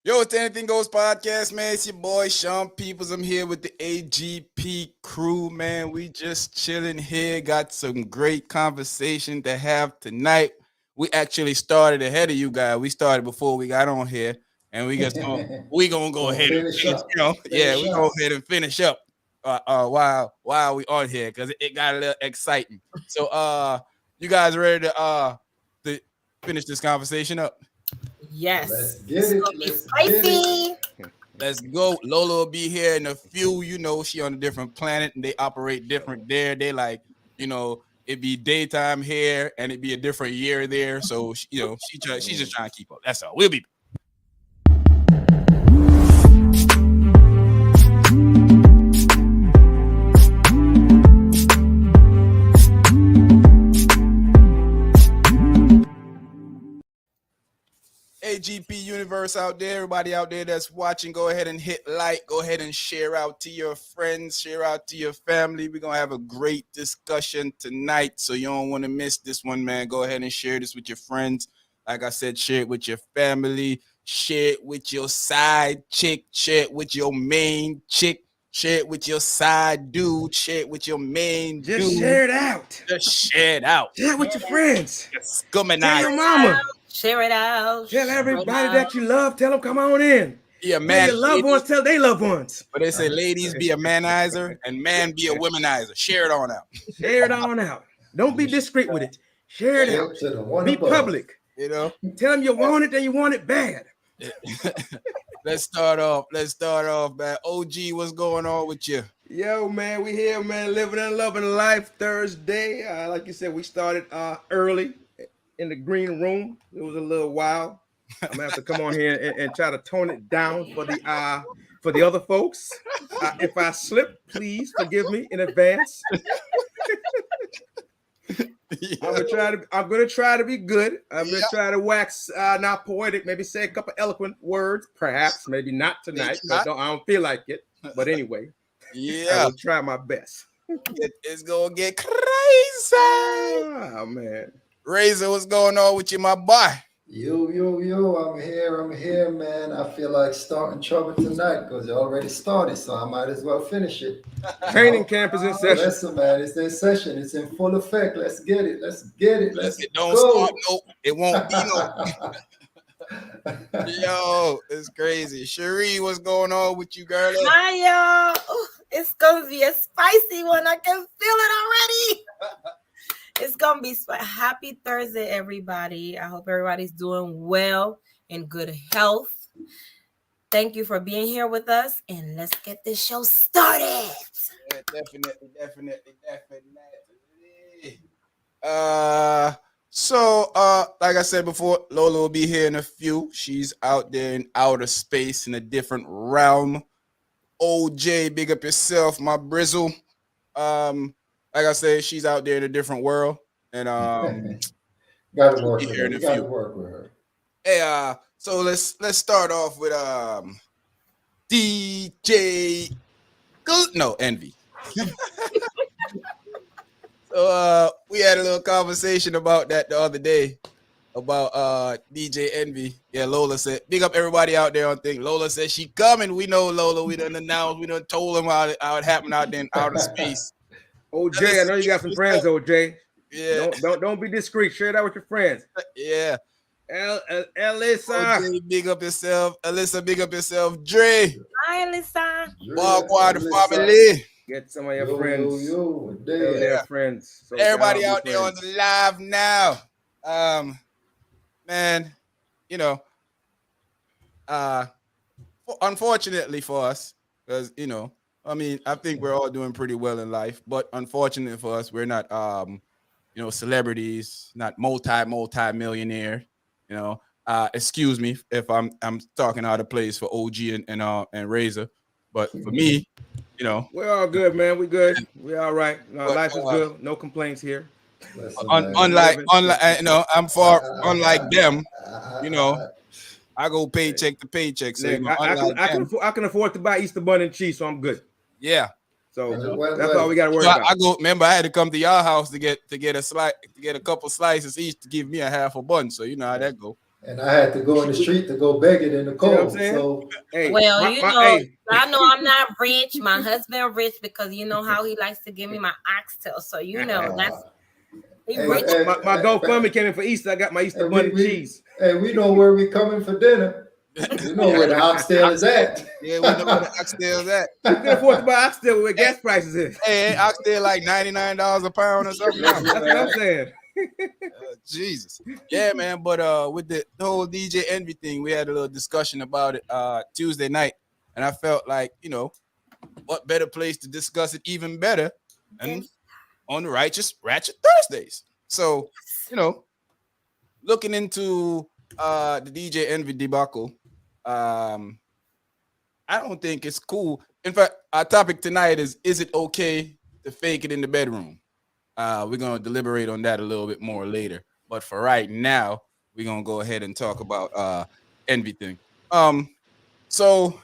Yo, it's the Anything Goes podcast, man. It's your boy Sean Peoples. I'm here with the AGP crew, man. We just chilling here. Got some great conversation to have tonight. We actually started ahead of you guys. We started before we got on here, and we gonna go Gonna ahead and finish finish. up. Yeah, Finish we go up. ahead and finish up. While we on here, because it got a little exciting. So, you guys ready to finish this conversation up? Let's Yes, get it's it. gonna be Let's get it. spicy. Let's go. Lola will be here in a few. She on a different planet and they operate different there. They like, it'd be daytime here and it'd be a different year there. So, she's just trying to keep up. That's all. We'll be. AGP universe out there, everybody out there that's watching, go ahead and hit like, go ahead and share out to your friends, share out to your family. We're going to have a great discussion tonight, so you don't want to miss this one, man. Go ahead and share this with your friends. Like I said, share it with your family, share it with your side chick, share it with your main chick, share it with your side dude, share it with your main Just dude. share it out. Just share it out. Share it with your friends. Tell Scumanize. your mama. Share it out. Tell Share it everybody out. that you love. Tell them come on in. Yeah, Tell man. your loved ones. Tell their loved ones. But they say ladies be a manizer and man be a womanizer. Share it on out. Share it on out. Don't be discreet with it. Share it Share out. it to the one Be above. public. You know. Tell them you want it and you want it bad. Let's start off, man. OG, what's going on with you? Yo, man, we here, man, living and loving life Thursday. Like you said, we started early in the green room. It was a little wild. I'm gonna have to come on here and try to tone it down for the other folks. If I slip, please forgive me in advance. I'm gonna try to be good. I'm gonna try to wax not poetic, maybe say a couple eloquent words, perhaps, maybe not tonight. I don't feel like it. But anyway, I Yeah, will try my best. it's gonna get crazy. Oh man. Razor, what's going on with you, my boy? Yo, I'm here, man. I feel like starting trouble tonight because it already started, so I might as well finish it. Training camp is in session. Listen, man, it's in session. It's in full effect. Let's get it. Let's get it. Let's It don't go. start, nope. It won't be no. Yo, it's crazy. Cherie, what's going on with you, girl? Hi, y'all. Ooh, it's gonna be a spicy one. I can feel it already. It's gonna be happy Thursday, everybody. I hope everybody's doing well and good health. Thank you for being here with us, and let's get this show started. Yeah, definitely. Like I said before, Lola will be here in a few. She's out there in outer space in a different realm. OJ, big up yourself, my brizzle. Like I said, she's out there in a different world, and Got to work be with here her. in a You got to few. work with her. Hey, so let's start off with DJ Envy. So we had a little conversation about that the other day about DJ Envy. Yeah, Lola said, big up everybody out there on thing. Lola said she coming. We know Lola. We done announced. We done told them how it happened out there in outer space. OJ, I know you got some friends, OJ. Yeah, Don't be discreet. Share that with your friends. yeah. Alyssa. OJ, big up yourself. Alyssa, big up yourself. Dre, Hi, Lisa. Wagwan Listen. family. Get some of your friends. Yo, Tell there. their friends. So Everybody y'all be out there on friends. the live now. Man, you know, unfortunately for us, because I think we're all doing pretty well in life, but unfortunately for us, we're not celebrities, not multi-millionaire. Excuse me if I'm talking out of place for OG and Razor, but for me, We're all good, man. We good. We all right. No, But, life is good. No complaints here. Listen, man. unlike I'm far unlike them, I go paycheck to paycheck. So Look, unlike them, I can afford to buy Easter bunny and cheese, so I'm good. yeah. So Well, that's all we got to worry So about. I go. Remember, I had to come to your house to get a couple slices each to give me a half a bun. So you know how that go. And I had to go in the street to go beg it in the You know what I'm cold. saying? So Hey, Well, hey, I know I'm not rich. My husband rich because you know how he likes to give me my oxtail. So that's he hey, rich. my GoFundMe came in for Easter. I got my Easter bunny cheese. we know where we coming for dinner. We know where the oxtail is at. Yeah, we know where the oxtail's at. Who can afford to buy oxtail where gas prices is? Hey, oxtail like $99 a pound or something now. Listen, That's what I'm saying. Jesus. Yeah, man. But with the whole DJ Envy thing, we had a little discussion about it Tuesday night. And I felt like, what better place to discuss it even better and on the Righteous Ratchet Thursdays. So, looking into the DJ Envy debacle, I don't think it's cool. In fact, our topic tonight is it okay to fake it in the bedroom? We're going to deliberate on that a little bit more later. But for right now, we're going to go ahead and talk about envy thing. So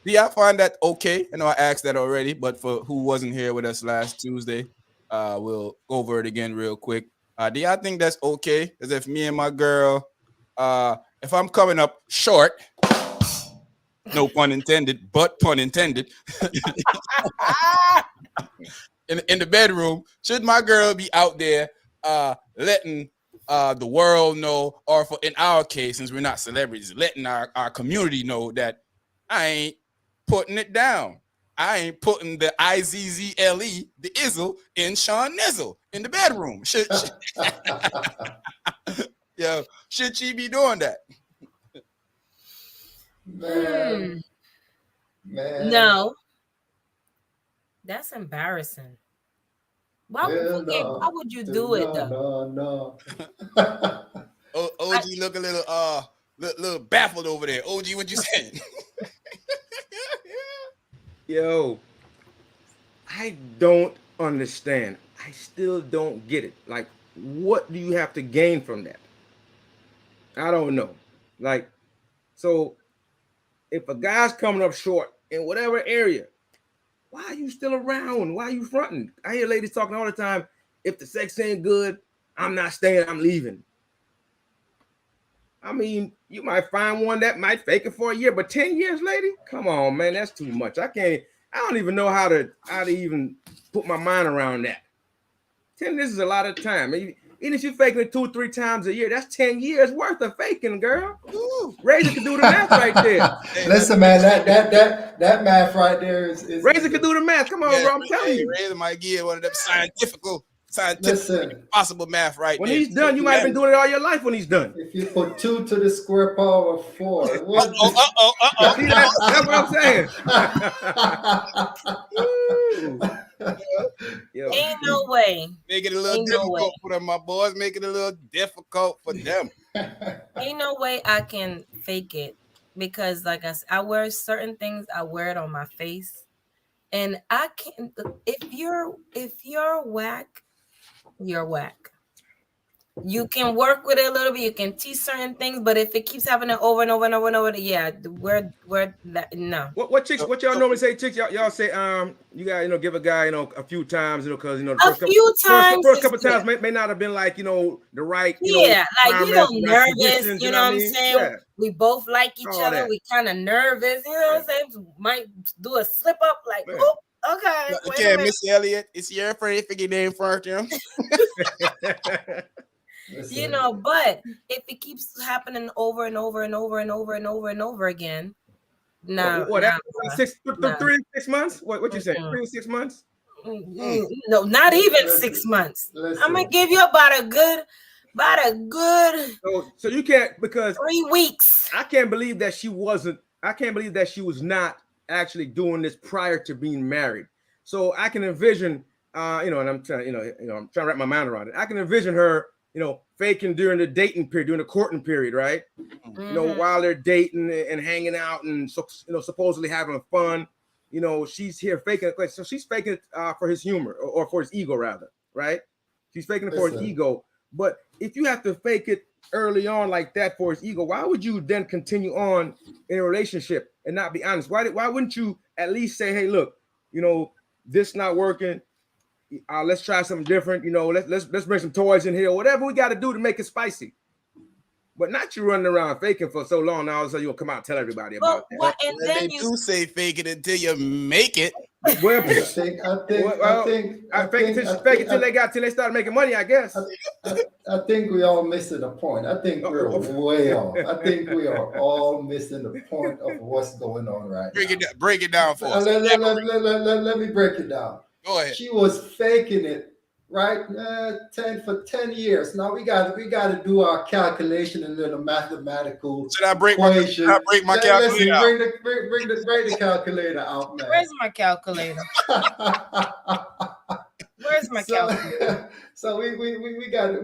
do y'all find that okay? I know I asked that already, but for who wasn't here with us last Tuesday, we'll go over it again real quick. Do y'all think that's okay? As if me and my girl, if I'm coming up short, no pun intended, but pun intended, in the bedroom, should my girl be out there letting the world know, or for in our case, since we're not celebrities, letting our community know that I ain't putting it down. I ain't putting the IZZLE, the Izzle, in Sean Nizzle in the bedroom. Should she be doing that? Man. No. That's embarrassing. Why would you do it though? No. OG look a little baffled over there. OG, what you saying? Yo, I don't understand. I still don't get it. Like, what do you have to gain from that? I don't know. Like, so if a guy's coming up short in whatever area, why are you still around? Why are you fronting? I hear ladies talking all the time. If the sex ain't good, I'm not staying, I'm leaving. I mean, you might find one that might fake it for a year, but 10 years, lady? Come on, man, that's too much. I don't even know how to even put my mind around that. 10 years is a lot of time. Even if you're faking it 2-3 times a year, that's 10 years worth of faking, girl. Ooh, Razor can do the math right there. Listen, man, that math right there is Razor can do the math. Come on, bro, I'm telling you. Razor might give one of them scientific Listen, possible math right when there. he's done, you might have been doing it all your life when he's done. If you put 2 to the square power of 4. See, that's what I'm saying. Ain't no way. Make it a little difficult for them, my boys. Make it a little difficult for them. Ain't no way I can fake it because, like I said, I wear certain things. I wear it on my face, and I can't. If you're whack, you're whack. You can work with it a little bit. You can teach certain things, but if it keeps happening over and over and over and over, yeah, we're no. What chicks? What y'all normally say? Chicks, y'all say you gotta give a guy a few times because the first couple times may not have been like the right like nervous. You know what I'm saying? Yeah. We both like each other. That. We kind of nervous. You know what I'm saying? Might do a slip up like. Oop. Okay, Miss Elliott, it's your friend. Figure name for him. But if it keeps happening over and over and over and over and over and over again, no. 3 to 6 months? What you saying? 3 to 6 months? No, not even 6 months. I'm gonna give you about a good. So you can't, because 3 weeks. I can't believe that she wasn't. I can't believe that she was not actually doing this prior to being married. So I can envision, and I'm trying, I'm trying to wrap my mind around it. I can envision her, faking during the dating period, during the courting period, right? Mm-hmm. While they're dating and hanging out and supposedly having fun, she's here faking it. So she's faking it for his humor or for his ego, rather, right? She's faking it for his ego. But if you have to fake it early on like that for his ego, why would you then continue on in a relationship and not be honest? Why wouldn't you at least say, hey, look, this not working, let's try something different. You know, let's bring some toys in here, whatever we got to do to make it spicy. But not you running around faking for so long. Now all of a sudden you'll come out and tell everybody about that. What? And Well, then they you do say fake it until you make it. Well, I think fake it till they started making money, I guess. I think we all missing the point. I think we're way off. I think we are all missing the point of what's going on right now. Break it down for us. Let me break it down. Go ahead. She was faking it, right? 10 years. Now we got to do our calculation and little mathematical Should I break my calculator out? Bring the calculator out, man. where's my calculator? Where's my calculator? So we got to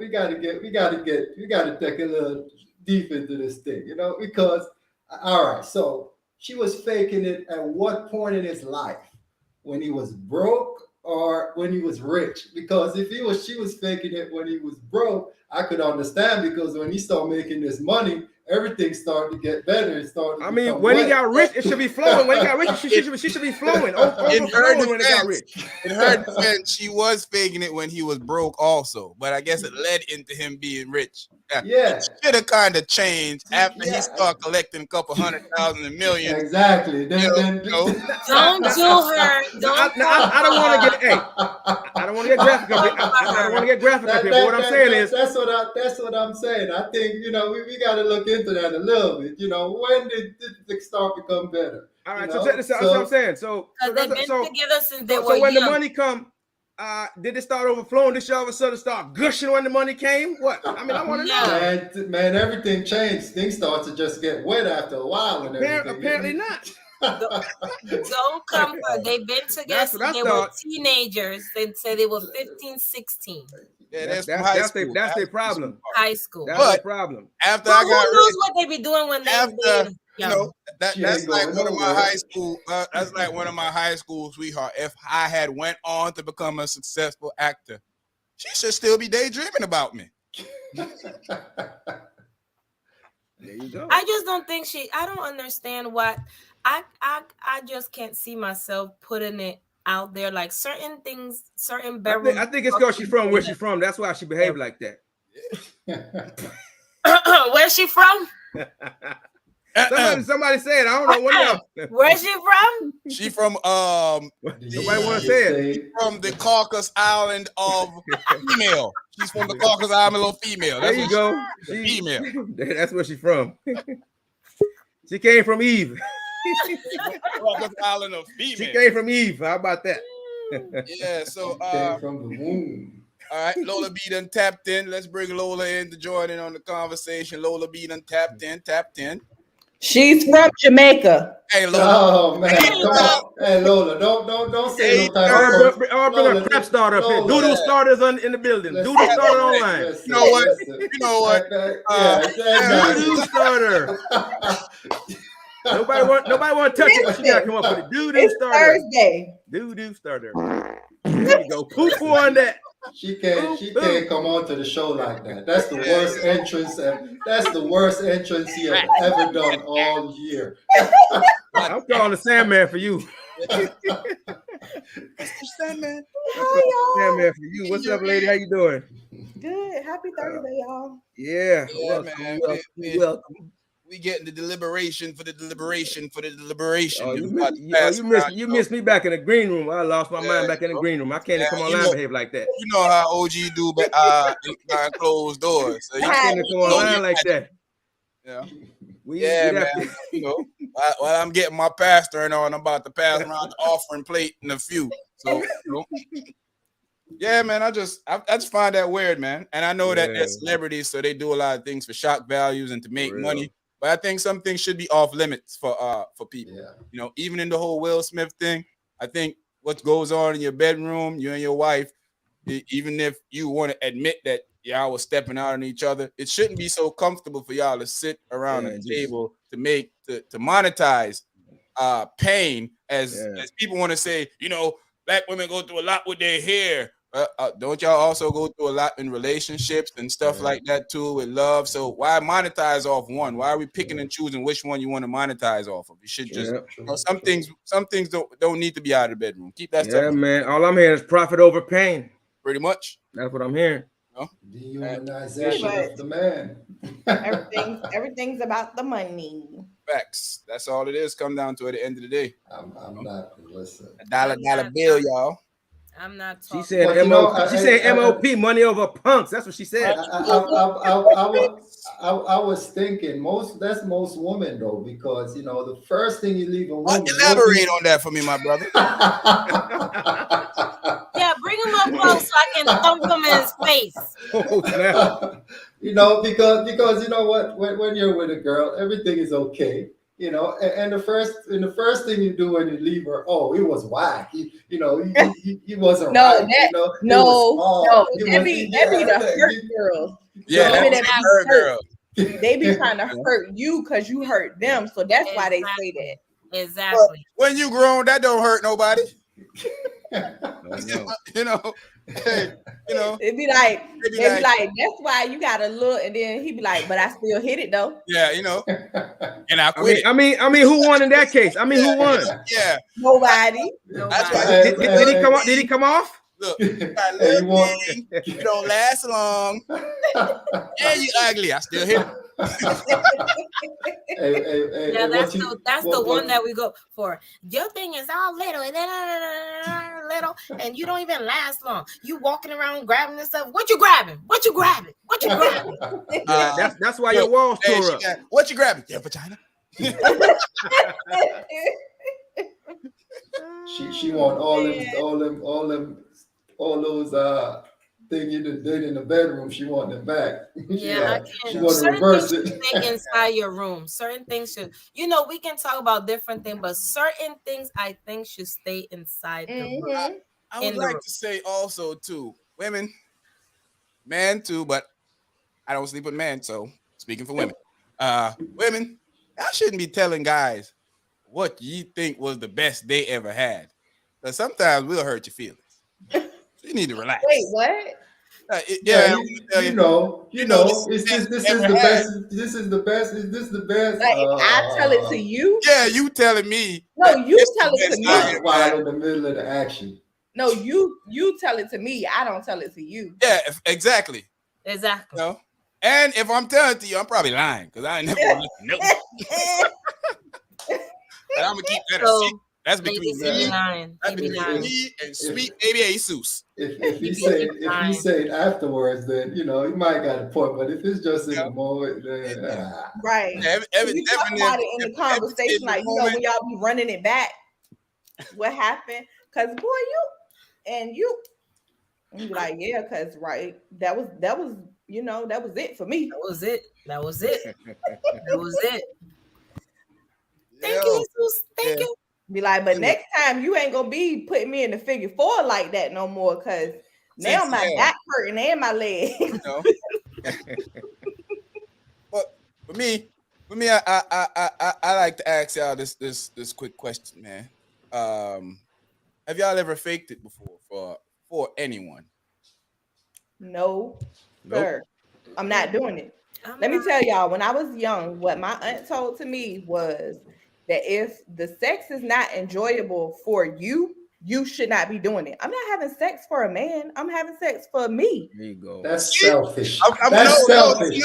take a little deep into this thing, you know, because all right, so she was faking it at what point in his life? When he was broke or when he was rich? Because if she was faking it when he was broke, I could understand, because when he started making this money, everything started to get better. When he got rich, it should be flowing. When he got rich, she should be flowing. In her when he got rich. defense, she was faking it when he was broke also, but I guess it led into him being rich. Yeah. It should have kind of changed after he started collecting a couple 100,000 and million. Exactly. Don't do her. I don't want to get I don't want to get graphic up here. I don't want to get graphic up here. But what I'm saying is that's what I'm saying. I think, you know, we got to look into that a little bit. You know, when did the start become better? All right, so check this out. That's what I'm saying. So they've been together since they were So when young. the money come, did it start overflowing? Did she all of a sudden start gushing when the money came? What? I mean, I want to know. Man, everything changed. Things start to just get wet after a while. And Apparently not. Don't come for. They've been together since they were teenagers. They say they were 15, 16. Yeah, that's their problem. High school. That's the problem. After I got who knows what they be doing when they're you know, that's like one of my high school. That's like one of my high school sweetheart. If I had went on to become a successful actor, she should still be daydreaming about me. There you go. I just don't think I don't understand what I just can't see myself putting it out there, like certain things, certain Beverly. I think it's because she's from where she's from. That's why she behaved like that. Where's she from? Somebody said, I don't know. Where's she from? She from nobody want to say it. She's from the Caucasus Island of female. She's from the Caucasus Island of female. There you go. Female. That's where she's from. She came from Eve. Caucasus Island of female. She came from Eve. How about that? Yeah. So came from the womb. All right, Lola B done tapped in. Let's bring Lola in to join in on the conversation. Lola B done tapped in. She's from Jamaica. Hey Lola. Oh man, come on. Hey Lola, don't say no type of bring a crap starter up here. Doodle starters in the building. Doodle starter online. You know what? Doodle starter. Nobody want to touch it, but she got to come up with a doo-doo starter. Thursday. Doo-doo starter. There you go. Poo-poo on that. She can't come on to the show like that. That's the worst entrance, and that's the worst entrance he has ever done all year. I'm calling the Sandman for you. Mr. Sandman. Hi, y'all. Sandman for you. What's up, lady? How you doing? Good. Happy Thursday, y'all. Yeah. Man. Welcome. We getting the deliberation for the deliberation. Oh, you missed me back in the green room. I lost my mind back in the green room. I can't come online and behave like that. You know how OG do behind closed doors. So you can't come online like that. Yeah. Man. You know, while I'm getting my pastoring on, I'm about to pass around the offering plate in a few. So, yeah, man, I just find that weird, man. And I know that they're celebrities, so they do a lot of things for shock values and to make money. But I think some things should be off limits for people. Yeah. You know, even in the whole Will Smith thing, I think what goes on in your bedroom, you and your wife, even if you want to admit that y'all was stepping out on each other, it shouldn't be so comfortable for y'all to sit around a table to monetize pain as people want to say, you know, black women go through a lot with their hair. Don't y'all also go through a lot in relationships and stuff like that too with love? So why monetize off one? Why are we picking and choosing which one you want to monetize off of? You should just some things don't need to be out of the bedroom. Keep that stuff. Man. All I'm hearing is profit over pain. Pretty much. That's what I'm hearing. Dehumanization of the man. Everything's about the money. Facts. That's all it is. Come down to at the end of the day. I'm not listen. A dollar bill, y'all. I'm not talking. She said MOP. She said MOP, money over punks. That's what she said. I was thinking that's most women though, because the first thing you leave a woman. Elaborate on that for me, my brother. Yeah, bring him up close so I can thump him in his face. Because you know what, when you're with a girl, everything is okay. And the first thing you do when you leave her, it was whack. He wasn't right. That be the hurt girls. Yeah, that hurt girl. They be trying to hurt you because you hurt them, so that's why they say that. Exactly. When you grown, that don't hurt nobody. It'd be like, that's why you gotta look, and then he'd be like, but I still hit it though. Yeah, and I quit. I mean, who won in that case? Who won? Yeah, nobody. That's why. Did he come off? Did he come off? Look, you don't last long, and you ugly. I still hit it. That's the one that we go for. Your thing is all little and you don't even last long. You walking around grabbing this stuff. What you grabbing? That's why your walls tore up. What you grabbing? Your vagina. She want all those thing you did in the bedroom. She want them back. Yeah, she want to reverse it. Stay inside your room. Certain things should, we can talk about different things, but certain things I think should stay inside the room. I would like to say also too, women, men too, but I don't sleep with men, so speaking for women, women, I shouldn't be telling guys what you think was the best they ever had, because sometimes we'll hurt your feelings. You need to relax. Wait, what? This is the best. This is the best. Is this the best? Like I tell it to you. Yeah, you telling me. No, you tell it to me. While in the middle of the action. No, you tell it to me. I don't tell it to you. Yeah, exactly. Exactly. And if I'm telling it to you, I'm probably lying because I ain't never gonna listen to but I'm gonna keep that a secret. That's between me and sweet baby Jesus. If he say it afterwards, then he might got a point. But if it's just in the moment, then right. We talk about it in the conversation, like when y'all be running it back. What happened? Because boy, you be like, yeah, because that was that was it for me. That was it. That was it. Thank you, Jesus. Thank you. Be like, but next time you ain't gonna be putting me in the figure 4 like that no more, because now my back hurting and my leg. But for me, I like to ask y'all this quick question, man. Have y'all ever faked it before for anyone? No, sir. I'm not doing it. Let me tell y'all, when I was young, what my aunt told to me was that if the sex is not enjoyable for you, you should not be doing it. I'm not having sex for a man. I'm having sex for me. There you go. That's selfish. Selfish.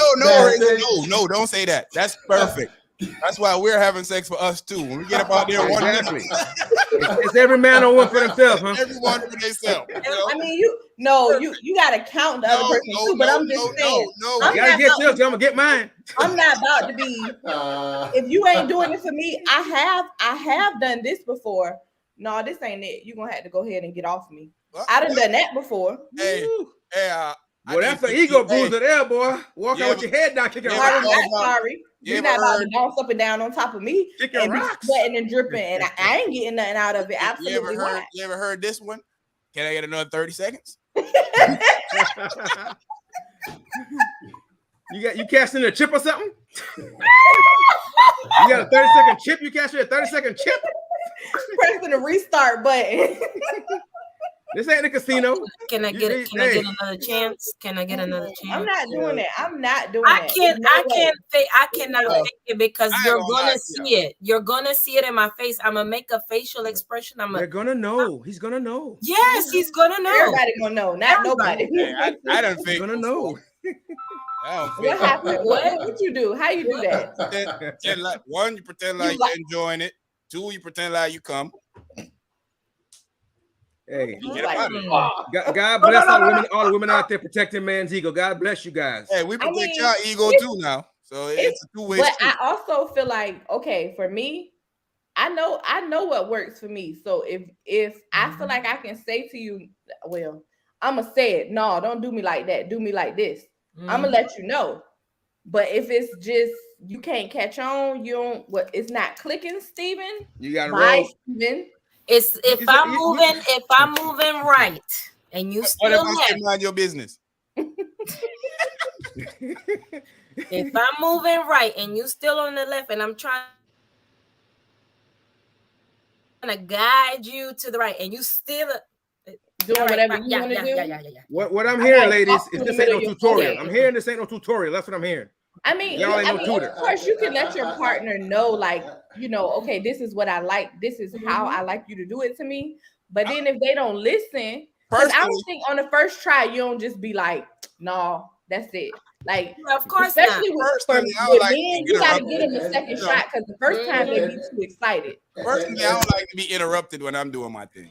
No, don't say that. That's perfect. That's why we're having sex for us too. When we get up out there, it's every man or woman for themselves, huh? Everyone for themselves. I mean, you gotta count the other person too. But I'm just saying, I gotta get yours. I'm gonna get mine. I'm not about to be. If you ain't doing it for me, I have done this before. No, this ain't it. You're gonna have to go ahead and get off me. I done that before. Hey, well, that's an ego booster there, boy. Walk out with your head down, kicking rocks. Sorry. You're not about to bounce up and down on top of me and be sweating and dripping, and I ain't getting nothing out of it. Absolutely not. You ever heard this one? Can I get another 30 seconds? You casting a chip or something? You got a 30-second chip? You casting a 30-second chip? Pressing the restart button. This ain't the casino. Can I get it? Can I get another chance? Can I get another chance? I'm not doing it. I'm not doing I it. can't. No I way. can't. I cannot way. fake it because I ain't you're gonna gonna lie, see it. You're gonna see it in my face. I'm gonna make a facial expression. They're gonna know. He's gonna know. Yes, he's gonna know. Everybody gonna know, not nobody. Hey, I done He's fake gonna before. know. I don't What fake. happened? What you do? How you do that? Pretend like, one, you pretend like you're enjoying it. Two, you pretend like you come. Hey, You Get like, up out of there. God bless all the women out there protecting man's ego. God bless you guys. Hey, we protect mean, y'all ego too now. So it's a two-way But street. I also feel like, okay, for me, I know what works for me. So if I feel like I can say to you, well, I'm gonna say it. No, don't do me like that. Do me like this. I'm gonna let you know. But if it's just you can't catch on, you don't. What? It's not clicking, Steven. You gotta Bye, roll. Steven. It's if I'm moving right, and you What still if I say left. mind your business? If I'm moving right and you still on the left, and I'm trying to guide you to the right, and you still Doing whatever you want to do. Yeah. What I'm hearing, ladies, walk is through this the ain't no middle of your tutorial. forehead. I'm hearing this ain't no tutorial. That's what I'm hearing. I mean, Y'all ain't no tutor. of course, you can let your partner know, like, okay, this is what I like. This is how I like you to do it to me. But then if they don't listen, because I don't think on the first try, you don't just be like, no, that's it. Like, of course, especially with men, you got to get them a second shot because the first time they get too excited. Personally, I don't like to be interrupted when I'm doing my thing.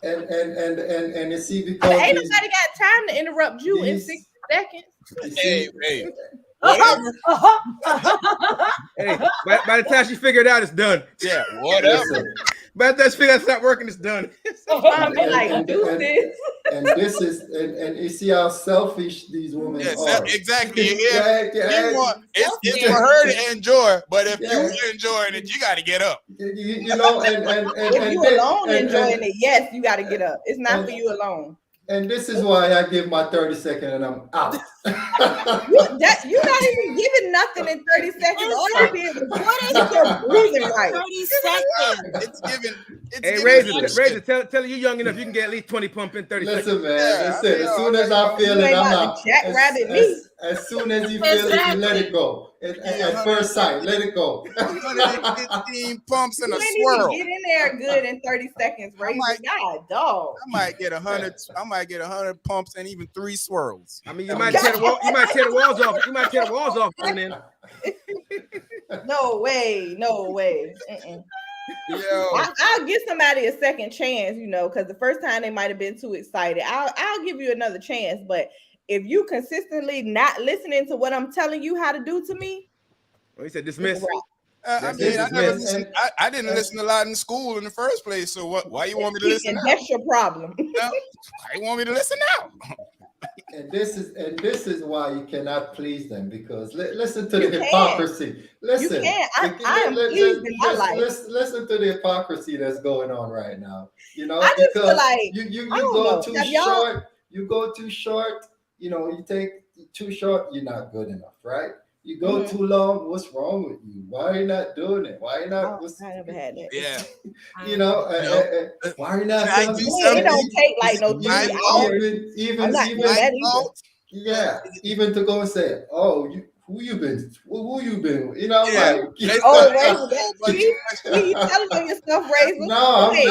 And you see, because ain't nobody got time to interrupt you in 60 seconds. Hey, whatever. Hey, by the time she figured it out, it's done. Yeah, whatever. By the time she figured out it's not working, it's done. And this is and you see how selfish these women are. Exactly. It's for her to enjoy, but if you enjoying it, you got to get up. You know, and if you alone enjoying it, yes, you got to get up. It's not for you alone. And this is why I give my 30 seconds and I'm out. You're not even giving nothing in 30 seconds. All you did was what is your breathing right? 30 seconds. It's given. Hey, Razor, tell you young enough you can get at least 20 pump in 30 seconds. Listen, man. Listen, as soon as I feel it, I'm out. As soon as you feel it, you let it go. At first sight, let it go. 115 pumps in a you swirl. Get in there good in 30 seconds, Razor. God, dog. I might get 100 pumps and even 3 swirls. I mean, you might tear the walls off. You might tear the walls off and then. No way. Yo. I'll give somebody a second chance, because the first time they might have been too excited. I'll give you another chance, but if you consistently not listening to what I'm telling you how to do to me, he said dismiss. I didn't listen a lot in school in the first place. So why you want me to listen? That's your problem. Why you want me to listen now? And this is why you cannot please them, because listen to the hypocrisy. Listen, you can. I am pleased in my life. Listen to the hypocrisy that's going on right now. I just feel like you go too short. You go too short. You take too short. You're not good enough, right? You go too long. What's wrong with you? Why are you not doing it? Why are you not? I never had that. Yeah. Why are you not? It don't take like no 3 hours. Even to go and say, oh, who you been? You telling them your stuff, Razor? No, they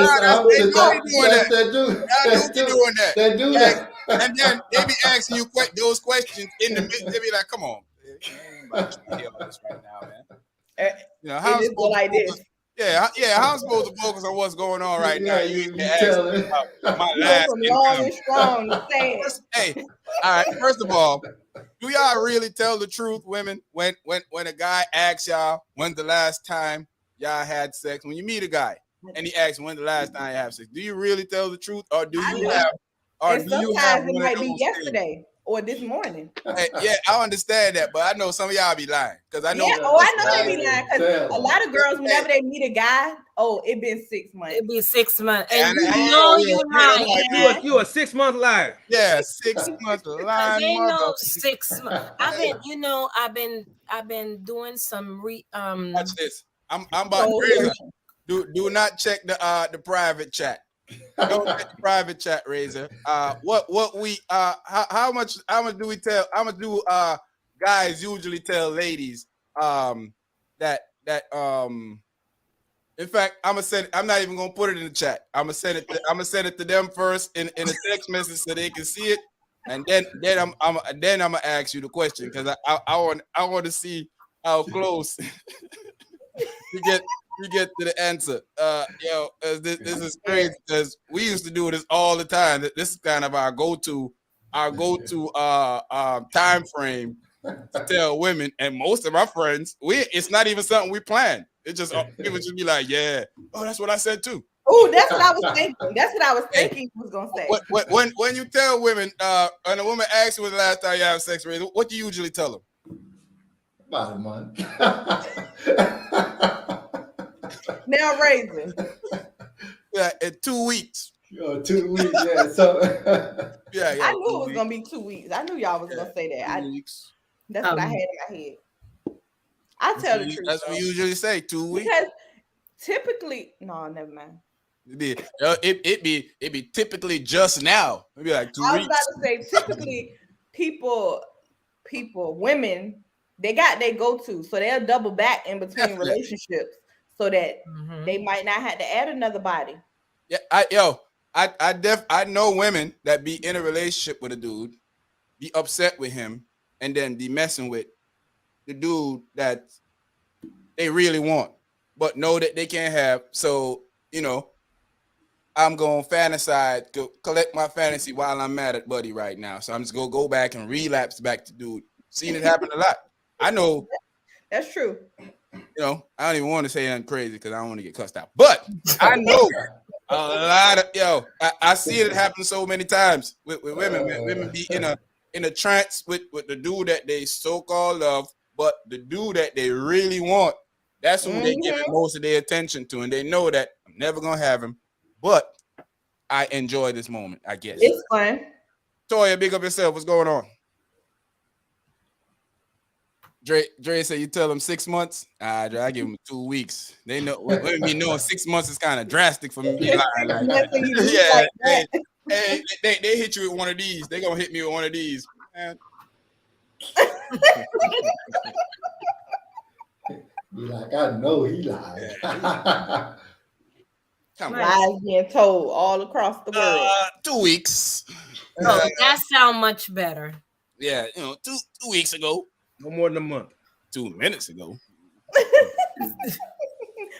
do that. And then they be asking you those questions in the midst. They be like, "Come on, man. Right now, man. How like this? Yeah. How I'm supposed to focus on what's going on right now? You ain't asking about my last long and strong. Hey, all right. First of all, do y'all really tell the truth, women? When a guy asks y'all when's the last time y'all had sex? When you meet a guy and he asks when's the last time you have sex, do you really tell the truth, or do you have? Or and sometimes it might be yesterday or this morning. Yeah, I understand that, but I know some of y'all be lying because I know. Yeah, I know they be lying because a lot of girls, whenever they meet a guy, it been 6 months. It be 6 months, and you lying. You a 6 month liar. Yeah, 6 months lying. Ain't no 6 months. I've been doing some Watch this. I'm about to do not check the private chat. Don't get the private chat, Razor. What we how much do guys usually tell ladies that in fact I'm not even gonna put it in the chat. I'm gonna send it to them first in a text message so they can see it, and then I'm gonna ask you the question because I want to see how close you get to the answer. This is crazy because we used to do this all the time. This is kind of our go-to time frame to tell women, and most of my friends, it's not even something we plan. It just people just be like, yeah, oh, that's what I said too. Oh, that's what I was thinking. That's what I was thinking he was gonna say. When you tell women, when a woman asks you when the last time you have sex, what do you usually tell them? About a month. Now, Raisin. Yeah, in 2 weeks. 2 weeks, yeah. So I knew it was gonna be 2 weeks. I knew y'all was gonna say that. 2 weeks. That's what I had in my head. I tell the truth. That's what we usually say. 2 weeks. Because typically, no, never mind. It be typically just now. It'd be like 2 weeks. I was about to say typically women, they got their go-to, so they'll double back in between relationships so that they might not have to add another body. Yeah, I know women that be in a relationship with a dude, be upset with him, and then be messing with the dude that they really want, but know that they can't have. So, I'm going to fantasize, collect my fantasy while I'm mad at buddy right now. So I'm just going to go back and relapse back to dude. Seen it happen a lot. I know. That's true. I don't even want to say anything crazy because I don't want to get cussed out. But I know a lot of, I see it happen so many times with women. Women be in a trance with the dude that they so-called love, but the dude that they really want, that's who they give most of their attention to. And they know that I'm never going to have him. But I enjoy this moment, I guess. It's fun. Toya, big up yourself. What's going on? Dre said you tell them 6 months. I give them 2 weeks. They know when me knowing 6 months is kind of drastic for me. They hit you with one of these. They gonna hit me with one of these. Man. Be like, I know he lied. Lies being told all across the world. 2 weeks. Oh, that sound much better. Yeah, 2 weeks ago. No more than a month. 2 minutes ago.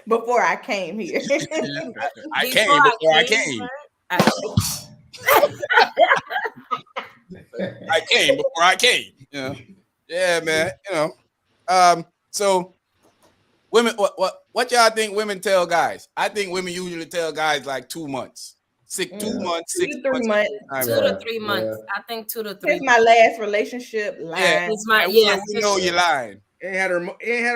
Before I came here. I came before I came. I came before I came. Yeah, man. So women, what y'all think women tell guys? I think women usually tell guys like 2 months. 2 months, 6 months. 2 to 3 months. I think 2 to 3. It's my last relationship. Yeah, we know you're lying. Ain't had a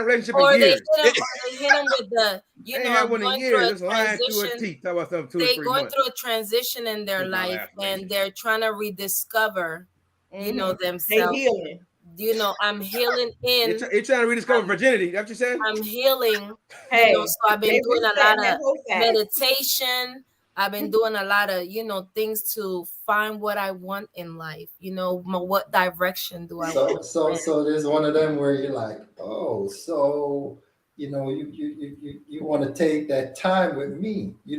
relationship or in years. They hit them with the, I'm going through a transition. They're going through a transition in their life, and they're trying to rediscover, themselves. They're healing. I'm healing in. You're trying to rediscover virginity. That's what you said? I'm healing. Hey, so I've been doing a lot of meditation. I've been doing a lot of, things to find what I want in life. What direction do I want? So there's one of them where you're like, oh, so you want to take that time with me. You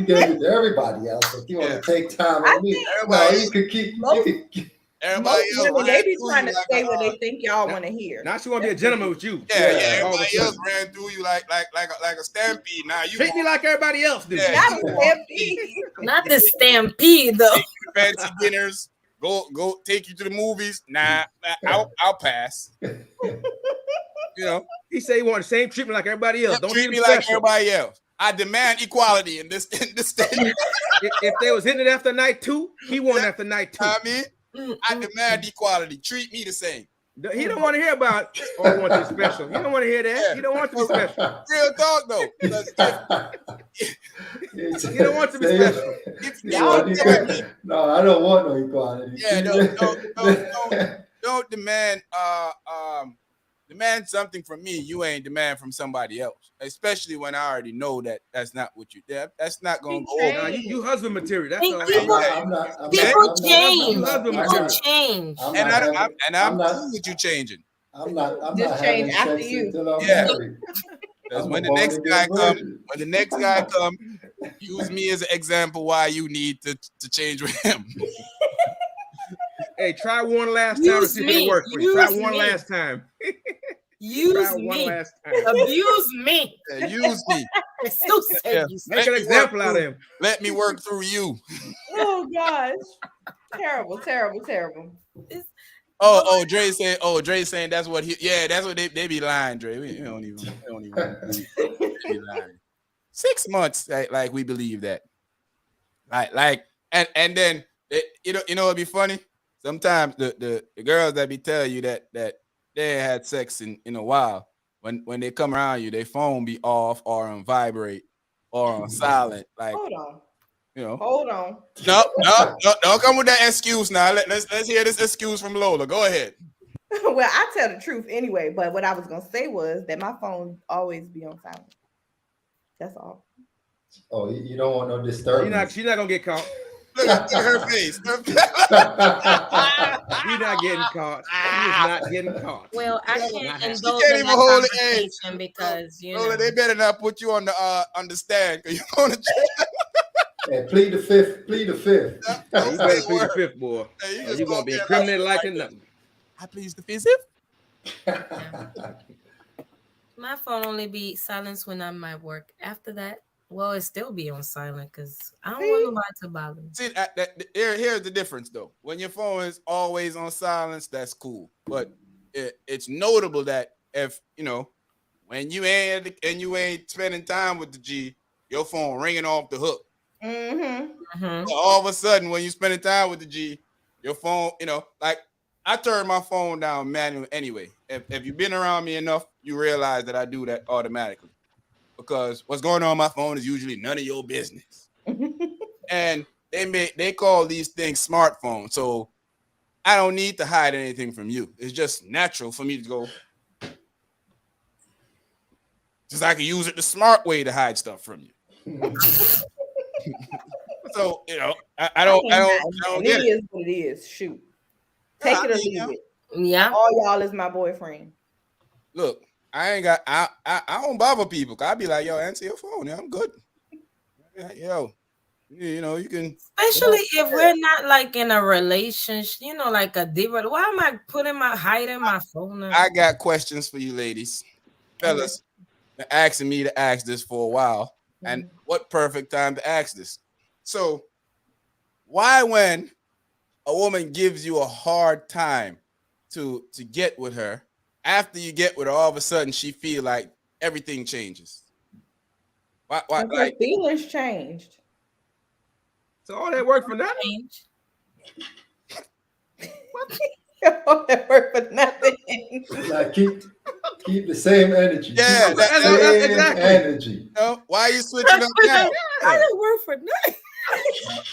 gave it to everybody else, but you want to take time with me. Everybody, you could keep. Everybody else, they be trying to say what they think y'all want to hear. Now she want to be a gentleman with you. Yeah. Everybody else ran through you like a stampede. Now you treat me like everybody else do. Not a stampede. Not the stampede though. Fancy dinners. Go take you to the movies. Nah, I'll pass. He say he want the same treatment like everybody else. Don't treat me like everybody else. I demand equality in this state. If they was hitting it after night 2, he won after night 2. I demand equality. Treat me the same. He don't want to hear about, I want to be special. He don't want to hear that. He don't want to be special. Real talk, though. He don't want to be special. No, I don't want no equality. Yeah, don't demand demand something from me you ain't demand from somebody else, especially when I already know that that's not what you did. That's not gonna go over. Nah, you husband material. That's think all. people people change. People change. And I'm I'm not, cool with you changing. I'm not Just having change after sex you. until I'm Yeah. married. Because I'm when a the next born guy again come, virgin. when the next guy come, use me as an example why you need to change with him. Hey, try one last time to see if it'll work for you. Try one last time. Use Try one me. last time. Abuse me. Yeah, use me. So say Yeah. you Make an example out of him. Let me work through you. Oh gosh. Terrible, terrible, terrible. Dre saying that's what that's what they be lying, Dre. We don't even believe they be lying. 6 months, like we believe that. And then you know it'd be funny. Sometimes the girls that be telling you that they ain't had sex in a while, when they come around you, their phone be off or on vibrate or on silent. Like, Hold on. you know. Hold on. No, don't come with that excuse now. Let's hear this excuse from Lola. Go ahead. Well, I tell the truth anyway, but what I was gonna say was that my phone always be on silent. That's all. Oh, you don't want no disturbance. She's not gonna get caught. Look at her face. She's not getting caught. She is not getting caught. Well, I can't indulge can't in even that hold it. conversation because Lola, they better not put you on the stand because you're gonna. Hey, plead the fifth. Plead the fifth. Yeah, you better plead the fifth, boy. Hey, You're gonna be incriminated like nothing. I please the fifth. my phone only be silenced when I'm at work. After that, well, it still be on silent because I don't want nobody to bother me. See, here's the difference though. When your phone is always on silence, that's cool. But it's notable that if when you ain't spending time with the G, your phone ringing off the hook. Mm-hmm. All of a sudden, when you spending time with the G, your phone, like I turn my phone down manually anyway. If you've been around me enough, you realize that I do that automatically. Because what's going on my phone is usually none of your business. And they call these things smartphones. So I don't need to hide anything from you. It's just natural for me to go. Just I can use it the smart way to hide stuff from you. So I don't get it. It is what it is. Shoot. Take it or leave it. Yeah. All y'all is my boyfriend. Look, I don't bother people. I be like, yo, answer your phone. Yeah, I'm good. Yo, you can. Especially if we're not like in a relationship, like a deeper. Why am I hiding my phone? I got questions for you, ladies, fellas. Been asking me to ask this for a while, and what perfect time to ask this? So, why when a woman gives you a hard time to get with her? After you get with her, all of a sudden she feel like everything changes. Why like feelings changed. So all that work for nothing. All that work for nothing. Like keep the same energy. Yeah, that's exactly. Energy. Why are you switching up now? I don't work for nothing.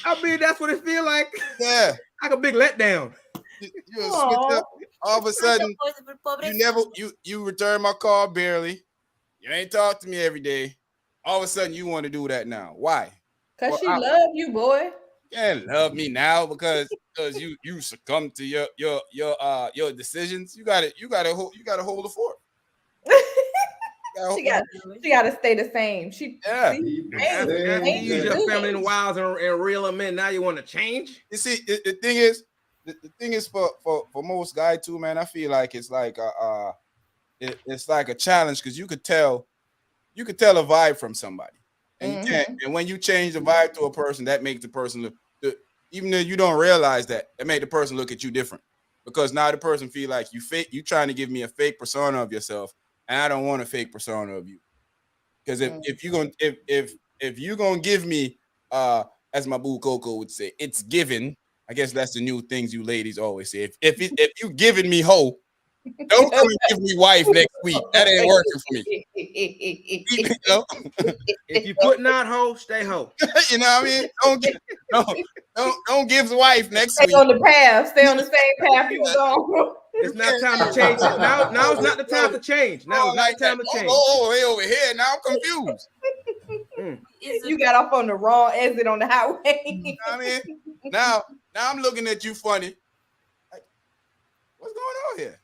I mean, that's what it feel like. Yeah, like a big letdown. You switch up. All of a sudden, you return my call barely. You ain't talk to me every day. All of a sudden, you want to do that now. Why? Because she love you, boy. You can't love me now because you succumb to your decisions. You gotta hold the fort. She gotta stay the same. After you use your family in the wilds and reel them in, now you want to change. You see, the thing is for most guys too, man. I feel like it's like it's like a challenge because you could tell a vibe from somebody, and you can't. And when you change the vibe to a person, that makes the person look. Even though you don't realize that, it made the person look at you different because now the person feel like you fake. You trying to give me a fake persona of yourself, and I don't want a fake persona of you. Because if you're gonna give me as my boo Coco would say, it's given. I guess that's the new things you ladies always say. If you giving me hoe, don't come and give me wife next week. That ain't working for me. If you putting out hoe, stay hoe. You know what I mean? Don't give the wife next Stay week. on the path. Stay on the same path you was on. It's not time to change. Now it's not the time to change. Now it's not the time to change. Oh, hey, over here. Now I'm confused. You got off on the wrong exit on the highway. I mean, now I'm looking at you funny. Like, what's going on here?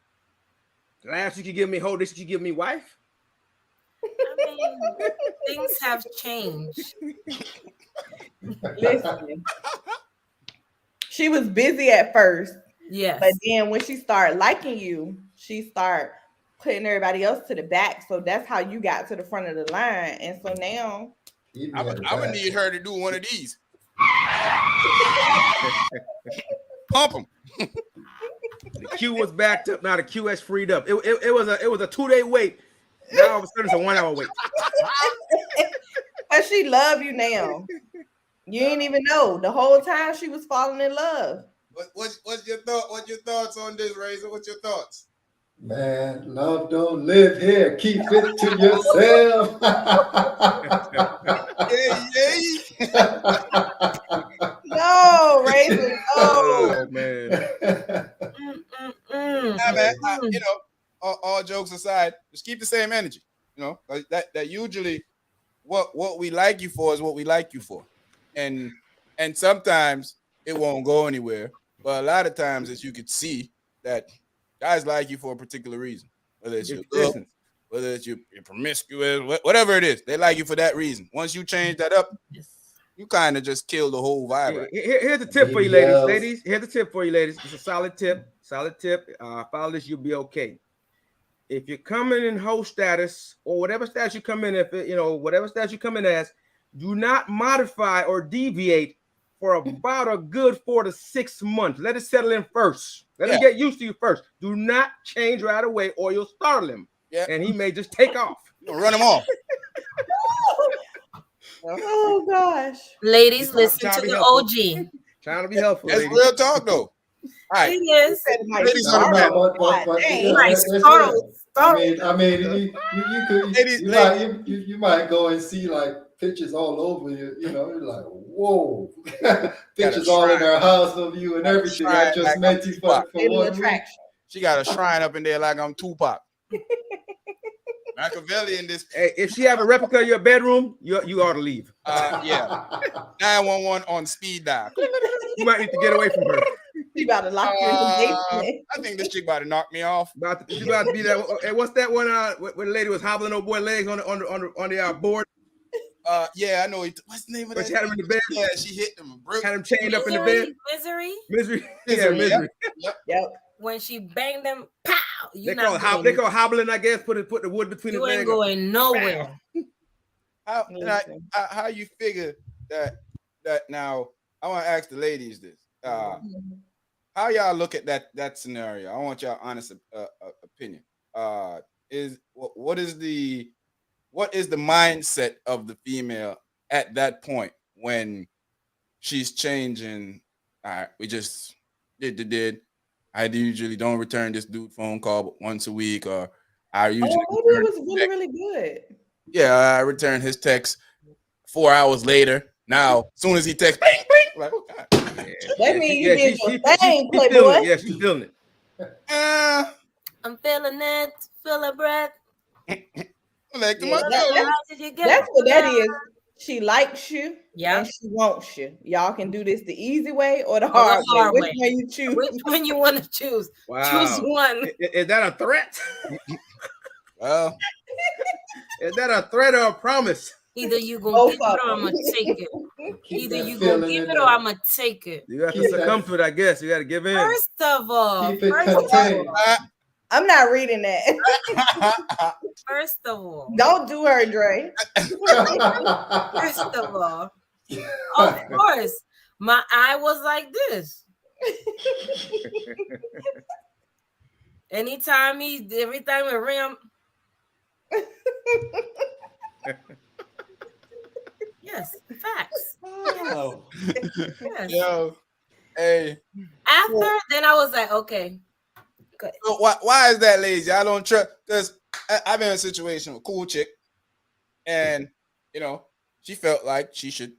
Last week you give me hoe, this week you give me wife. I mean, things have changed. Listen, she was busy at first. Yes. But then when she started liking you, she started putting everybody else to the back. So that's how you got to the front of the line. And so now I'm gonna need her to do one of these. Pump them. The queue was backed up. Now the queue has freed up. It was a 2-day wait. Now all of a sudden it's a 1 hour wait. but she love you now. You ain't even know the whole time she was falling in love. What's your thought? What's your thoughts on this, Razor? What's your thoughts? Man, love don't live here. Keep it to yourself. No, Razor. No. Oh man. Nah, man, you know, all jokes aside, just keep the same energy. You know, like that usually what we like you for is what we like you for, and sometimes it won't go anywhere. But a lot of times, as you could see, that guys like you for a particular reason, whether it's your look, whether it's you're promiscuous, whatever it is, they like you for that reason. Once you change that up, you kind of just kill the whole vibe. Right? Here's the tip for you, ladies. Here's the tip for you, ladies. It's a solid tip. Follow this, you'll be okay. If you're coming in host status or whatever status you come in, whatever status you come in as, do not modify or deviate for about a good 4 to 6 months. Let it settle in first. Let him get used to you first. Do not change right away or you'll startle him. Yeah. And he may just take off. You'll run him off. Oh gosh. Ladies, listen to the OG. Trying to be helpful. That's real talk though. All right. It is. Ladies on the I mean, you might go and see like pictures all over you. You know, you're like, whoa, pictures all in her house of you and everything. I just met you for 1 week. She got a shrine up in there like I'm Tupac. Machiavelli in this. Hey, if she have a replica of your bedroom, you ought to leave. Yeah. 911 on speed dial. You might need to get away from her. She about to lock you in the basement. I think this chick about to knock me off. She about to be that. Hey, what's that one? Where the lady was hobbling old boy legs on the board. Yeah, I know. What's the name of that? She had him in the bed. Yeah, she hit him. Had him chained up in the bed. Misery. Yeah, misery. Yep. When she banged them, pow! They call it hobbling, I guess. Put the wood between the legs. You ain't going nowhere. How you figure that now? I want to ask the ladies this. How y'all look at that scenario? I want y'all honest opinion. What is the mindset of the female at that point when she's changing? All right, we just did. I usually don't return this dude phone call but once a week, or I usually. Oh, maybe it was really good. Yeah, I return his text 4 hours later. Now, as soon as he texts, bang, bang, like, oh God. That means you did your thing, Playboy. Yeah, she's feeling it. I'm feeling it. Feel a breath. That's what that is. She likes you, and she wants you. Y'all can do this the easy way or the hard way. Which one you choose? Which one you want to choose? Wow. Choose one. Is that a threat? Well, is that a threat or a promise? Either you gonna give it or I'm gonna take it. Either you gonna give it or I'm gonna take it. You have to succumb to it, I guess. You got to give in. First of all, I'm not reading that. First of all, don't do her, Dre. First of all, of course, my eye was like this. Every time we ram. Yes, facts. Oh. Yes. Yo, hey. After, then I was like, okay. Good. So why is that, ladies? I don't trust, because I've been in a situation with a cool chick, and she felt like she should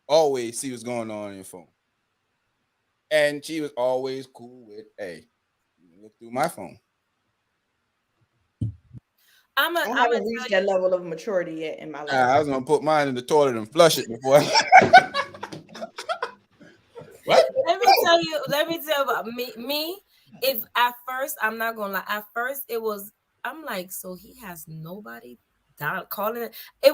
always see what's going on your phone, and she was always cool with, hey, Look through my phone. I haven't reached that level of maturity yet in my life. I was gonna put mine in the toilet and flush it before. What? Let me tell you about me. If at first, I'm not gonna lie, at first I'm like, so he has nobody calling it. I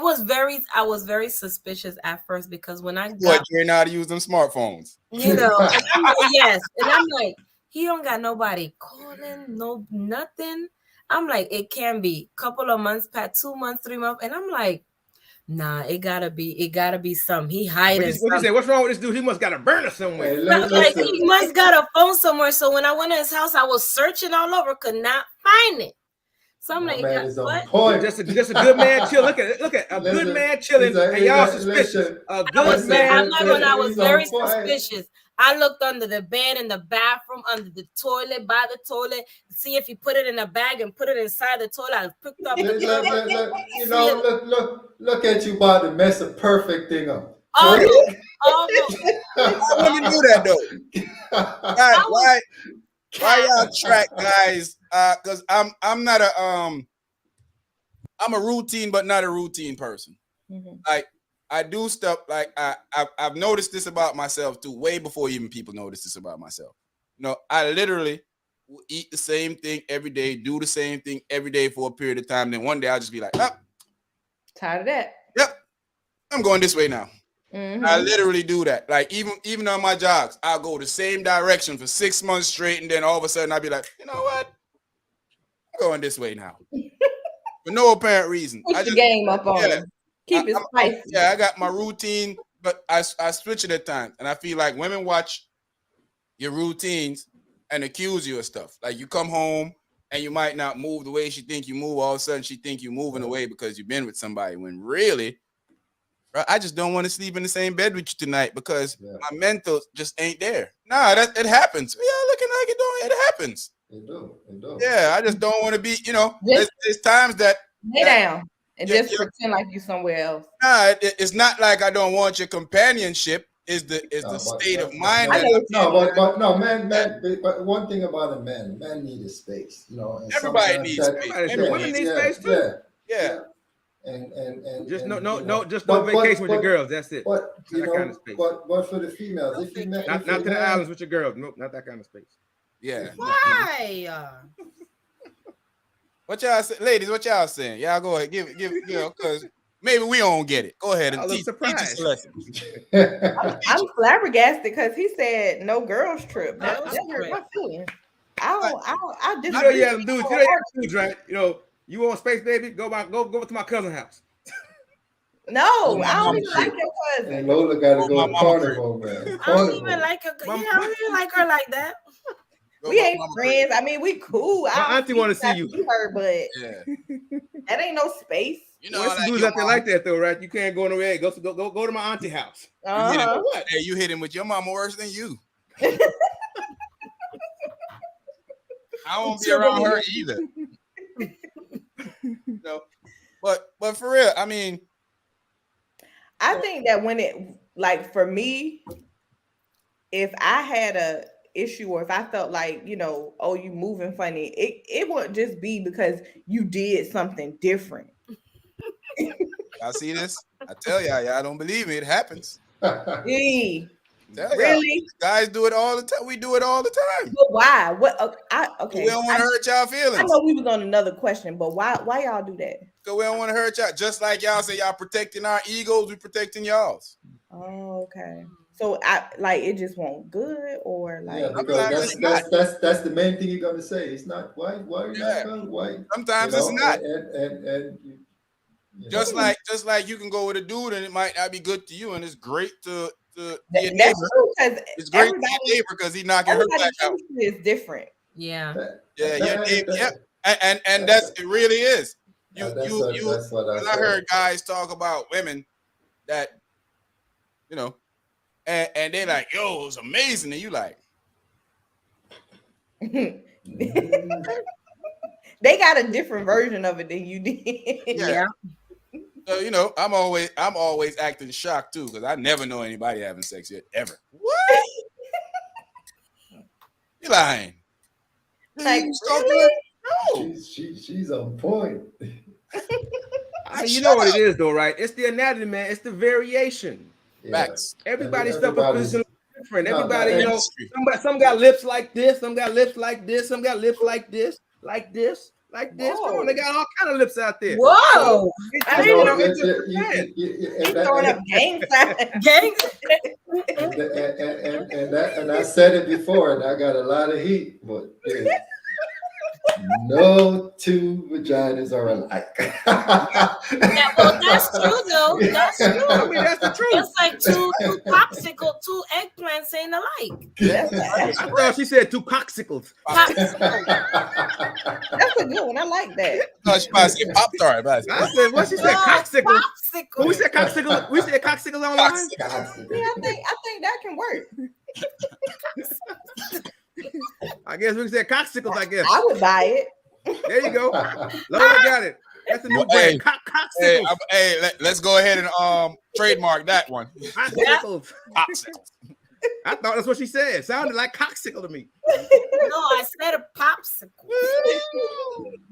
was very suspicious at first because when I got you're not using smartphones. and I'm like, yes, and I'm like, he don't got nobody calling, no nothing. I'm like, it can be couple of months, past 2 months, 3 months, and I'm like, nah, it gotta be something. He hiding. What you say? What's wrong with this dude? He must got a burner somewhere. Hey, like he must got a phone somewhere. So when I went to his house, I was searching all over, could not find it. So I'm like, what? Just a good man chill. Look at a good man chilling, and y'all suspicious. A good man. I was very suspicious. I looked under the bed, in the bathroom, under the toilet, by the toilet, see if he put it in a bag and put it inside the toilet. I picked up. Look at you about to mess a perfect thing up. Almost. Why women do that though? Why y'all track guys? Because I'm not I'm a routine but not a routine person. Mm-hmm. Like I do stuff like I've noticed this about myself too, way before even people notice this about myself. I literally will eat the same thing every day, do the same thing every day for a period of time. Then one day I'll just be like, tired of that. Yep, I'm going this way now. Mm-hmm. I literally do that. Like even on my jogs, I'll go the same direction for 6 months straight, and then all of a sudden I'll be like, you know what? I'm going this way now. For no apparent reason. Put the game up on it. Keep it spicy. I got my routine, but I switch it at times. And I feel like women watch your routines and accuse you of stuff. Like you come home and you might not move the way she think you move. All of a sudden she think you moving away because you've been with somebody. When really, I just don't want to sleep in the same bed with you tonight because my mental just ain't there. Nah, it happens. Yeah, looking like it don't. It happens. It do. Yeah, I just don't want to be. There's times that lay down and just pretend like you somewhere else. Nah, it's not like I don't want your companionship. Is the state of mind. But one thing about a man need a space. And everybody needs space. Women need space too. Yeah. And just no vacation with your girls. That's it. But that kind of space. But for the females, not to the islands with your girls. Nope, not that kind of space. Yeah. Why? What y'all say, ladies? What y'all saying? Y'all go ahead, give because maybe we don't get it. Go ahead and teach us a lesson. I'm flabbergasted because he said no girls trip. That hurt my feelings. I just you have dudes, right? You want space, baby? Go to my cousin's house. No, I don't even like your cousin. And Lola got to go to Carnival, man. I don't even like her. I don't even like her like that. We ain't friends. I mean, we cool. My auntie want to see you. Her, but that ain't no space. There's dudes out there like that though, right? You can't go nowhere. Go to my auntie house. What? Hey, you hit him with your mama worse than you. I won't be around her either. But for real, I mean, I think that when it for me, if I had a issue or if I felt like, oh, you moving funny, it wouldn't just be because you did something different. Y'all see this? I tell y'all don't believe me. It happens. Really? Guys do it all the time. We do it all the time. But why? What? Okay. We don't want to hurt y'all feelings. I know we was on another question, but why y'all do that? Because we don't want to hurt y'all. Just like y'all say y'all protecting our egos, we protecting y'all's. Oh, okay. So it just won't good or because that's the main thing you're gonna say. It's not why why. Sometimes it's not. And just like you can go with a dude and it might not be good to you, and it's great to be a neighbor. It's great to be a neighbor because he's knocking her back out. It's different. Yeah. Your neighbor. And that's it. Really is. That's what I heard guys talk about women that and they're like, yo, it was amazing, and you like. They got a different version of it than you did. Yeah. So I'm always acting shocked too because I never know anybody having sex yet ever. What? You lying? Like, chocolate. no. She's on point. I mean, you know what it is, though, right? It's the anatomy, man. It's the variation. Yeah. Facts. Everybody's stuff is position different. No, Everybody, you know, Chemistry. some got lips like this, some got lips like this, some got lips like this, like this, like this. Come on, they got all kind of lips out there. Whoa. I You didn't know, know It's just depends. he's throwing up gang signs. Gang. and I said it before, and I got a lot of heat, but no two vaginas are alike. Yeah, well, that's true though. That's true. I mean, that's the truth. It's like two popsicle, two eggplants ain't alike. That's I thought she said two coxicles. Popsicle. a good one. I like that. No, she might say Pop Tart. I said, what she said, coxicles. Popsicle. When we said coxicles, we said coxicles online. Yeah, I think that can work. I guess we said coxicles, I guess. I would buy it. There you go. Lola got it. That's a new brand. Coxicles. Let's go ahead and trademark that one. Coxicles. Popsicles. I thought that's what she said. Sounded like coxicle to me. No, I said a popsicle.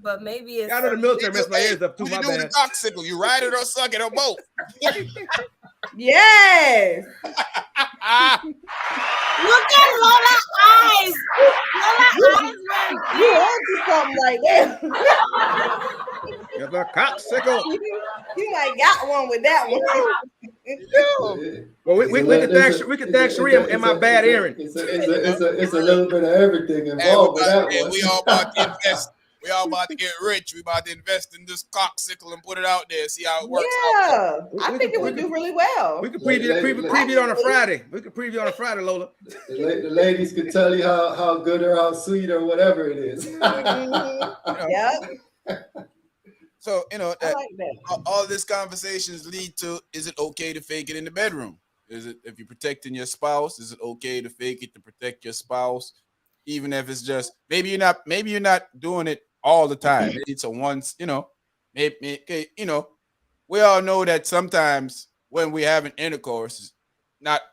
But maybe it's Y'all know the military messed my ears up too. What you My do with bad. the coxicle? You ride it or suck it or both? Yes. Look at Lola's eyes. Lola's eyes right You on to something like that. It's a coxicle. You might got one with that one. Well, we can thank Sharia and my bad Aaron. It's a little bit of everything involved with that one. We all about to invest. We all about to get rich. We about to invest in this coxicle and put it out there. See how it works. Yeah, I think it would do really well. We can preview on a Friday. We can preview on a Friday, Lola. The ladies can tell you how good or how sweet or whatever it is. Yep. So I like that. all these conversations lead to: is it okay to fake it in the bedroom? Is it, if you're protecting your spouse, is it okay to fake it to protect your spouse? Even if it's just maybe you're not doing it all the time. Maybe it's a once, maybe we all know that sometimes when we have an intercourse,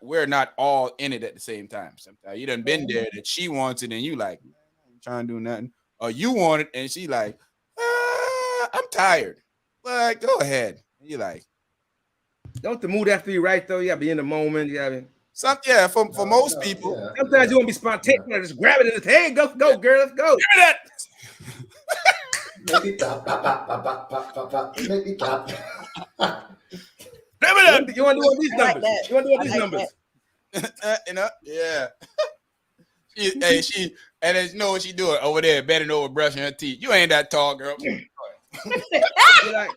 we're not all in it at the same time. Sometimes you done been there that she wants it and you like, man, I ain't trying to do nothing. Or you want it and she like, I'm tired. But go ahead. And you like, Don't the mood have to be right though? You gotta be in the moment. You gotta be... for most people. Yeah. Sometimes you want to be spontaneous. Just grab it in his hand. Go, girl. Let's go. Give me that. Make it clap, pop, pop, pop, pop, pop, pop, pop. Make it clap. Give me that. You want to do all these I like numbers? that. You want to do all I these like numbers? Yeah. She and then you know what she doing over there, bending over, brushing her teeth. You ain't that tall, girl. You're like,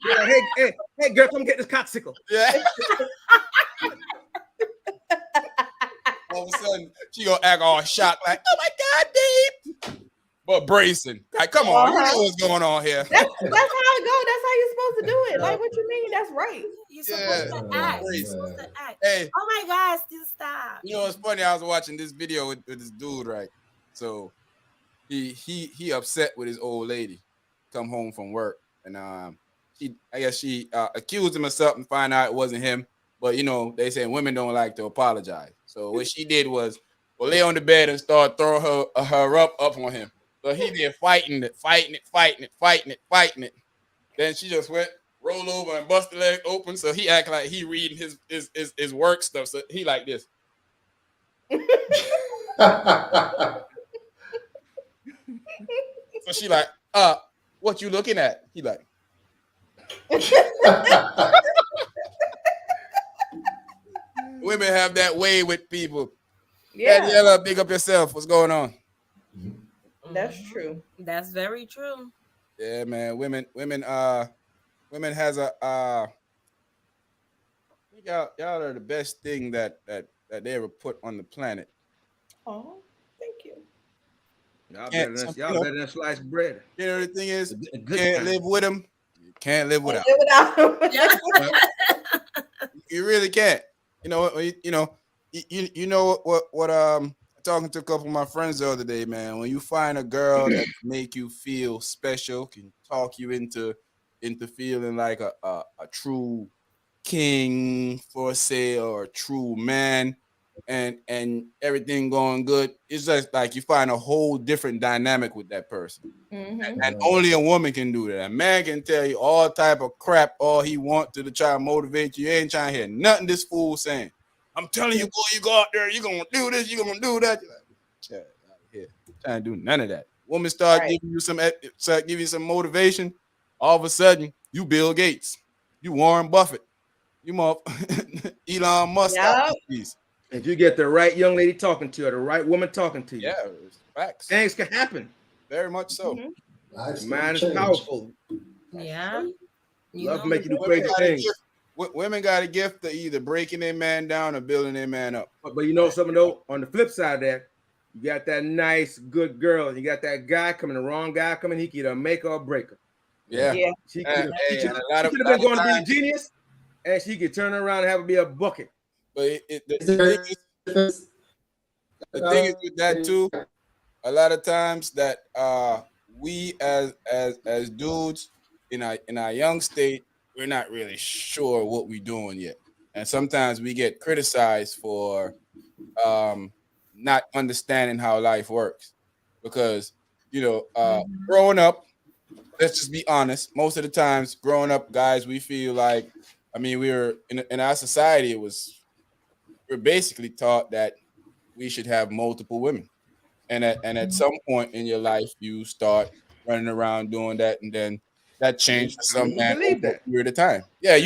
hey, girl, come get this coxicle. Yeah. All of a sudden, she gonna act all shocked, like, "Oh my God, babe!" But bracing, like, come on, you know what's going on here. That's how it goes. That's how you're supposed to do it. Like, what you mean? That's right. You're supposed to act. You're Yeah. supposed to act. Hey, Oh my God, still stop. you know what's funny? I was watching this video with this dude, right? So he upset with his old lady, come home from work, and I guess she accused him of something, find out it wasn't him. But they say women don't like to apologize. So what she did was lay on the bed and start throwing her up on him. So he did fighting it. Then she just went, rolled over and busted leg open. So he act like he reading his work stuff. So he like this. So she like, what you looking at? He like, women have that way with people. Yeah, Daniela, big up yourself. What's going on? that's true. That's very true. Yeah, man. Women has a y'all are the best thing that they ever put on the planet. Oh, thank you. Y'all better than sliced bread. You know the thing is, A you good can't time. live with them. You can't live without. Without You really can't. You know what talking to a couple of my friends the other day, man. When you find a girl that can make you feel special, can talk you into feeling like a true king for sale or a true man, and everything going good, it's just like you find a whole different dynamic with that person. And only a woman can do that. A man can tell you all type of crap all he wants to try to motivate you. You ain't trying to hear nothing this fool saying. I'm telling you, boy, you go out there, you're gonna do this, you're gonna do that. You're like, child, out of here. Trying to do none of that. Woman start giving you some motivation. All of a sudden, you Bill Gates, you Warren Buffett, you Elon Musk. If you get the right young lady talking to you, or the right woman talking to you, facts. Things can happen. Very much so. Mind is powerful. Yeah. Love make you do crazy things. Women got a gift of either breaking their man down or building their man up. But you know something though, on the flip side of that, you got that nice, good girl. You got that guy coming, the wrong guy coming, he could either make her or break her. Yeah. She could have been going to be a genius, and she could turn around and have it be a bucket. But the thing is with that too, a lot of times that we as dudes in our young state, we're not really sure what we're doing yet. And sometimes we get criticized for not understanding how life works. Because, growing up, let's just be honest, most of the times growing up, guys, we feel like, we were in our society, we're basically taught that we should have multiple women. And at some point in your life, you start running around doing that, and then that changed for some man over a period of time. Yeah,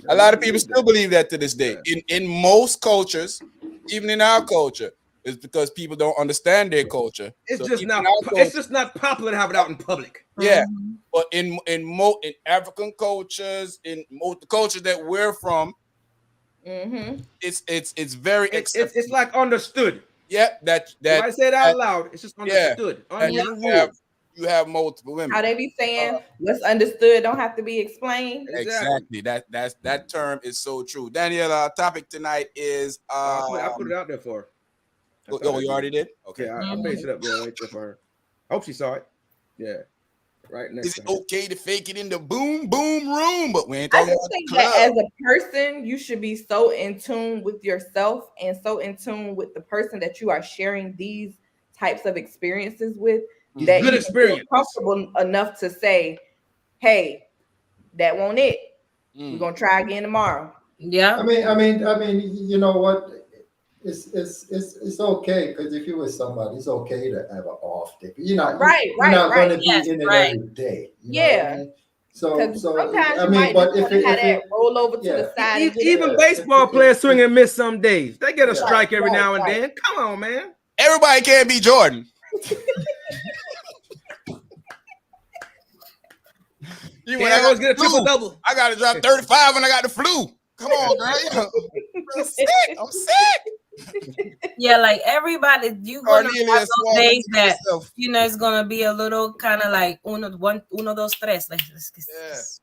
a lot of people still believe that to this day. In most cultures, even in our culture, it's because people don't understand their culture. It's just not popular to have it out in public. Yeah, but in African cultures, in most the cultures that we're from, it's very it's like understood. Yeah, that if I say it out loud, it's just understood. Yeah, you have multiple women. How they be saying what's understood don't have to be explained. Exactly. That term is so true. Danielle, our topic tonight is I put it out there for her. Oh, you already did? Okay. Yeah, I pasted it up there right there for her. I hope she saw it. Yeah. Right next. Is it okay to fake it in the boom room? But we ain't I talking just think that as a person, you should be so in tune with yourself and so in tune with the person that you are sharing these types of experiences with. That good you experience. Feel comfortable enough to say, "Hey, that won't it. We're gonna try again tomorrow." Yeah. I mean, you know what? It's okay, because if you're with somebody, it's okay to have an off day. You're not going to be in it every day. You know what I mean? So sometimes you might but just have that roll over to the side. Even baseball players swing and miss some days. They get a strike every now and then. Come on, man. Everybody can't be Jordan. When I always get a triple double. I got to drop 35 when I got the flu. Come on, girl. I'm sick. Yeah, like everybody, you gonna have those days that it's gonna be a little kind of like uno dos tres, like just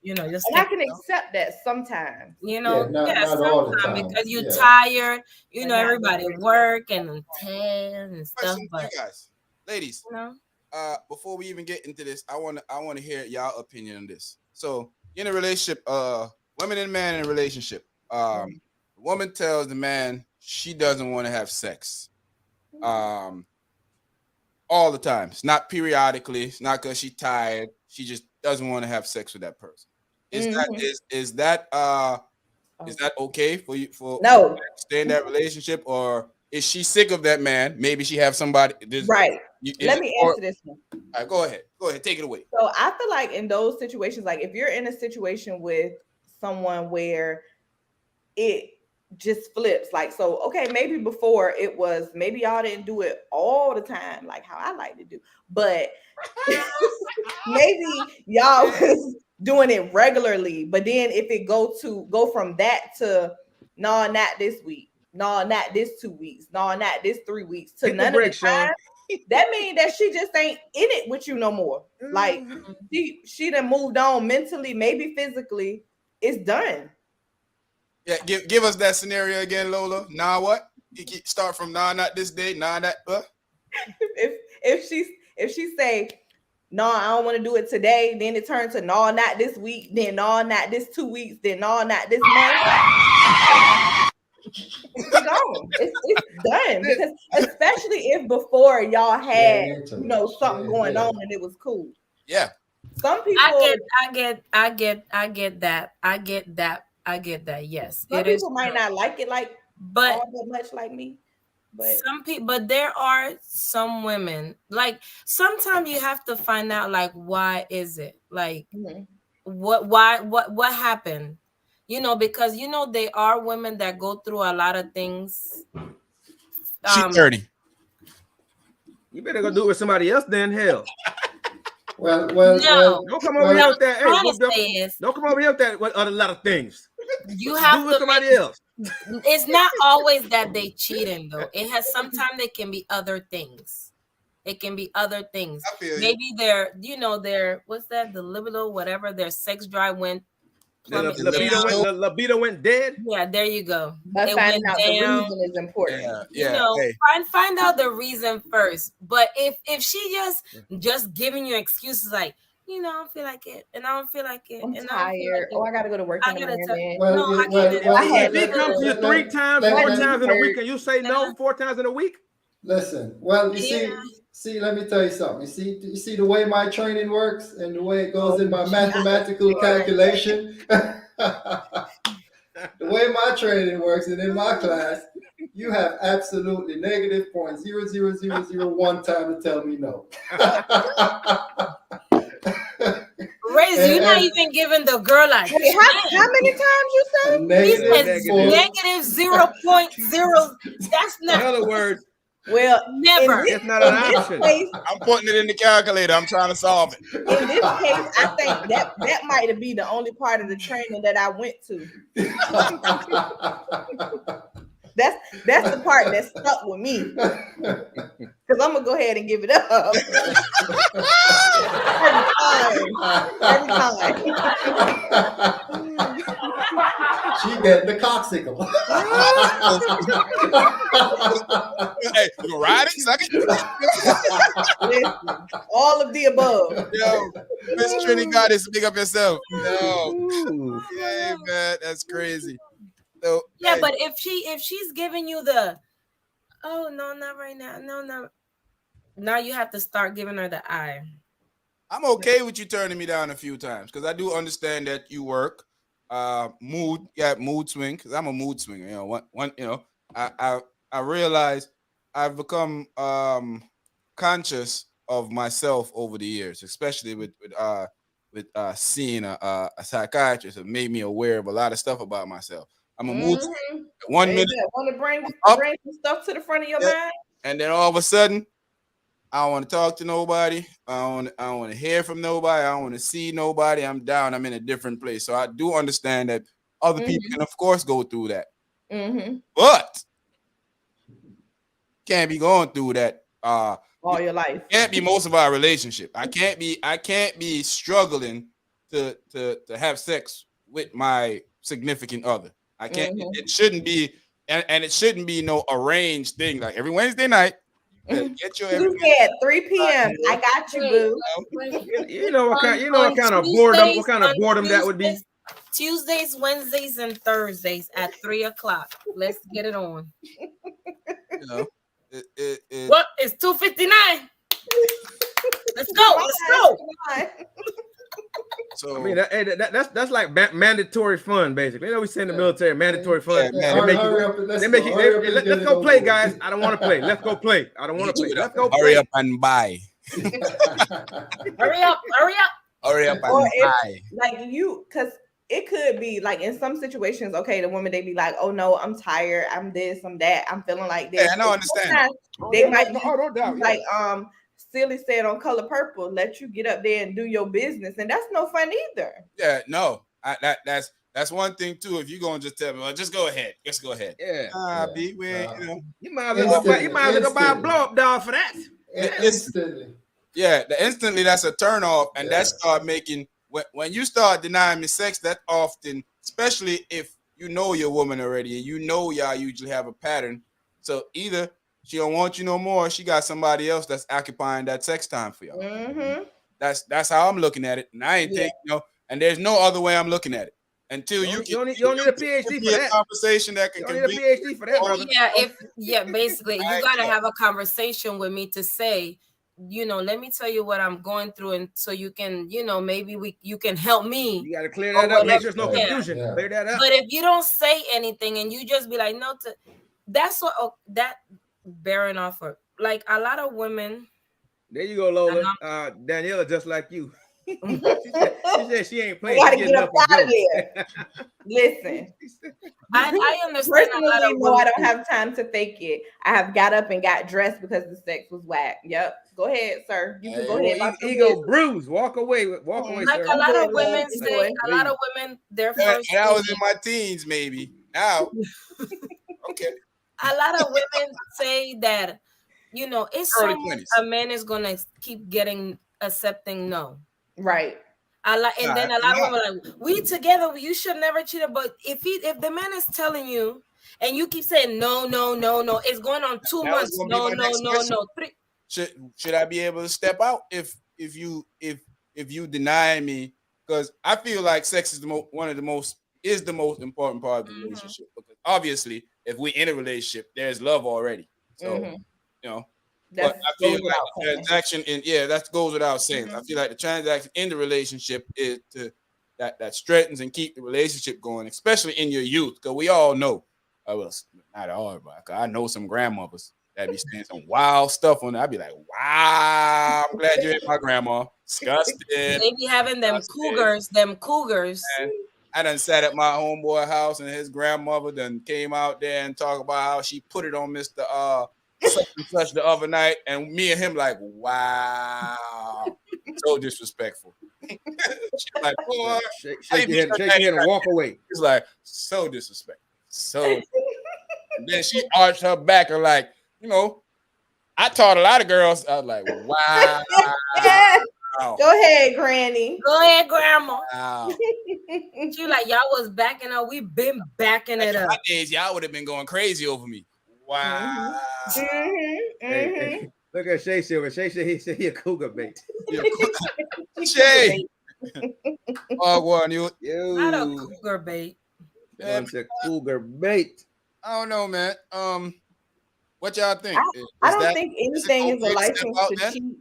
and I can accept that sometimes. Not sometimes because you're tired. Everybody work and tan and stuff. But you guys, ladies, before we even get into this, I want to hear y'all opinion on this. So in a relationship, women and man in a relationship, the woman tells the man she doesn't want to have sex all the time. It's not periodically. It's not because she's tired. She just doesn't want to have sex with that person. Is that okay for you for stay in that relationship, or is she sick of that man? Maybe she have somebody. Right. Let me answer this one. All right, go ahead. Take it away. So I feel like in those situations, like if you're in a situation with someone where it just flips, like, so okay, maybe before it was, maybe y'all didn't do it all the time like how I like to do, but maybe y'all was doing it regularly, but then if it go from that to no, not this week, no, not this 2 weeks, no, not this 3 weeks, to none of the time, that means that she just ain't in it with you no more. Like she done moved on mentally, maybe physically. It's done. Yeah, give us that scenario again, Lola. Nah, what? You start from nah, not this day, nah, that. If she say no, I don't want to do it today, then it turns to no, not this week, then no, not this 2 weeks, then no, not this month. It's gone. It's done because especially if before y'all had something going on and it was cool. Yeah. Some people I get that. I get that. Yes. Some people might not like it but all that much like me. But some people, but there are some women, like sometimes you have to find out like why is it? Like what happened? Because there are women that go through a lot of things. She 30. You better go do it with somebody else then, hell. Well, don't come over here with that. Hey, don't come over here with that with a lot of things. You have do it with somebody else. It's not always that they cheating though. It has sometimes it can be other things. It can be other things. Maybe their what's that? The libido, whatever. Their sex drive went. The libido went dead. Yeah, there you go. But finding out the reason is important. Yeah. Find out the reason first. But if she just giving you excuses like, I don't feel like it, and I don't feel like it. I'm and tired. I gotta go to work in the morning. If he comes to you 3 times, 4 times in a week, and you say no 4 times in a week. Listen, well, you see, let me tell you something. You see the way my training works and the way it goes in my mathematical calculation. The way my training works and in my class, you have absolutely negative 0.00001 time to tell me no. You're not even giving the girl like. Wait, how many times you said? Negative 0.0. That's not. In other words. Well, never. It's not an option. I'm putting it in the calculator. I'm trying to solve it. In this case, I think that might be the only part of the training that I went to. That's the part that stuck with me. Because I'm gonna go ahead and give it up. Every time. She getting the coxicle. Hey, you ride it, suck it. Listen, all of the above. Yo, Miss Trini Goddess, big up yourself. Yo, yeah, man, that's crazy. So, yeah, but if she's giving you the, oh no, not right now, no, now you have to start giving her the eye. I'm okay with you turning me down a few times because I do understand that you work. Mood swing because I'm a mood swinger. I realize I've become conscious of myself over the years, especially with seeing a psychiatrist. It made me aware of a lot of stuff about myself. I'm a mood swinger. 1 minute, want to bring some stuff to the front of your mind, and then all of a sudden, I don't want to talk to nobody. I don't want to hear from nobody. I don't want to see nobody. I'm down. I'm in a different place. So I do understand that other people can, of course, go through that. But can't be going through that all your life. Can't be most of our relationship. I can't be struggling to have sex with my significant other. I can't. It shouldn't be, and it shouldn't be no arranged thing like every Wednesday night. Get your Tuesday at 3 p.m. I got you, boo. You know what kind of boredom? What kind of boredom that would be? Tuesdays, Wednesdays, and Thursdays at 3 o'clock. Let's get it on. What? It's 2:59. Let's go. So I mean, that's like mandatory fun, basically. We say in the military, mandatory fun. Let's go play, guys. I don't want to play. Let's go play. I don't want to play. Let's go play. Hurry up and buy. Hurry up and buy. Like because it could be like in some situations, okay, the women, they be like, oh no, I'm tired, I'm this, I'm that, I'm feeling like this. Yeah, I don't understand. They might be like Silly said on Color Purple, let you get up there and do your business, and that's no fun either. Yeah, no, that's one thing too. If you're gonna just tell me, well, just go ahead, Yeah. B, you might as well go buy a blow up doll for that. Instantly. Yeah, instantly that's a turn off, and that start making when you start denying me sex. That often, especially if you know your woman already, and y'all usually have a pattern. So either she don't want you no more, she got somebody else that's occupying that sex time for y'all. That's how I'm looking at it, and I ain't think and there's no other way I'm looking at it. until you don't need a PhD for that. Conversation that can you don't need a PhD for that, brother. Basically, you gotta have a conversation with me to say, let me tell you what I'm going through, and so you can, maybe you can help me. You got to clear that up. Make sure there's no confusion. Yeah. Clear that up. But if you don't say anything and you just be like, no, that's what that bearing off of, like a lot of women. There you go, Lola. Daniela, just like you. she said she ain't playing. We gotta get up out of here. Listen, I understand. Personally, no, I don't have time to fake it. I have got up and got dressed because the sex was whack. Yep. Go ahead, sir. You can go ahead. Ego bruise. Walk away, like sir. A lot of women say. A lot of women, their first. And I was in my teens, maybe. Now, okay. A lot of women say that, it's so a man is gonna keep accepting no. Right. And then a lot of women are like, we together, you should never cheat. But if the man is telling you and you keep saying no, it's going on 2 months. No. 3. Should I be able to step out if you deny me? Because I feel like sex is the most important part of the relationship. Because obviously, if we're in a relationship, there's love already. So but I feel like the transaction that goes without saying. I feel like the transaction in the relationship is that strengthens and keep the relationship going, especially in your youth. Because we all know, not all, but I know some grandmothers that be saying some wild stuff on it. I'd be like, wow, I'm glad you ain't my grandma. Disgusted. They be having them cougars. And I done sat at my homeboy house and his grandmother done came out there and talked about how she put it on Mr. Such and such the other night, and me and him like, wow, so disrespectful. She's like, boy, shake your head and walk away. It's like, so disrespectful. So then she arched her back and like, I taught a lot of girls. I was like, wow. Go ahead, Granny. Go ahead, Grandma. Wow. She like, y'all was backing up. We've been backing it up. My days, y'all would have been going crazy over me. Wow. Hey, look at Shay Silver. Shay said he a cougar bait. Shay. Not a cougar bait. It's a cougar bait. I don't know, man. What y'all think? I don't think anything is a license to cheat,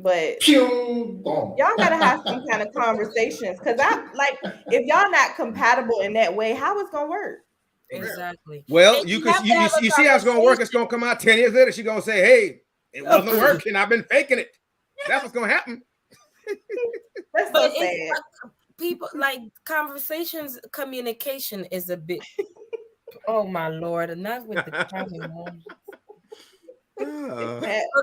but y'all gotta have some kind of conversations. Because if y'all not compatible in that way, how it's gonna work? Exactly. Well, you see how it's gonna work. It's gonna come out 10 years later. She's gonna say, "Hey, it wasn't working. I've been faking it." That's what's gonna happen. That's so sad. People like conversations. Communication is a bit. Oh my Lord! Enough with the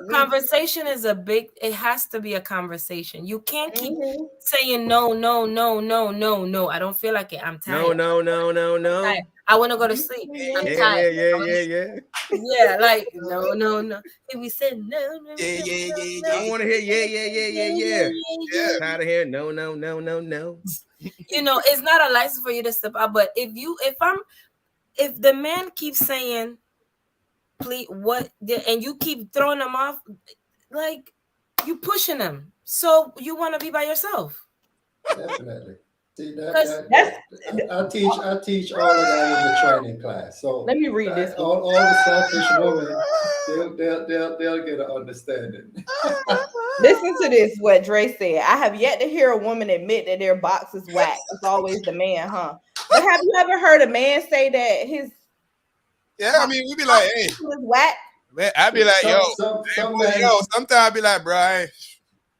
conversation is a big. It has to be a conversation. You can't keep saying no. I don't feel like it. I'm tired. No. I want to go to sleep. I'm tired. Yeah. Yeah, like no. If we said no. I want to hear yeah. Tired of hearing no. It's not a license for you to step out. But if the man keeps saying, please, and you keep throwing them off, like you pushing them. So you want to be by yourself. Definitely. See I teach all of that in the training class. So let me read this. All the selfish women, they'll get an understanding. Listen to this. What Dre said. I have yet to hear a woman admit that their box is whack. It's always the man, huh? But have you ever heard a man say that his? Yeah, I mean, we be like, hey, whack. Man, I'd be like, sometimes I'd be like, bro,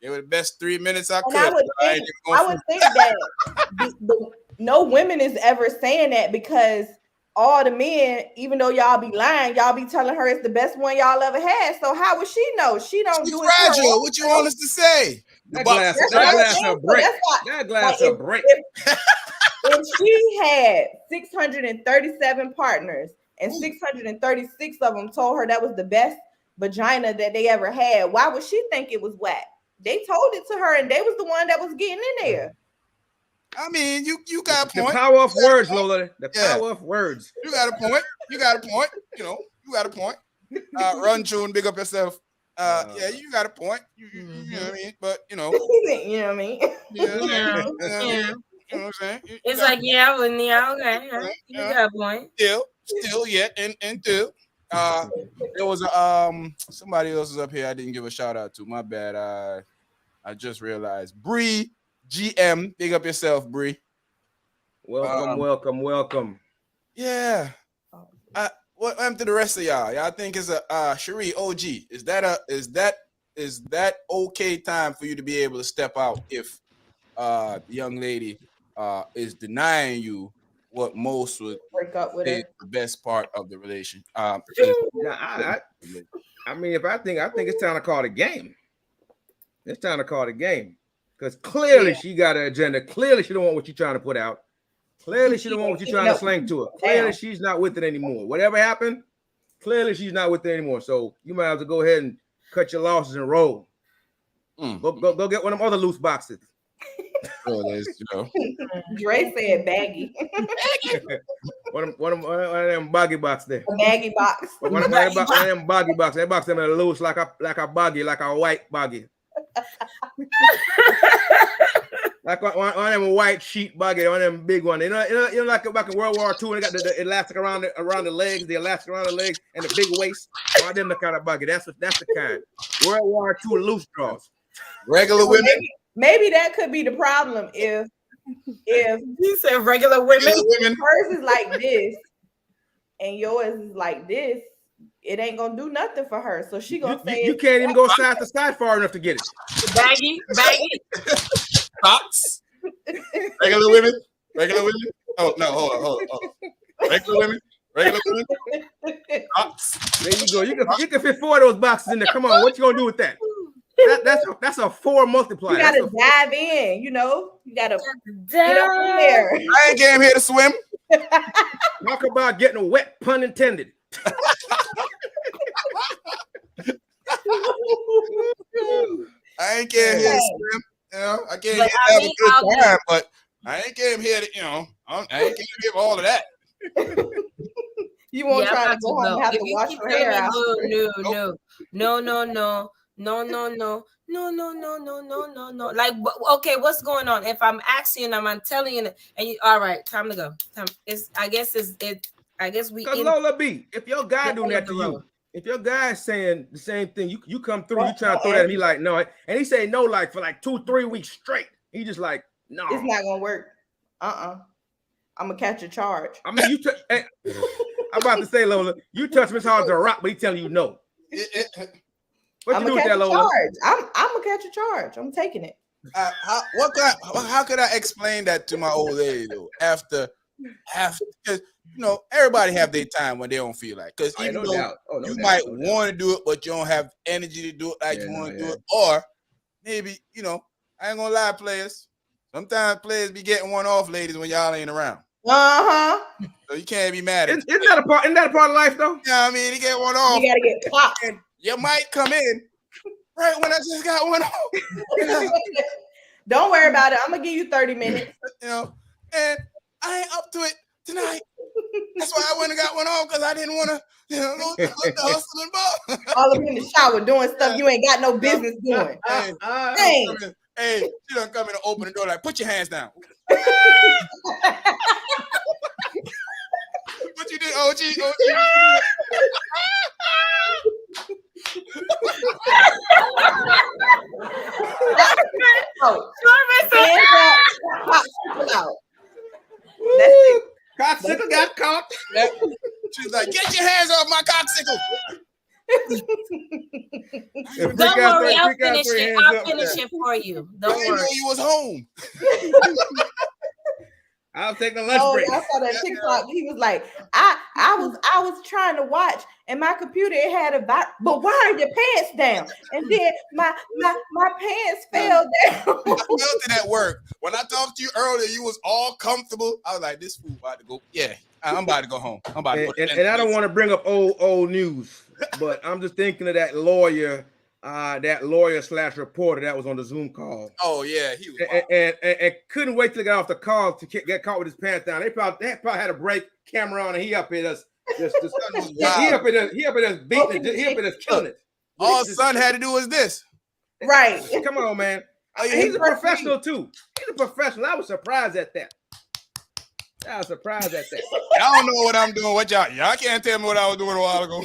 it was the best 3 minutes I could. I would think that no women is ever saying that because all the men, even though y'all be lying, y'all be telling her it's the best one y'all ever had. So how would she know? She don't do it. Fragile. What you want us to say? That glass a break. If she had 637 partners and 636 of them told her that was the best vagina that they ever had, why would she think it was whack? They told it to her, and they was the one that was getting in there. I mean, you got a point. The power of words, Lola. The power of words. You got a point. You got a point. Run, June, big up yourself. You got a point. You know what I mean? But you know what I mean. Yeah. what I'm saying? It's like, yeah, well, yeah, okay. You got a point. Still yet, and still. There was somebody else is up here I didn't give a shout out to. My bad. I just realized. Bree GM, big up yourself, Bree. Welcome. Yeah. What happened to the rest of y'all? Y'all think it's a Cherie OG? Is that okay time for you to be able to step out if the young lady is denying you what most would break up with say her. is the best part of the relation? I mean, I think it's time to call the game. It's time to call the game because clearly she got an agenda. Clearly she don't want what you're trying to put out. Clearly she don't want what you're trying to sling to her. Clearly she's not with it anymore. Whatever happened, clearly she's not with it anymore. So you might have to go ahead and cut your losses and roll. Go get one of them other loose boxes. Dre said baggy. one of them boggy box there. A baggy box. One of them boggy box. That box them loose like a boggy, like a white boggy. Like one of them white sheet buggy, one of them big one. You know, like back in World War II, and they got the elastic around the legs, and the big waist. One of them the kind of buggy. That's the kind. World War II loose draws. Regular women. Maybe that could be the problem if you said regular women. Hers is like this, and yours is like this. It ain't gonna do nothing for her. So she gonna say you can't even go side to side far enough to get it. Baggy. Thoughts? Regular women. Oh no, hold on. Regular women. Thoughts? There you go. You can fit 4 of those boxes in there. Come on, what you gonna do with that? That's a 4 multiplier. You gotta dive in. You gotta get up in there. I ain't came here to swim. Talk about getting wet, pun intended. I ain't came here to swim. I came here to have a good time, but I ain't came here to, I ain't came here for all of that. You won't try to go home and have to wash your hair out. No. Like, okay, what's going on? If I'm asking them, I'm telling you, and you, all right, time to go. I guess we. Because Lola B, if your guy doing that to you, if your guy's saying the same thing, you come through, you trying to throw that, and he like no, and he say no like for like 2-3 weeks straight. He just like no, it's not gonna work. I'm gonna catch a charge. I mean, I'm about to say, Lola, you touch him as hard as a rock, but he telling you no. What you do with that, Lola? I'm gonna catch a charge. I'm taking it. How could I explain that to my old lady though? After, because everybody have their time when they don't feel like. Because even though you might want to do it, but you don't have energy to do it like you want to do it, or maybe I ain't gonna lie, players. Sometimes players be getting one off, ladies, when y'all ain't around. So you can't be mad at it. Isn't that a part of life though? Yeah, I mean, you get one off. You gotta get caught. You might come in right when I just got one off. Don't worry about it. I'm gonna give you 30 minutes. And I ain't up to it tonight. That's why I went and got one off, because I didn't want to, the hustle and ball. All up in the shower doing stuff you ain't got no business doing. Hey, she done come in and open the door like, put your hands down. What you did, OG? Coxicle got caught. She's like, get your hands off my coxicle. Don't worry, I'll finish it for you. Don't worry. I know you was home. I'll take a lunch break. I saw that TikTok. He was like, I was trying to watch, and my computer had a but why are your pants down? And then my pants fell down. I felt it at work. When I talked to you earlier, you was all comfortable. I was like, this fool about to go. Yeah, I'm about to go home. I'm about to and I don't want to bring up old news, but I'm just thinking of that lawyer /reporter that was on the Zoom call. Oh yeah, he was and couldn't wait to get off the call to get caught with his pants down. They probably had a break camera on, and he up here he up here just beating it. He up here just killing it. All son had to do was this. Right. Come on, man. He's a professional too. He's a professional. I was surprised at that. I was surprised at that. Y'all don't know what I'm doing. What y'all can't tell me what I was doing a while ago.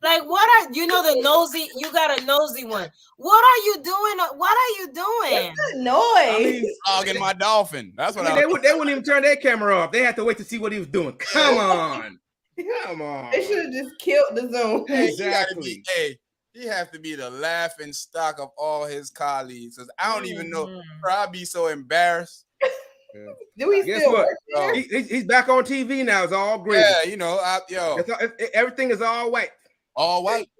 Like, what are you know the nosy? You got a nosy one. What are you doing? What are you doing? What's that noise? I mean, dogging my dolphin. That's what they wouldn't even turn their camera off. They had to wait to see what he was doing. Come on. Come on. They should have just killed the Zoom. Hey, Exactly. He have to be the laughing stock of all his colleagues. Cause I don't even know. I'd be so embarrassed. Yeah. Do we Guess still what? work He's back on TV now. It's all great. Yeah, you know, everything is all white. All white.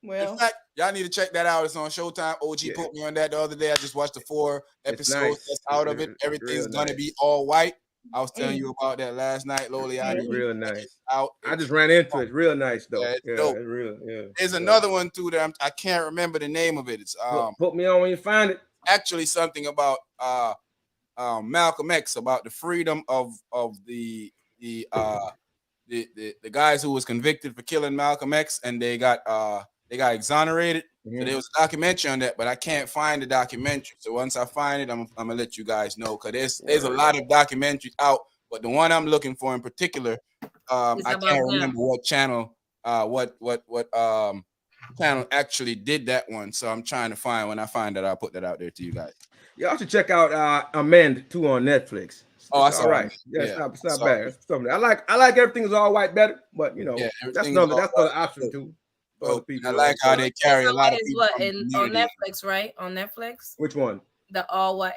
Well, in fact, y'all need to check that out. It's on Showtime. OG put me on that the other day. I just watched the 4 episodes that's out of it. Everything's gonna be all white. I was telling you about that last night, Loli. It's real nice. Out. I just ran into it. Real nice though. Yeah, it's dope. real. Yeah. There's another one too that I can't remember the name of it. It's put me on when you find it. Actually, something about Malcolm X, about the freedom of the guys who was convicted for killing Malcolm X, and they got exonerated. So there was a documentary on that, but I can't find the documentary. So once I find it, I'm gonna let you guys know, because there's a lot of documentaries out, but the one I'm looking for in particular, I can't remember what channel, channel actually did that one. So I'm trying to find. When I find that, I'll put that out there to you guys. Y'all should check out Amend 2 on Netflix. That's all right. Yeah, it's not bad. It's something. I like everything is all white better, but you know, that's another option too. I like how they carry a lot of people on Netflix, right? On Netflix. Which one? The all white.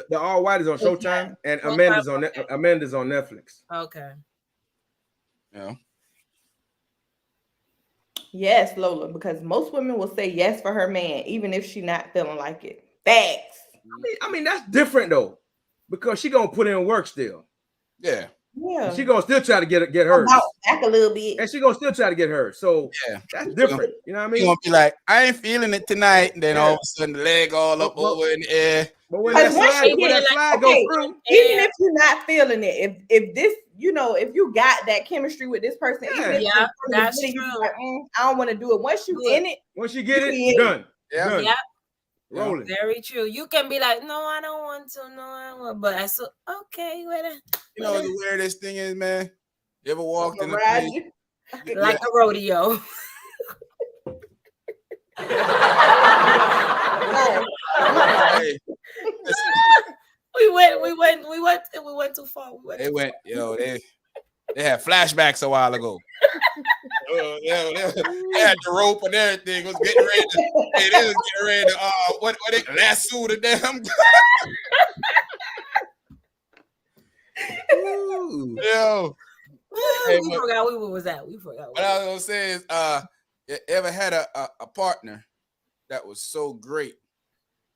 The all white is on Showtime, and Amend is on Amend is on Netflix. Okay. Yeah. Yes, Lola, because most women will say yes for her man, even if she's not feeling like it. Facts. I mean that's different though, because she gonna put in work still. Yeah. Yeah. And she gonna still try to get hers. Back a little bit. And she gonna still try to get hers. So that's different. You know what I mean? She gonna be like, I ain't feeling it tonight. And then all of a sudden the leg all up over in the air. But when that slide go through, even if you're not feeling it, if this, you know, if you got that chemistry with this person, even if that's true. Like, I don't want to do it. Once you in it, once you get it, done. Done. Yeah. Rolling. Very true. You can be like, no, I don't want to. No, I want. But I said, okay, you know what the weirdest thing is, man? You ever walked in a place like a rodeo? Hey, we went too far. They had flashbacks a while ago. They had the rope and everything. Was getting ready to, what they lasso the damn. Yo. We forgot we was at. We forgot. What I was gonna say is, you ever had a partner that was so great,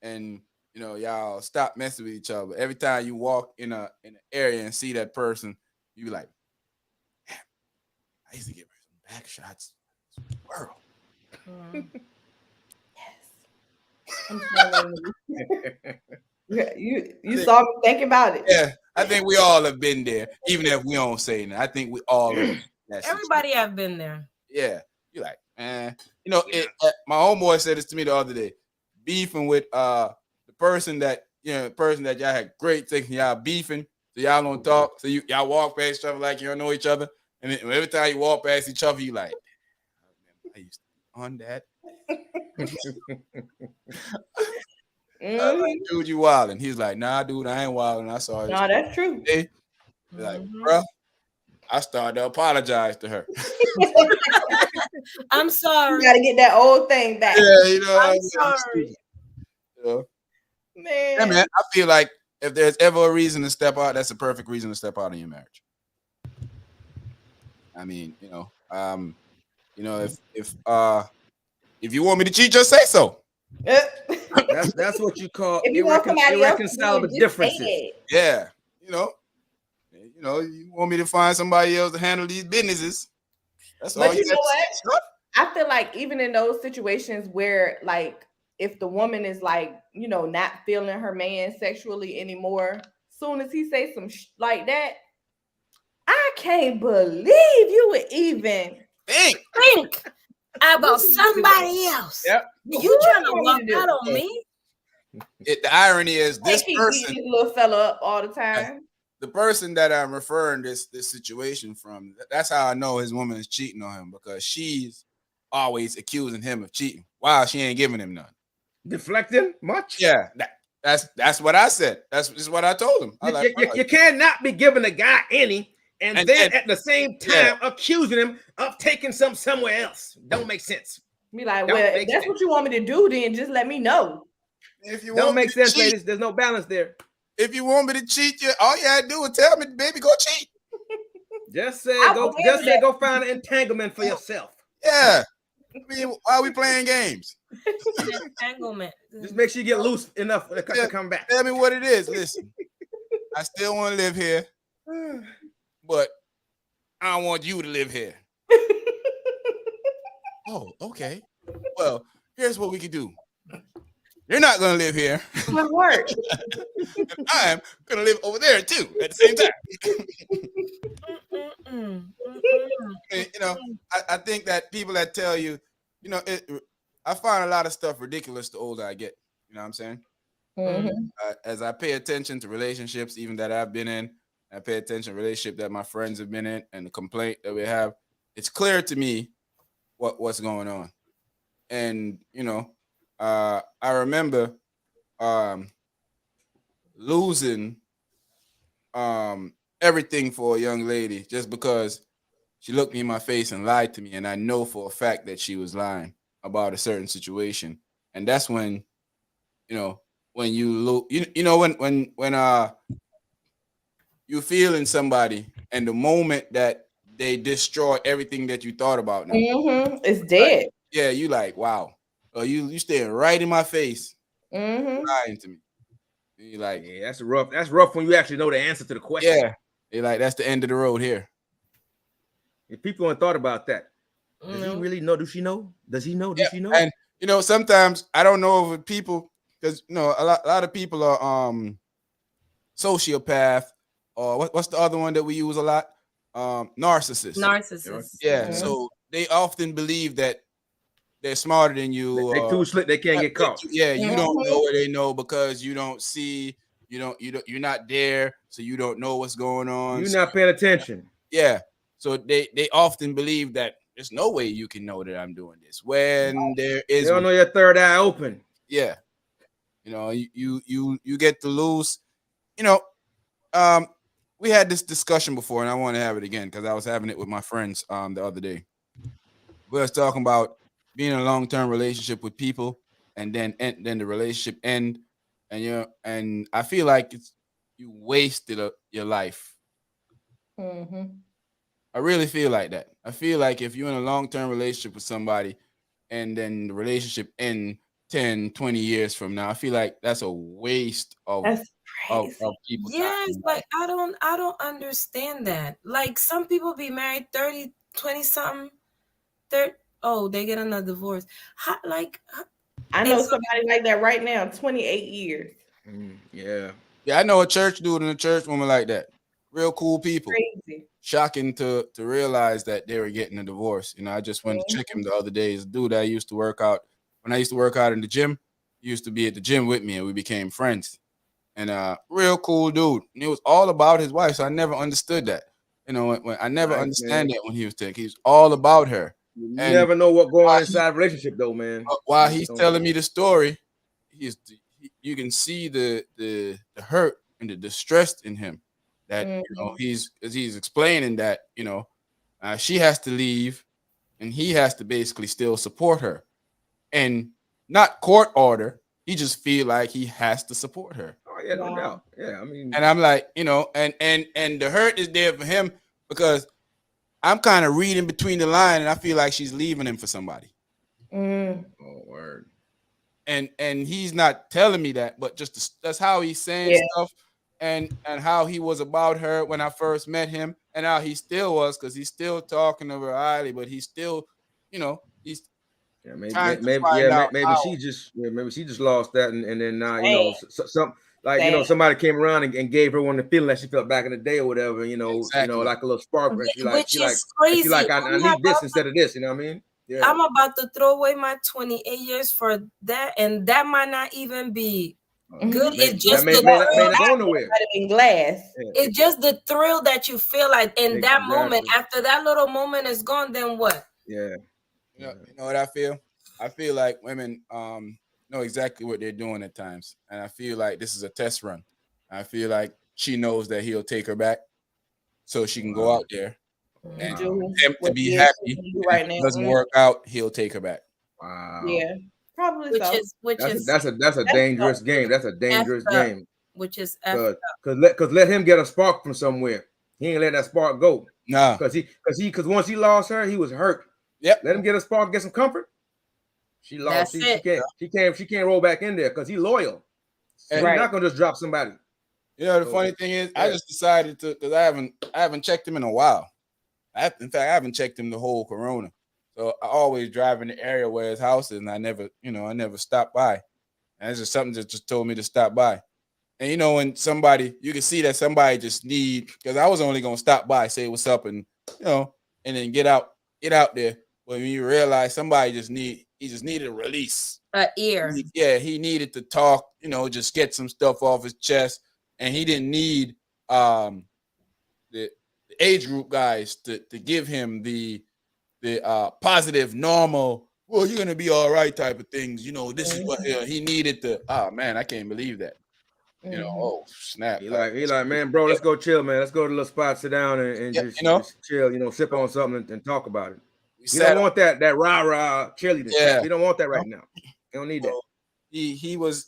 and you know y'all stop messing with each other. But every time you walk in an area and see that person, you be like, I used to give her some back shots. World. Yes. You saw me think about it. Yeah, I think we all have been there, even if we don't say that. I think we all have. Everybody have been there. Yeah, you're like, you know, my homeboy said this to me the other day, beefing with the person that y'all had great things, y'all beefing, so y'all don't talk, so y'all walk past each other like you don't know each other, and then every time you walk past each other, you like, I used to be on that. Like, dude, you wilding. He's like, nah, dude, I ain't wilding. I saw it. No, that's true. Like, bro, I started to apologize to her. I'm sorry. You gotta get that old thing back. Yeah, you know. I'm sorry. You know? Man. Yeah, man. I feel like if there's ever a reason to step out, that's a perfect reason to step out in your marriage. I mean, if you want me to cheat, just say so. That's what you call irreconcilable differences. Yeah, you want me to find somebody else to handle these businesses. That's all. But you know what? I feel like even in those situations where, like, if the woman is like, not feeling her man sexually anymore, soon as he say some like that, I can't believe you would even think about somebody else. Yep. You trying to walk out on me? The irony is They this keep person, beating this little fella up all the time. the person that I'm referring this situation from, that's how I know his woman is cheating on him, because she's always accusing him of cheating while she ain't giving him none. Deflecting much? Yeah, that's what I said. That's just what I told him. I like, You cannot be giving a guy any and then at the same time yeah, accusing him of taking some somewhere else. Don't make sense. Be like, Don't well, make if that's sense. what you want me to do, then just let me know. if you Don't want me make to sense, cheat, ladies. There's no balance there. if you want me to cheat you, all you gotta do is tell me, baby, go cheat. Just say I go. believe Just say that. go find an entanglement for yourself. Yeah. I mean, why are we playing games? An entanglement. Just make sure you get loose enough to Yeah. come back. Tell me what it is. Listen, I still want to live here, but I don't want you to live here. Oh, okay. Well, here's what we can do. You're not gonna live here. Good work. And I'm gonna live over there too at the same time. You know, I think that people that tell you, you know, I find a lot of stuff ridiculous the older I get. You know what I'm saying? Mhm. As I pay attention to relationships, even that I've been in, I pay attention to relationship that my friends have been in, and the complaint that we have. It's clear to me what's going on, and you know, I remember losing everything for a young lady just because she looked me in my face and lied to me, and I know for a fact that she was lying about a certain situation, and that's when, you know, when you know when you feel in somebody, and the moment that they destroy everything that you thought about them, It's like, dead. yeah, you like, wow, or you staring right in my face, lying to me. And you like, Yeah, that's rough. That's rough when you actually know the answer to the question. yeah, you're like, that's the end of the road here. If people haven't thought about that, does he really know? Does she know? Does he know? Does she know? And you know, sometimes I don't know if people, because you know, a lot of people are sociopath, or what's the other one that we use a lot? Narcissist. Narcissist. Yeah. So they often believe that they're smarter than you. They too slick. They can't get caught. Yeah, you don't know what they know because you don't see. You're not there, so you don't know what's going on. You're not paying attention. Yeah. So they often believe that there's no way you can know that I'm doing this when there is. They don't know your third eye open. Yeah. You know, you get to lose. You know, we had this discussion before, and I want to have it again because I was having it with my friends the other day. We was talking about being in a long-term relationship with people, and then the relationship end, and and I feel like you wasted your life. I really feel like that. I feel like if you're in a long-term relationship with somebody, and then the relationship end 10, 20 years from now, I feel like that's a waste of people. Yes, like I don't understand that. Like some people be married 30, 20 something, they get another divorce. I know somebody like that right now, 28 years. Yeah, I know a church dude and a church woman like that. Real cool people. Crazy. Shocking to realize that they were getting a divorce. You know, I just went to check him the other day. He's a dude I used to work out. When I used to work out in the gym, he used to be at the gym with me, and we became friends. And real cool dude. And it was all about his wife. So I never understood that. You know, when I never understand that when he was taking. He's all about her. You never know what going on inside a relationship, though, man. While he's telling me the story, you can see the hurt and the distress in him. That you know, he's explaining that, you know, she has to leave, and he has to basically still support her, and not court order. He just feel like he has to support her. Oh yeah, no doubt. Yeah, I mean, and I'm like, you know, and the hurt is there for him because I'm kind of reading between the line, and I feel like she's leaving him for somebody. Oh word. And he's not telling me that, but just that's how he's saying stuff. And how he was about her when I first met him, and how he still was, because he's still talking to her highly, but he's still, you know, he's maybe she just lost that, and then now you know some like you know somebody came around and gave her one of the feeling that she felt back in the day or whatever, you know, like a little spark. She like crazy. I need this instead of this, you know what I mean? Yeah. I'm about to throw away my 28 years for that, and that might not even be good. It's That just may the may not thrill. go nowhere. Might have been glass. Yeah, It's just the thrill that you feel like in that moment. exactly. After that little moment is gone, then what? Yeah. You know what I feel? I feel like women know exactly what they're doing at times, and I feel like this is a test run. I feel like she knows that he'll take her back, so she can go Wow. out there and Do attempt to what be he is happy. doing And if right it now. doesn't work out, he'll take her back. Wow. Yeah, probably Which so. is which That's a is that's a dangerous game. That's a effed dangerous up. game. Which is effed Cause up. let him get a spark from somewhere. He ain't let that spark go. Nah. Cause once he lost her, he was hurt. Yep. Let him get a spark, get some comfort. She lost. That's She it. can't roll back in there because he's loyal. So he's Right. not gonna just drop somebody. You know the So, funny thing is, I yeah. just decided to because I haven't checked him in a while. In fact, I haven't checked him the whole Corona. So I always drive in the area where his house is, and I never stop by. And it's just something that just told me to stop by. And when you can see that somebody just need, because I was only gonna stop by, say what's up, and and then get out there. But when you realize somebody he just needed a release. Ear. He needed to talk, just get some stuff off his chest, and he didn't need the age group guys to give him the positive, normal, well, you're gonna be all right type of things. This is what he needed to. Oh man, I can't believe that. Oh snap! He like, man, bro, let's go chill, man. Let's go to a little spot, sit down, and Yeah, just chill. Sip on something and talk about it. we He sat don't want that rah cheerleading Yeah. stuff. He don't want that right now. He don't need that. So he was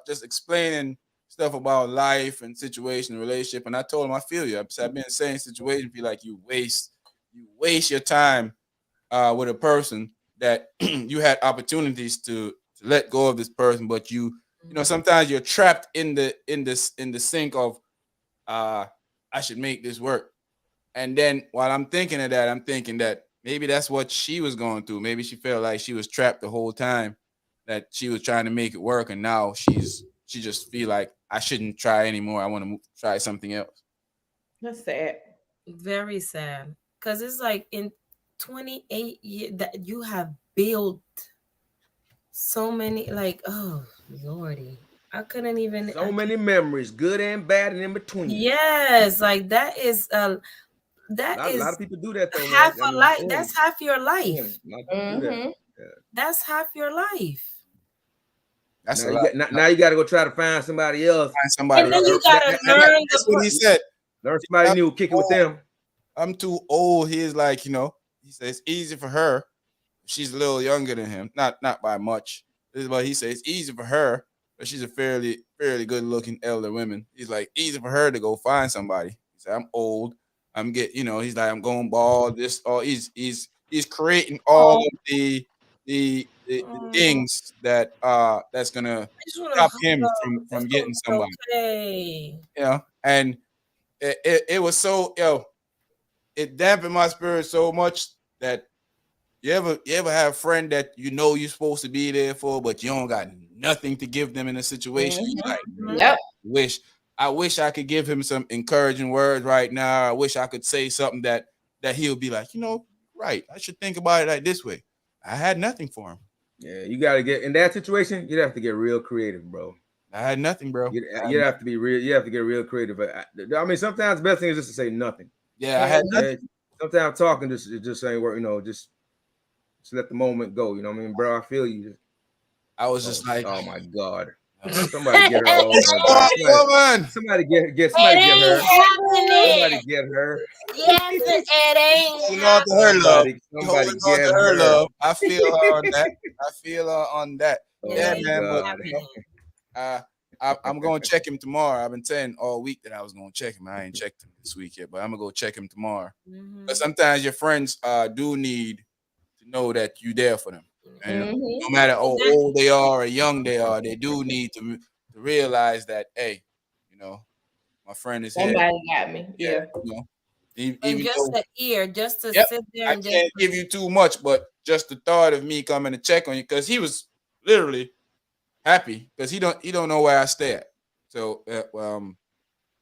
just explaining stuff about life and situation, relationship, and I told him I feel you. I've been in the same situation. Feel like you waste your time with a person that you had opportunities to let go of this person, but sometimes you're trapped in the sink of I should make this work. And then while I'm thinking of that, I'm thinking that maybe that's what she was going through. Maybe she felt like she was trapped the whole time, that she was trying to make it work, and now she just feel like I shouldn't try anymore. I want to try something else. That's sad. Very sad. Because it's like in 28 years that you have built so many, like, oh Lordy. I couldn't even So many memories, good and bad, and in between. Yes, like that is A lot of people do that though, half man. a life. That's half your life. A lot of people do that. Yeah. That's half your life. That's Now a you lot. now you got to go try to find somebody else. Find somebody. And then you gotta learn That's what he said. Learn somebody new, kick it with them. I'm too old. He's like, he says it's easy for her. She's a little younger than him, not by much. This is what he says. It's easy for her, but she's a fairly good looking elder woman. He's like, easy for her to go find somebody. He said, I'm old. He's like, I'm going bald. This all he's creating all of the things that that's gonna stop him from getting somebody. Okay. And it was so it dampened my spirit so much that you ever have a friend that you're supposed to be there for, but you don't got nothing to give them in a situation. Like, I wish I could give him some encouraging words right now. I wish I could say something that he'll be like, right. I should think about it like this way. I had nothing for him. Yeah, you got to get in that situation. You'd have to get real creative, bro. I had nothing, bro. You have to be real. You have to get real creative. I mean, sometimes the best thing is just to say nothing. Yeah, I had nothing. Sometimes talking just ain't work. Just let the moment go. You know what I mean, bro? I feel you. I was just like, oh my God. Somebody get her. Oh my God. Somebody get her. Somebody get her. Yes, it ain't. Holding on to her love. Somebody get her love. I feel her on that. I feel her on that. Oh yeah, my man. God. But I'm going to check him tomorrow. I've been saying all week that I was going to check him. I ain't checked him this week yet, but I'm going to go check him tomorrow. But sometimes your friends do need to know that you're there for them. And no matter how old they are or young they are, they do need to realize that, hey, my friend is here. Somebody got me. Yeah. Even just the ear, just to sit there. I can't give you too much, but just the thought of me coming to check on you, because he was literally happy because he don't know where I stay at. So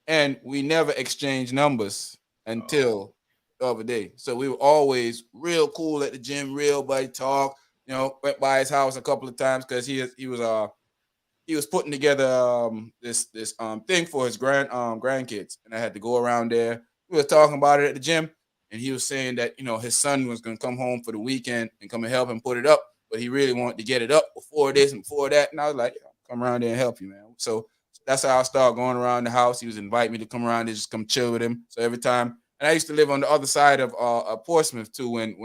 and we never exchanged numbers until the other day. So we were always real cool at the gym, real buddy talk. Went by his house a couple of times because he was he was putting together this thing for his grandkids, and I had to go around there. We were talking about it at the gym, and he was saying that his son was gonna come home for the weekend and come and help him put it up, but he really wanted to get it up before this and before that. And I was like, yeah, I'll come around there and help you, man. So that's how I started going around the house. He was inviting me to come around and just come chill with him. So every time, and I used to live on the other side of Portsmouth too, when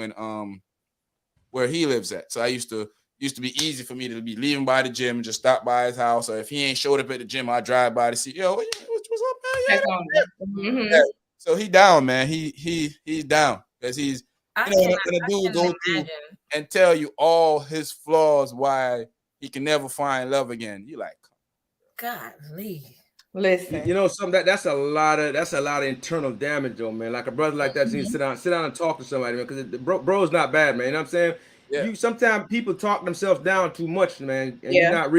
where he lives at. So I used to be easy for me to be leaving by the gym and just stop by his house. Or if he ain't showed up at the gym, I drive by to see, what's up, man? Check Yeah. on them. Yeah. So he down, man. He's down because he's I when cannot. a I dude can go through imagine. and tell you all his flaws why he can never find love again. You like, Golly. Listen. You know something that's a lot of internal damage though, man. Like a brother like that needs to sit down and talk to somebody, man. Because bro's not bad, man. You know what I'm saying? yeah. You sometimes people talk themselves down too much, man, and Yeah. you're not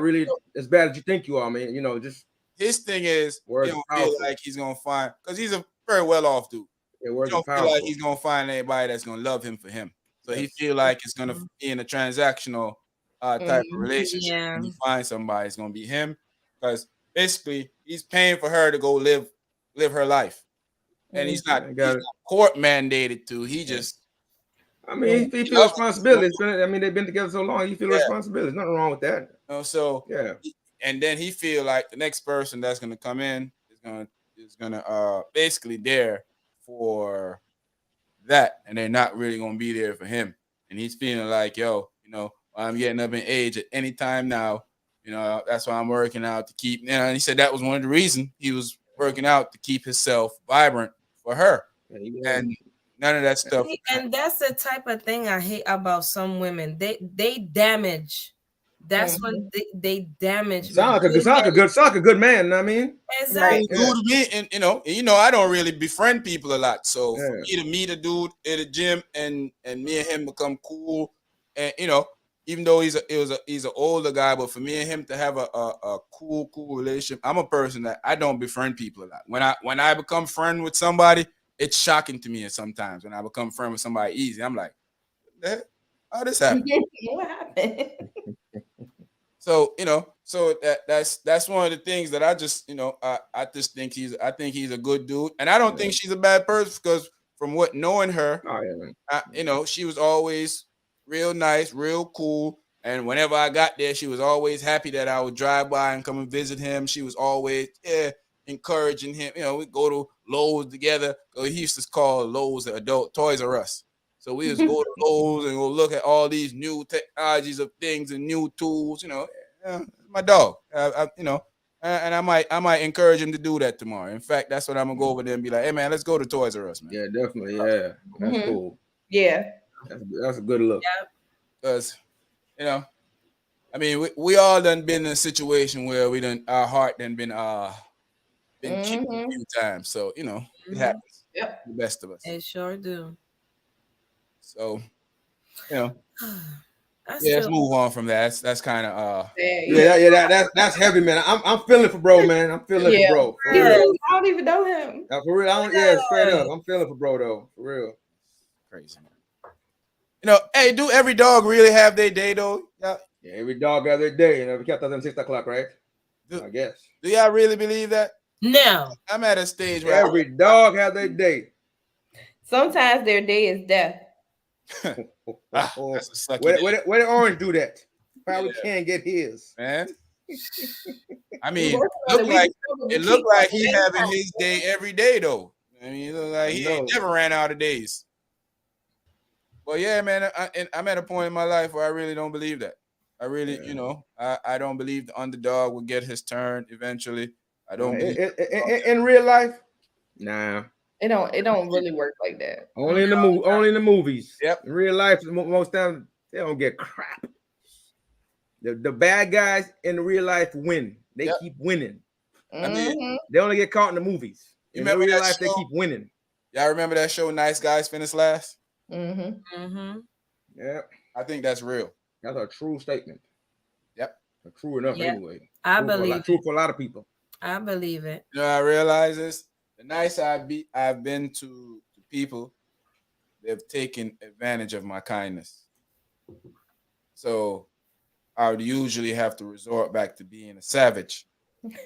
really as bad as you think you are, man. Just His thing is he words are don't feel powerful. like he's gonna find because he's a very well off dude. Yeah, He words are don't feel like powerful. he's gonna find anybody that's gonna love him for him. So he Yes. feel like it's gonna be in a transactional type of relationship. Yeah. When he finds somebody, it's gonna be him because basically he's paying for her to go live her life, and he's I not got it. court mandated to. He just I mean, he he feels loves her. responsibility. I mean, they've been together so long. You feel Yeah. responsibility. There's nothing wrong with that. So Yeah. and then he feel like the next person that's gonna come in is gonna basically there for that, and they're not really gonna be there for him. And he's feeling like, I'm getting up in age at any time now. That's why I'm working out to keep. And he said that was one of the reasons he was working out to keep himself vibrant for her. And none of that stuff. And that's the type of thing I hate about some women. They damage. That's what they damage. Sound like a good man. You know what I mean, Exactly. Dude to me, and I don't really befriend people a lot. So for Yeah. me to meet a dude at a gym and me and him become cool, and even though he's an older guy, but for me and him to have a cool relationship, I'm a person that I don't befriend people a lot. When I become friend with somebody, it's shocking to me. And sometimes when I become friend with somebody easy, I'm like, what the heck? How this happen? What happened? So that's one of the things that I just I just think he's a good dude, and I don't think she's a bad person because from what knowing her, Oh yeah, man. she was always real nice, real cool, and whenever I got there, she was always happy that I would drive by and come and visit him. She was always encouraging him. We go to Lowe's together. He used to call Lowe's the adult Toys R Us. So we just go to Lowe's and we'll look at all these new technologies of things and new tools. My dog. And I might encourage him to do that tomorrow. In fact, that's what I'm gonna go over there and be like, hey man, let's go to Toys R Us, man. Yeah, definitely. Yeah, that's cool. Yeah, that's a good look. Because I mean, we all done been in a situation where our heart done been kicked a few times. So it happens. Yep. The best of us. They sure do. So let's move on from that. That's kind of that's heavy, man. I'm feeling for bro, man. I'm feeling for bro. For real. I don't even know him. For real, straight up. I'm feeling for bro though. For real. Crazy, man. Hey, do every dog really have their day though? Yeah, every dog has their day. We kept us at 6 o'clock, right? I guess. Do y'all really believe that? No. I'm at a stage where every dog has their day. Sometimes their day is death. Where did Orange do that? Probably can't get his, man. I mean, it looked like he having his day every day though. I mean, it looked like he never ran out of days. Well, yeah, man. I'm at a point in my life where I really don't believe that. I really, I don't believe the underdog will get his turn eventually. I don't believe in real life. Nah. It don't really work like that. Only in the movies. Yep. In real life, most times they don't get crap. The bad guys in real life win. They keep winning. I mean, they only get caught in the movies. In real life, they keep winning. Y'all remember that show, Nice Guys Finish Last? Yeah. I think that's real. That's a true statement. Yep. True enough, anyway. I believe true for a lot of people. I believe it. I realize this. The nights I've been to people, they've taken advantage of my kindness. So I would usually have to resort back to being a savage.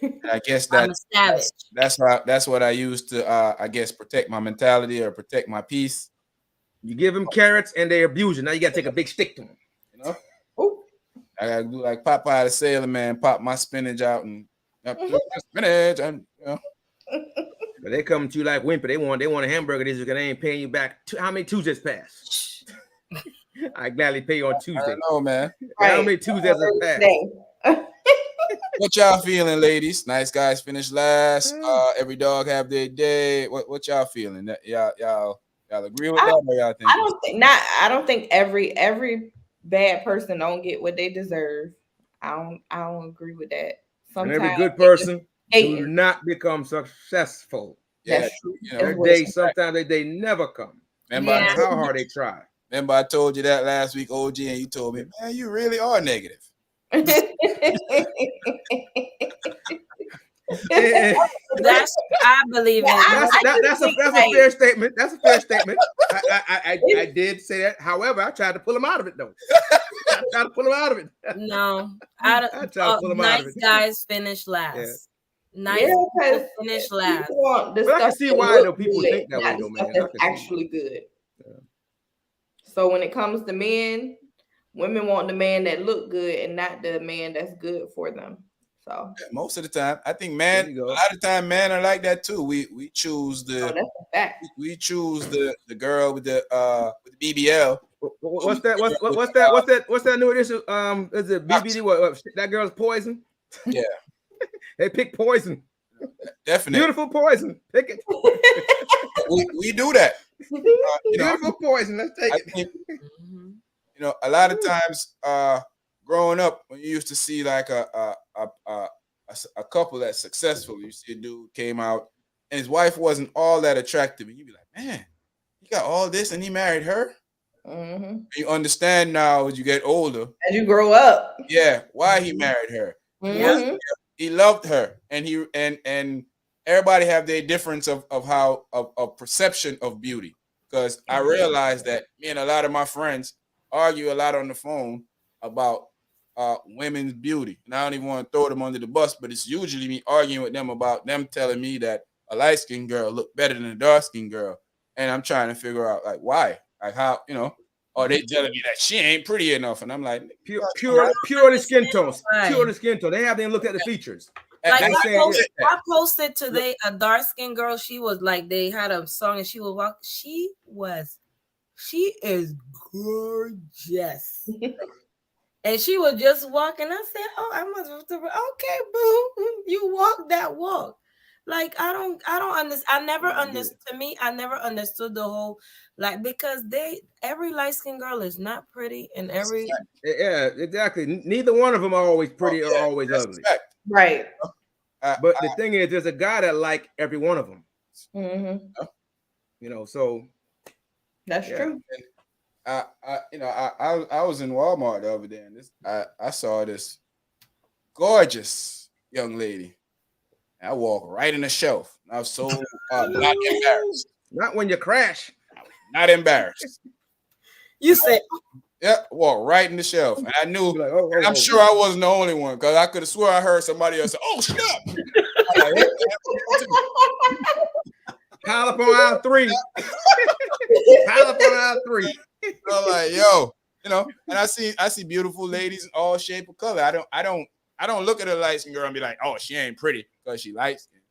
And I guess I'm a savage. that's what I used to I guess protect my mentality or protect my peace. You give them carrots and they abuse you. Now you got to take a big stick to them. You know, Ooh. I gotta do like Popeye the Sailor Man, pop my spinach out and up the spinach, and But they come to you like whimper. They want a hamburger this week. They ain't paying you back. How many Tuesdays passed? I gladly pay you on I Tuesday. don't know, man. How many Tuesdays have passed? What y'all feeling, ladies? Nice guys finish last. Every dog have their day. What y'all feeling? Y'all agree with that, or y'all think? I don't think every bad person don't get what they deserve. I don't agree with that. Sometimes and every good person do not become successful. Yeah, that's true. You know, their day sometimes they never come. Remember, Yeah. How hard they try. Remember, I told you that last week, OG, and you told me, man, you really are negative. That's I believe it. That's a fair statement. That's a fair statement. I did say that. However, I tried to pull him out of it though. I tried to pull him out of it. No, I tried to pull him out of it. Nice guys finish last. Yeah. Nice finish last. But I can see why though people think that way though, man. That's actually good. Yeah. So when it comes to men, women want the man that look good and not the man that's good for them. So most of the time, I think a lot of time men are like that too. We choose the that's a fact. We choose the girl with the BBL. What's that new edition? Is it BBD? What that girl's poison? Yeah. They pick poison. Definitely. Beautiful poison. Pick it. we do that. Beautiful poison. Let's take it. Think, a lot of times growing up, when you used to see like a couple that's successful, you see a dude came out and his wife wasn't all that attractive, and you'd be like, man, he got all this and he married her. Mm-hmm. You understand now as you get older, as you grow up, why he married her. Mm-hmm. He loved her, and and everybody have their difference of how of perception of beauty. Because I realized that me and a lot of my friends argue a lot on the phone about women's beauty, and I don't even want to throw them under the bus, but it's usually me arguing with them about them telling me that a light-skinned girl look better than a dark-skinned girl, and I'm trying to figure out like why, like how, or they telling me that she ain't pretty enough, and I'm like, pure the skin tones, pure the skin tone. They haven't even looked at the features. Like I posted today a dark skinned girl. She was like, they had a song and she was walk. She is gorgeous. And she was just walking. I said, "Oh, I must have to." Okay, boo, you walk that walk. Like I don't understand. I never understood. To me, I never understood the whole because every light skinned girl is not pretty, and every exactly. Neither one of them are always pretty or always ugly. Right. But the thing is, there's a guy that like every one of them. Mm-hmm. So that's true. I was in Walmart the other day, and I saw this gorgeous young lady. I walked right in the shelf. I was so not embarrassed. Not when you crash. Not embarrassed. You said, yeah, walk right in the shelf, and I knew. Like, I'm sure I wasn't the only one, because I could have swore I heard somebody else say, "Oh, shut up!" Pile up on aisle 3. Pile up on aisle 3. I'm like, yo, and I see beautiful ladies in all shape of color. I don't look at a light-skinned girl and be like, oh, she ain't pretty because she light-skinned.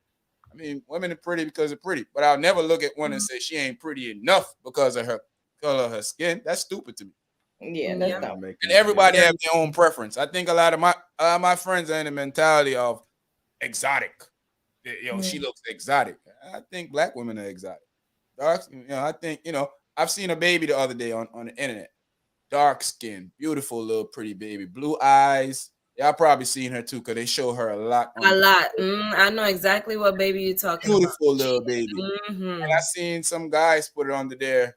I mean, women are pretty because they're pretty, but I'll never look at one and say she ain't pretty enough because of her color of her skin. That's stupid to me. Yeah, that's not making. And everybody have their own preference. I think a lot of my friends are in the mentality of exotic. She looks exotic. I think black women are exotic. Dark, I think, I've seen a baby the other day on the internet. Dark skin, beautiful little pretty baby, blue eyes. Y'all probably seen her too, because they show her a lot. I know exactly what baby you're talking about. Beautiful little baby. Mm-hmm. And I seen some guys put it under there.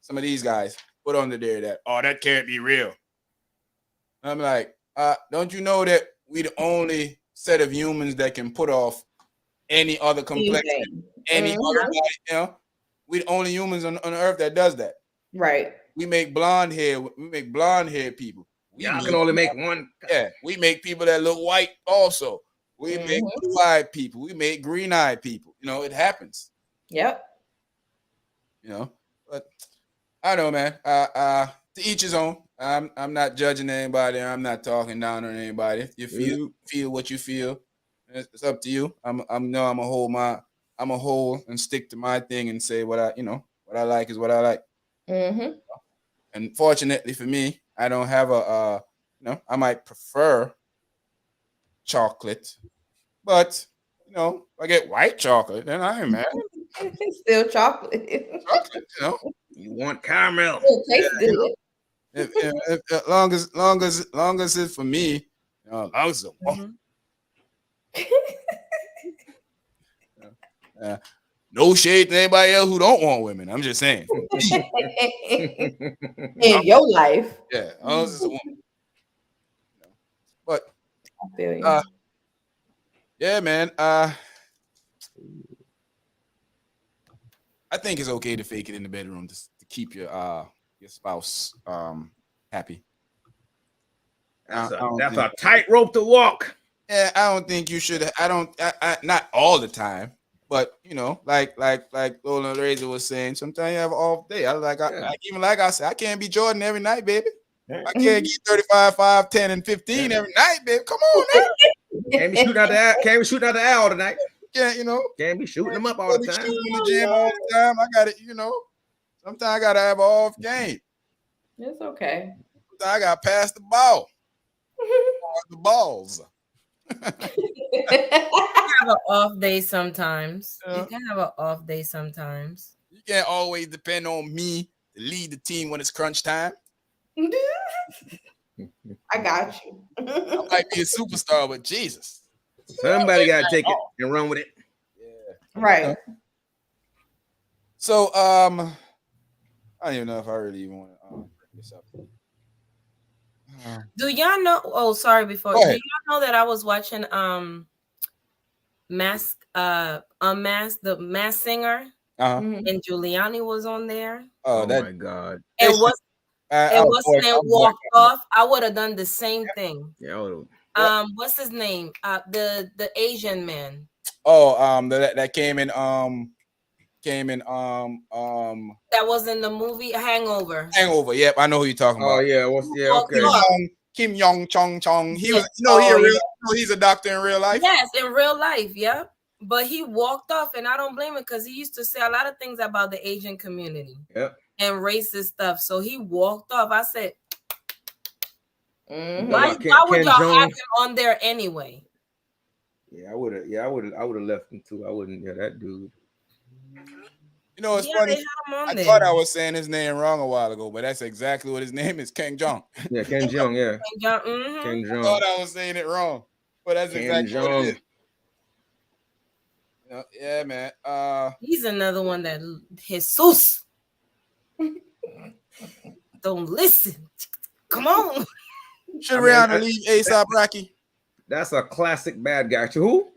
Some of these guys put under there that, oh, that can't be real. And I'm like, don't you know that we the only set of humans that can put off any other complexion, any other body, we're the only humans on earth that does that. Right. We make blonde hair. We make blonde hair people. Y'all can only make one. Yeah, we make people that look white also. We make blue-eyed people. We make green-eyed people. You know, it happens. Yep. You know, but I don't know, man. To each his own. I'm not judging anybody. I'm not talking down on anybody. If you feel what you feel, it's up to you. I'm a hold and stick to my thing and say what I like is what I like. Mm-hmm. And fortunately for me, I don't have I might prefer chocolate, but if I get white chocolate, then I ain't mad. It's still chocolate. Chocolate, You want caramel? It tastes good. If long as it's for me, long as no shade to anybody else who don't want women. I'm just saying. In your life. Yeah, long as it's a woman. But I feel you. yeah, man. I think it's okay to fake it in the bedroom to keep your spouse happy. That's a tightrope to walk. Yeah, I don't think you should. I not all the time, but like Lola Razor was saying, sometimes you have an off day. Even like I said, I can't be Jordan every night, baby. I can't get 35, 5, 10, and 15 every night, baby. Come on now. Can't be shooting out the owl tonight. Yeah, Can't be shooting them up all the time. In the gym all the time. I got it. Sometimes I gotta have an off game. It's okay. Sometimes I gotta pass the ball. The balls. You have an off day sometimes. Yeah. You can have an off day sometimes. You can't always depend on me to lead the team when it's crunch time. I got you. I might be a superstar, but Jesus. Somebody got to take it and run with it. Yeah. Right. So, I don't even know if I really even want to bring this up. Do y'all know? Oh, sorry. Before, do y'all know that I was watching Unmasked, the Masked Singer, and Giuliani was on there. Oh my God! And What's walked off. I would have done the same thing. Yeah. What's his name? The Asian man. Oh, that came in. That was in the movie Hangover. Hangover. Yep, I know who you're talking about. Oh yeah. Okay. Kim Young Chong. He was. He's a doctor in real life. Yes, in real life. Yep. But he walked off, and I don't blame him because he used to say a lot of things about the Asian community. Yep. And racist stuff. So he walked off. I said, why would y'all have him on there anyway? Yeah, I would have left him too. I wouldn't. Yeah, that dude. It's funny. I thought I was saying his name wrong a while ago, but that's exactly what his name is, King Jong. Yeah, King Jong. Yeah. King Jong. I thought I was saying it wrong, but that's exactly what it is. Yeah, man. He's another one that Jesus. Don't listen. Come on. Should Rihanna leave A$AP Rocky? That's a classic bad guy. Should who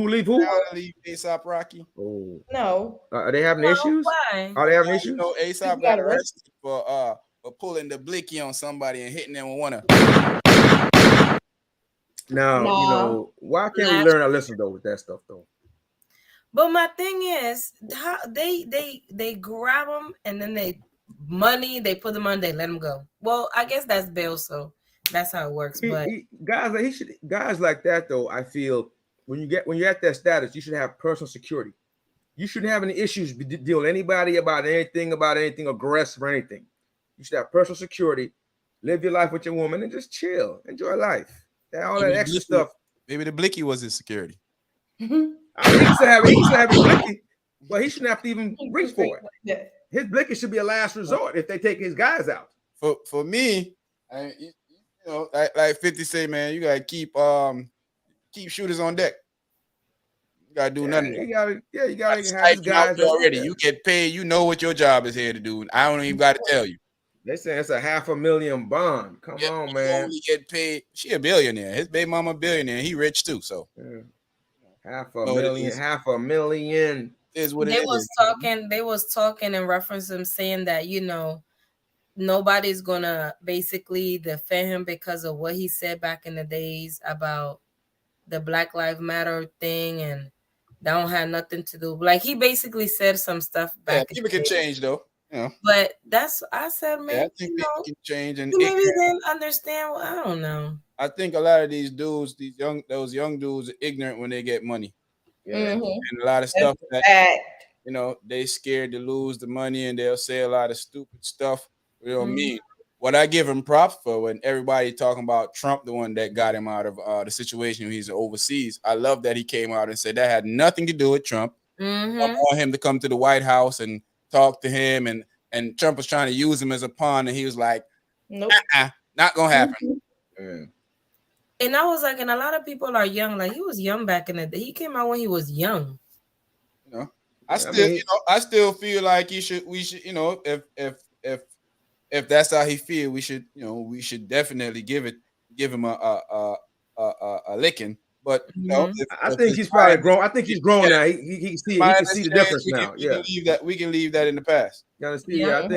leave who? Rihanna leave A$AP Rocky. Oh no. Are they having issues? Why? Are they having issues? A$AP got arrested for pulling the blicky on somebody and hitting them with one of. Now, why can't we learn our lesson though with that stuff though? But my thing is, how they grab them and then they put them on, they let them go. Well, I guess that's bail, so that's how it works. But guys like that though, I feel when you're at that status, you should have personal security. You shouldn't have any issues deal with anybody about anything aggressive or anything. You should have personal security, live your life with your woman, and just chill, enjoy life. All that extra stuff. Maybe the blicky was his security. He used to have his blicky. Well, he shouldn't have to even reach for it. His blicky should be a last resort if they take his guys out. For me, like 50 say, man, you gotta keep shooters on deck. You gotta do nothing. You gotta have his guys already. You get paid. You know what your job is here to do. I don't even gotta tell you. They say it's a $500,000 bond. Come on, man. Only get paid. She a billionaire. His baby mama a billionaire. He rich too. So $500,000 is what they was talking in reference to him saying that nobody's gonna basically defend him because of what he said back in the days about the Black Lives Matter thing, and that don't have nothing to do. Like he basically said some stuff Yeah, back in people the can day. change though. But that's I said, Yeah, I man, think people can change, and you maybe didn't understand. Well, I don't know. I think a lot of these dudes, those young dudes, are ignorant when they get money. Yeah. And a lot of stuff that they scared to lose the money, and they'll say a lot of stupid stuff. You know what I mean? What I give him props for when everybody talking about Trump, the one that got him out of the situation when he's overseas. I love that he came out and said that had nothing to do with Trump. I want him to come to the White House and talk to him, and Trump was trying to use him as a pawn, and he was like, nope, not gonna happen. And I was like, and a lot of people are young. Like he was young back in the day. He came out when he was young. You know, I still feel like we should, you know, if that's how he feel, we should definitely give him a licking. But you know, I think he's probably grown. I think he's grown now. He can see the difference now. We can leave that in the past. You understand? Yeah, I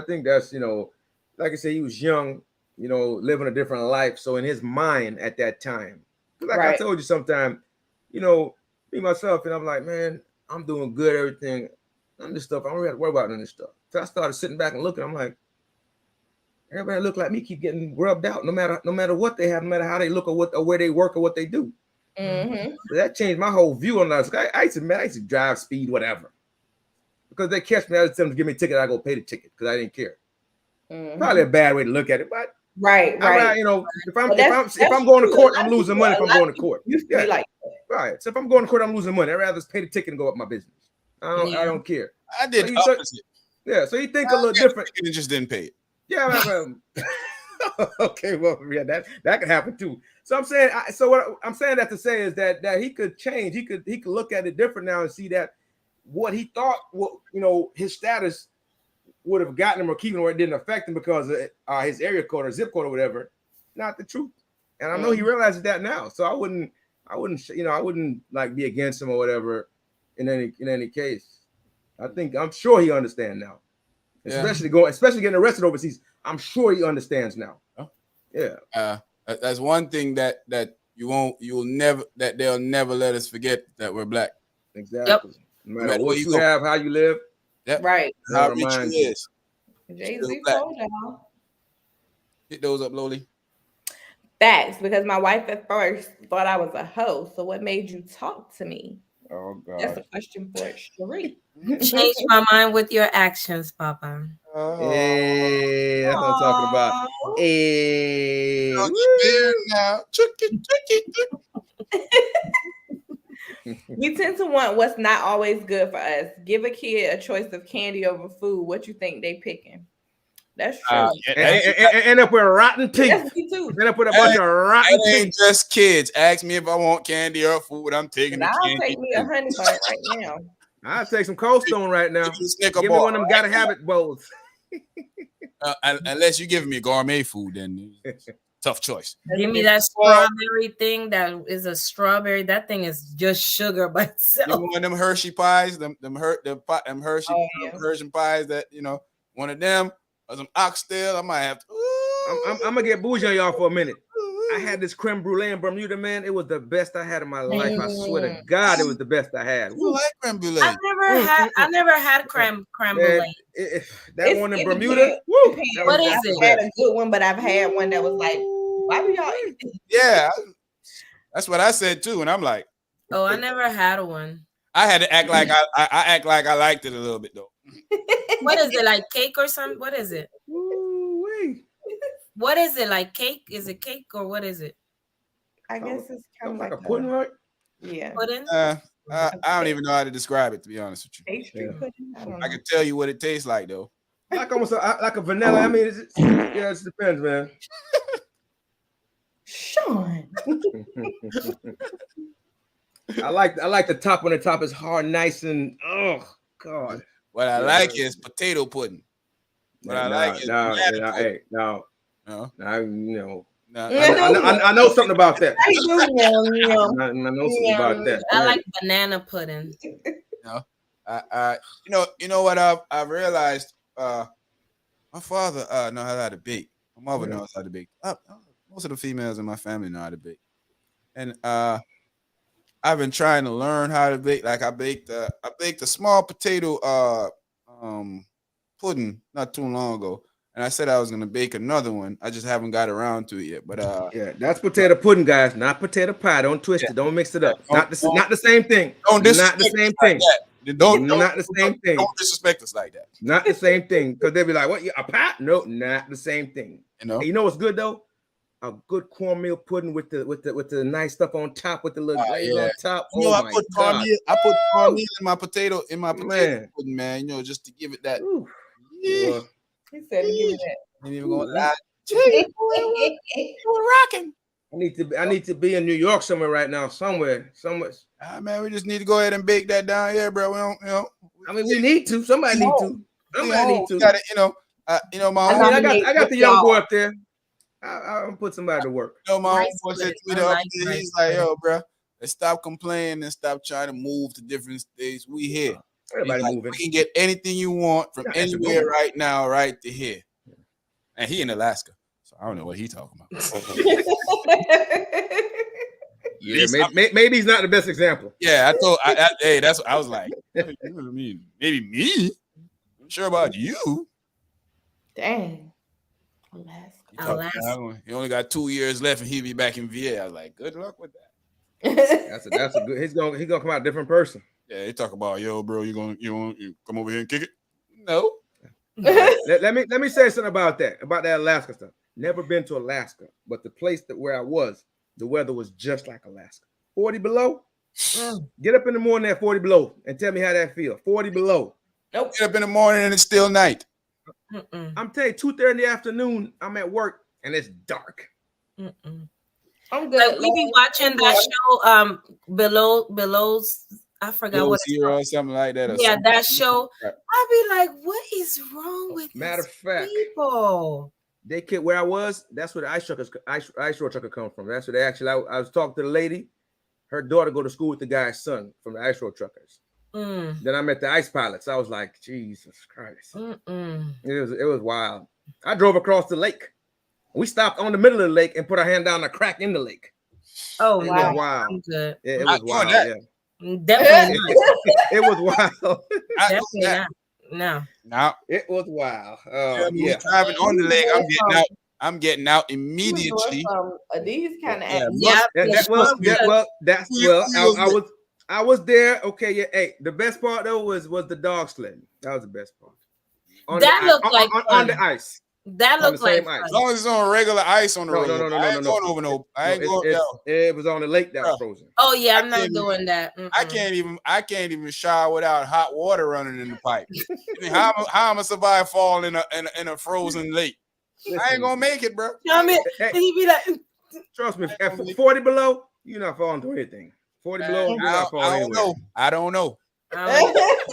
think that's, you know, like I said, he was young, you know, living a different life. So in his mind at that time, like I told you, sometime, you know, me myself, and I'm like, man, I'm doing good, everything. None of this stuff, I don't really have to worry about none of this stuff. So I started sitting back and looking. I'm like, everybody look like me keep getting rubbed out, no matter what they have, no matter how they look or where they work or what they do. So that changed my whole view on that. I used to drive speed, whatever. Because they catch me, I was telling them to give me a ticket, I go pay the ticket because I didn't care. Probably a bad way to look at it, but right. You know, if I'm going to court, I'm losing money. If I'm going to court, right. So if I'm going to court, I'm losing money. I'd rather just pay the ticket and go up my business. I don't care. I did opposite. So you think a little different. You just didn't pay it. Yeah. Okay. Well, yeah, that could happen too. So I'm saying, what I'm saying that to say is that he could change. He could look at it different now and see that what he thought, you know, his status would have gotten him or keeping him where it didn't affect him because of his area code or zip code or whatever. Not the truth. And I know he realizes that now. So I wouldn't like be against him or whatever in any case. I'm sure he understands now. Especially getting arrested overseas. I'm sure he understands now. Yeah. That's one thing that they'll never let us forget that we're black. Exactly. No matter what you have, how you live. Yep. Right. How rich you is. Jay-Z told y'all. Hit those up, Loli. Facts, because my wife at first thought I was a hoe. So what made you talk to me? Oh God. That's a question for Sheree. Change my mind with your actions, Papa. Hey, that's what I'm talking about. Hey. Now. We tend to want what's not always good for us. Give a kid a choice of candy over food. What you think they picking? That's true. End up with rotten teeth. That's me too. End up with a bunch of rotten teeth. Ain't just kids. Ask me if I want candy or food. I'm taking the candy. I'll take me a honey bun right now. I'll take some Cold Stone right now. Give me one of them gotta have it bowls. Unless you're giving me gourmet food, then tough choice. Give me that strawberry thing that is a strawberry. That thing is just sugar by itself. Give me one of them Hershey pies, them Hershey Hershey pies that, you know, one of them or some oxtail. I might have to. I'm gonna get bougie on y'all for a minute. I had this creme brulee in Bermuda, man. It was the best I had in my life. I swear to God, it was the best I had. You like creme brulee? I never had creme brulee. That one in Bermuda. Woo, what is it? I've had a good one, but I've had one that was like, why do y'all eat this? Yeah, that's what I said too. And I'm like, oh, I never had one. I had to act like I act like I liked it a little bit though. What is it, like cake or something? What is it? Ooh-wee. What is it, like cake? Is it cake or what is it? I guess it's kind of like a pudding, right? Yeah. Pudding? I don't even know how to describe it, to be honest with you. Pastry pudding. I can tell you what it tastes like though. Like almost like a vanilla. I mean, it depends, man. Sean. I like the top when the top is hard, nice, and oh God. What I like is potato pudding. What I like is no. I know something about that. I know something about that. I like banana pudding. You know what I've realized My father know how to bake. My mother Yeah. knows how to bake. Most of the females in my family know how to bake. And I've been trying to learn how to bake. Like I baked a small potato um pudding not too long ago. And I said I was gonna bake another one. I just haven't got around to it yet. But Yeah, that's potato pudding, guys, not potato pie. Don't twist yeah, it. Don't mix it yeah, up. Not the same thing. don't Not the disrespect us same like thing. that. Not the same thing. Don't disrespect us like that. Not the same thing. Because they'll be like, what? A pie? No, not the same thing. You know? And you know what's good though? A good cornmeal pudding with the nice stuff on top with the little glaze Yeah. on top. You know, Oh my god. I put cornmeal in my potato Man. pudding, man. You know, just to give it that. Ooh, Yeah. boy. He said to give me Ain't even gonna Ooh, lie. that. We're rocking. I need to be in New York somewhere right now. Somewhere. Man, we just need to go ahead and bake that down here, bro. We don't, you know. I mean, we need to. Somebody need to. Somebody need to. We got it, my I own. I nominate got the with young boy y'all. up there. I'll put somebody to work. My Rice homeboy said pudding. to me I the other like day, rice he's like, pudding. yo, bro, let's stop complaining and stop trying to move to different states. We here. He's Everybody like, moving. we can get anything you want from Yeah, that's a good anywhere one. right now, right to here. And he in Alaska, so I don't know what he talking about. Yeah, maybe he's not the best example. Yeah, hey, that's what I was like. Hey, you know what I mean? Maybe me. I'm sure about you. Dang. Alaska. He only got 2 years left, and he'll be back in VA. I was like, good luck with that. That's a good. He's gonna come out a different person. Yeah, they talk about, yo, bro, you come over here and kick it? No. Let me say something about that Alaska stuff. Never been to Alaska, but the place where I was, the weather was just like Alaska. 40 below. Get up in the morning at 40 below and tell me how that feels. 40 below. Nope. Get up in the morning and it's still night. I'm telling you, 2:30 in the afternoon, I'm at work and it's dark. I'm good. Like we be watching that show, Below's. I forgot what it's Zero called. or something like that. Yeah, that show. Right. I be like, what is wrong with Matter these of fact, people? they kid where I was. That's where the ice road trucker come from. That's where they actually. I was talking to the lady. Her daughter go to school with the guy's son from the ice road truckers. Then I met the ice pilots. I was like, Jesus Christ. It was wild. I drove across the lake. We stopped on the middle of the lake and put our hand down a crack in the lake. Oh, it wow. was wild. I'm good. Yeah, it was wild. that. Yeah. Definitely not. It was wild. Definitely not. No. It was wild. Yeah. Driving on the lake, I'm getting out immediately. These kind of I was there. Okay, yeah. Hey, the best part though was the dog sledding. That was the best part. On the ice. That looked like fun. As long as it's on regular ice on the road. No. I ain't going over no. I ain't going. It was on the lake that was frozen. Oh yeah, I'm not doing that. I can't even shower without hot water running in the pipe. I mean, how am I gonna survive falling in a frozen lake? I ain't gonna make it, bro. I mean, he be like, trust me, at 40 below, you're not falling through anything. 40 below, you're not falling anywhere. I don't know. I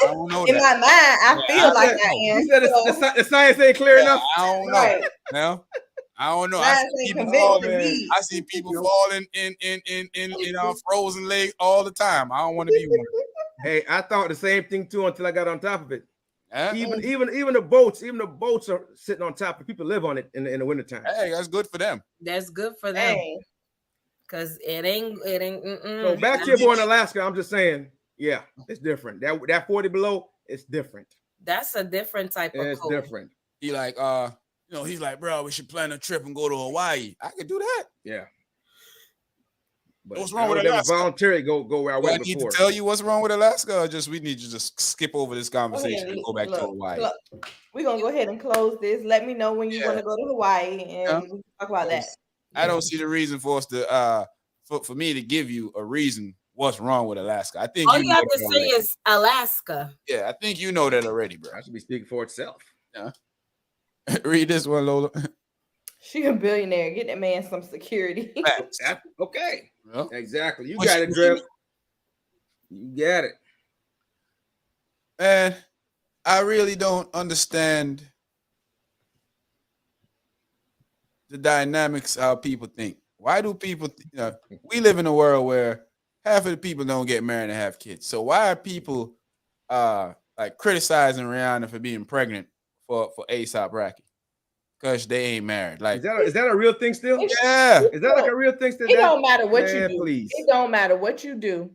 don't know. In my mind, I feel like I am. You said the science ain't clear enough. I don't know. Right. No, I don't know. I see people falling in our frozen lake all the time. I don't want to be one. Hey, I thought the same thing too until I got on top of it. Even the boats are sitting on top of people live on it in the wintertime. Hey, that's good for them. That's good for them. Cause it ain't. So back to your boy in Alaska, I'm just saying, yeah, it's different. That 40 below, it's different. That's a different type of it's cold. Different. He like, he's like, bro, we should plan a trip and go to Hawaii. I could do that. Yeah. But what's wrong with Alaska? Voluntarily go where I went before. I need to tell you what's wrong with Alaska, or just we need to just skip over this conversation and go back to Hawaii. We're gonna go ahead and close this. Let me know when you want to go to Hawaii and we can talk about that. I don't see the reason for us to for me to give you a reason what's wrong with Alaska. I think all you have to say is Alaska. Yeah, I think you know that already, bro. I should be speaking for itself. Yeah. Read this one, Lola. She a billionaire. Get that man some security. Okay. Well, exactly. You got it, Drip. You got it. Man, I really don't understand the dynamics of how people think. Why do people we live in a world where half of the people don't get married and have kids. So why are people like criticizing Rihanna for being pregnant for A$AP Rocky? because they ain't married. Like, is that a real thing still? yeah. Is that like a real thing still? It don't matter what you Man, do. please. It don't matter what you do.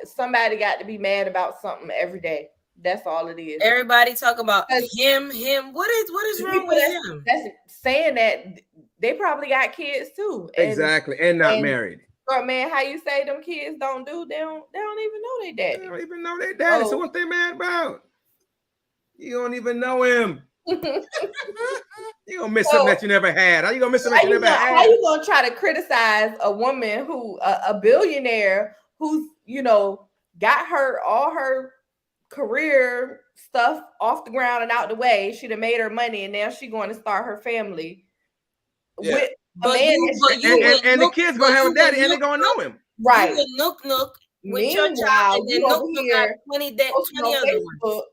Somebody got to be mad about something every day. That's all it is. Everybody talk about him. What is wrong with him? That's saying that they probably got kids too. Exactly, and not married. But man, how you say them kids don't do? They don't even know they daddy. They don't even know their daddy. So what they mad about? You don't even know him. You gonna miss something that you never had. How you gonna miss something that you never had? How you gonna try to criticize a woman who a billionaire who's got all her career stuff off the ground and out the way? She'd have made her money, and now she's going to start her family with a man. And the kids gonna have a daddy, and they gonna know him, right? Nook with your child, and then Nook got 20 other ones.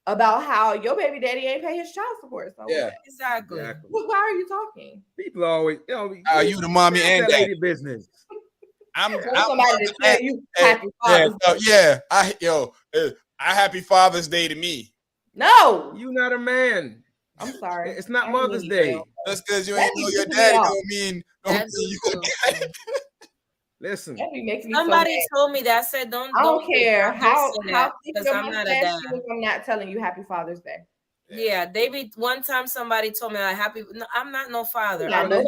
About how your baby daddy ain't pay his child support. So exactly. Why are you talking? People always, you the mommy and daddy business. I'm somebody to tell you happy Father's Day. I happy Father's Day to me. No, you not a man. I'm sorry. It's not Mother's Day. Just because you ain't know your daddy don't mean you could. Listen, somebody told me that. I said, don't care how because I'm not a dad. I'm not telling you happy Father's Day. Yeah, David. One time somebody told me happy. No, I'm not no father. I'm the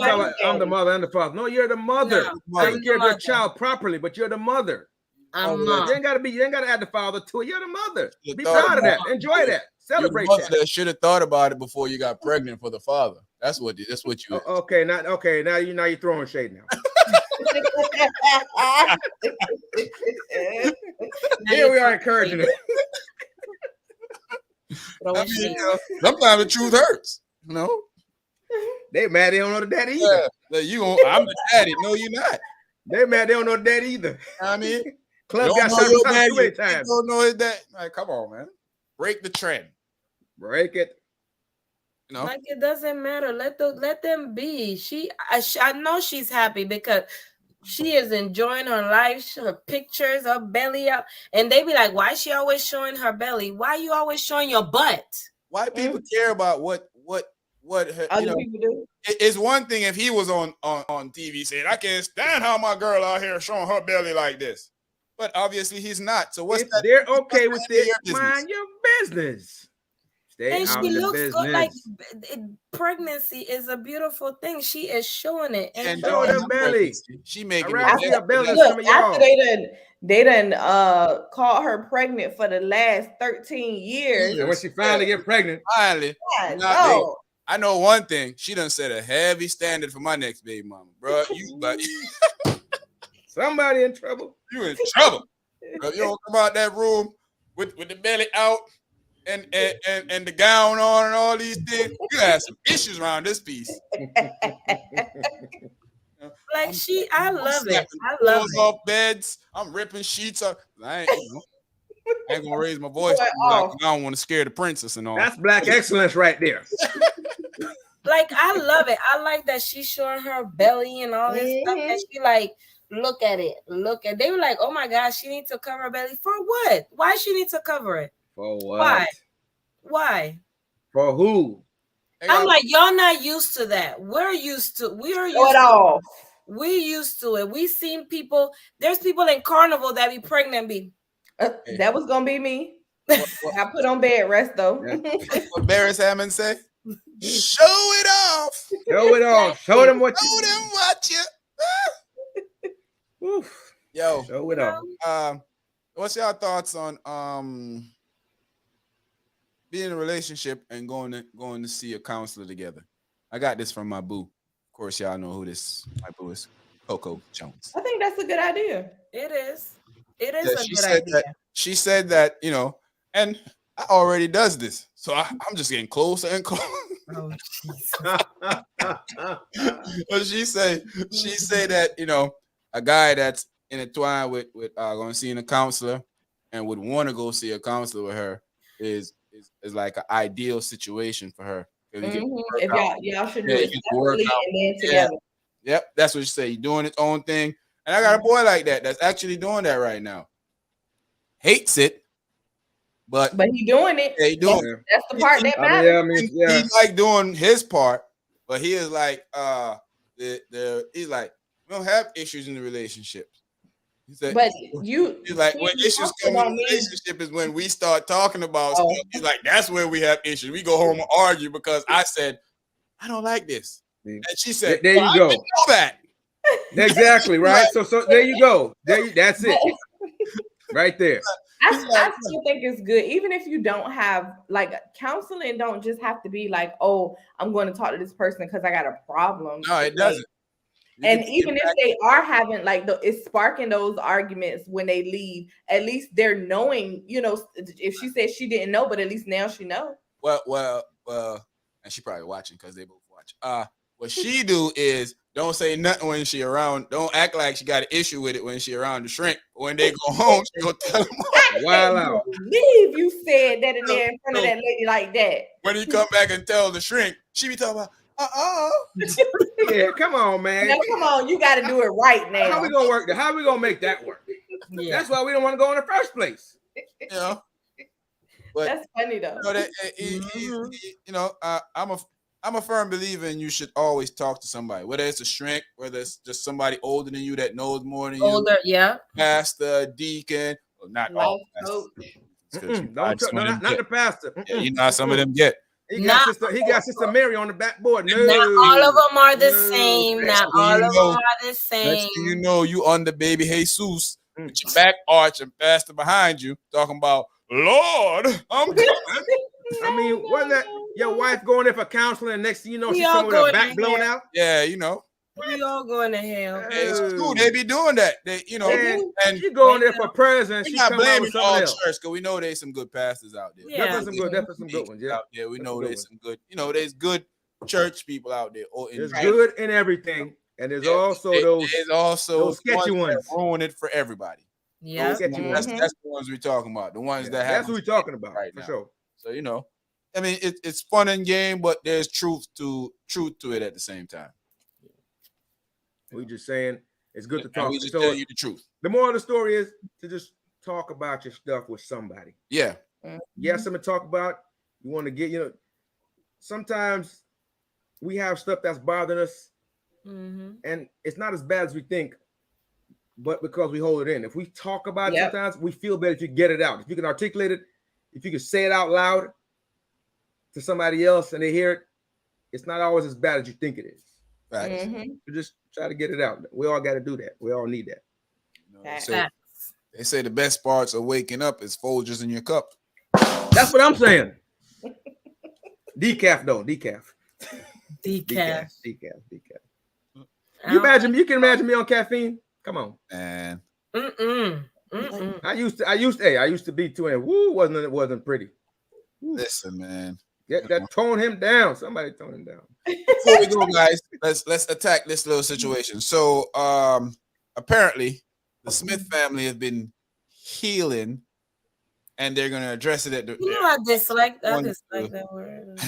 mother and the father. No, you're the mother. You take care of your child properly, but you're the mother. You ain't gotta add the father to it. You're the mother. Be proud of that. Enjoy that. Celebrate that. Should have thought about it before you got pregnant for the father. That's what you. Okay, now you're throwing shade now. Here we are encouraging it. Sometimes the truth hurts. They mad they don't know the daddy either. I'm the daddy. No, you're not. They mad they don't know the daddy either. I mean, Club got something too many times. Don't know his dad. Like, come on, man. Break the trend. Break it. Like it doesn't matter. Let them be. I know she's happy because she is enjoying her life, her pictures, her belly up, and they be like, "Why is she always showing her belly? Why are you always showing your butt?" Why people care about what other people do? It's one thing if he was on TV saying, "I can't stand how my girl out here showing her belly like this," but obviously he's not. So what's that? They're okay with it. Mind your business. And she looks good. Like pregnancy is a beautiful thing. She is showing it. And show her belly. She making it belly. After they done called her pregnant for the last 13 years. And when she finally get pregnant, I know one thing. She done set a heavy standard for my next baby mama, bro. Somebody in trouble. You in trouble. Bro, you don't come out that room with the belly out. And the gown on and all these things, you have some issues around this piece. Like I love it. I love it. Off beds, I'm ripping sheets up. I ain't gonna raise my voice. I don't want to scare the princess and all. That's black excellence right there. Like I love it. I like that she's showing her belly and all this stuff. And she like, look at it. They were like, oh my gosh, she needs to cover her belly for what? Why she need to cover it? For what? Why? For who? I'm like, y'all not used to that. We're used to We're used to it. We seen people. There's people in carnival that be pregnant. That was gonna be me. I put on bed rest though. What Barris Hammond say? Show it off. Show it off. Show them what you. Yo. Show it off. What's your thoughts on being in a relationship and going to see a counselor together? I got this from my boo. Of course, y'all know who my boo is. Coco Jones. I think that's a good idea. It is. It is a good idea. She said that, and I already does this. So I'm just getting closer and closer. Oh, But she say that, a guy that's intertwined with going to see a counselor and would want to go see a counselor with her is like an ideal situation for her. If y'all should do it separately and then together. Yep, that's what she said. He's doing his own thing. And I got a boy like that that's actually doing that right now. Hates it, but he doing it. Yeah, he doing it. That's the part that matters. He like doing his part, But he is like, he's like, we don't have issues in the relationships. He said, But he's like, when issues come in the relationship is when we start talking about stuff. He's like, that's where we have issues. We go home and argue because I said, I don't like this. And she said, there you go. I didn't know that. Exactly, right? So there you go. That's it. Right there. I still think it's good, even if you don't have like counseling. Don't just have to be like, oh, I'm going to talk to this person because I got a problem. No, it doesn't. And even if they are having like it's sparking those arguments when they leave, at least they're knowing. You know, if she said she didn't know, but at least now she knows. Well, and she probably watching because they both watch. What she do is don't say nothing when she around. Don't act like she got an issue with it when she around the shrink. When they go home, she gonna tell them. Wow, out. Believe you said that in there in front of that lady like that. When he come back and tell the shrink, she be talking about, Yeah, come on, man. Now, come on, you got to do it right now. How we gonna work that? How we gonna make that work? Yeah. That's why we don't want to go in the first place. You know. But, that's funny though. You know, I'm a firm believer in you should always talk to somebody, whether it's a shrink, whether it's just somebody older than you that knows more than you. Yeah. Pastor, deacon, well, not all pastors. Not the pastor. Yeah, you know how some of them get. He got Sister Mary on the backboard. No. Not all of them are the same. Not all of them are the same. Next thing you know, you on the baby Jesus with your back arch and pastor behind you talking about, Lord, I'm coming. I mean, wasn't that your wife going there for counseling and next thing you know, she's coming with her back blown out? Yeah, you know. We all going to hell. It's true. They be doing that. They, you know, and she going there for prayers and she's not blaming all else. church because we know there's some good pastors out there. Yeah, definitely some good ones. Yeah, out there. We know there's some good. You know, there's good church people out there. There's good in everything, and there's also those sketchy ones that ruin it for everybody. Yeah, that's the ones we're talking about. The ones that have. That's what we're talking about right for now. sure. So you know, I mean, it's fun and game, but there's truth to it at the same time. We just saying it's good to talk. We just tell you the truth. The moral of the story is to just talk about your stuff with somebody. Yeah. You have something to talk about. You want to get, sometimes we have stuff that's bothering us, and it's not as bad as we think, but because we hold it in. If we talk about it sometimes, we feel better if you get it out. If you can articulate it, if you can say it out loud to somebody else and they hear it, it's not always as bad as you think it is. Right. So just try to get it out. We all got to do that. We all need that. They say the best parts of waking up is Folgers in your cup. That's what I'm saying. Decaf though, decaf. You can imagine me on caffeine? Come on. Man. I used to be too, and wasn't pretty. Listen, man. That tone him down. Somebody tone him down. Before we go, guys, let's attack this little situation. So apparently the Smith family has been healing, and they're gonna address it at the I dislike that word.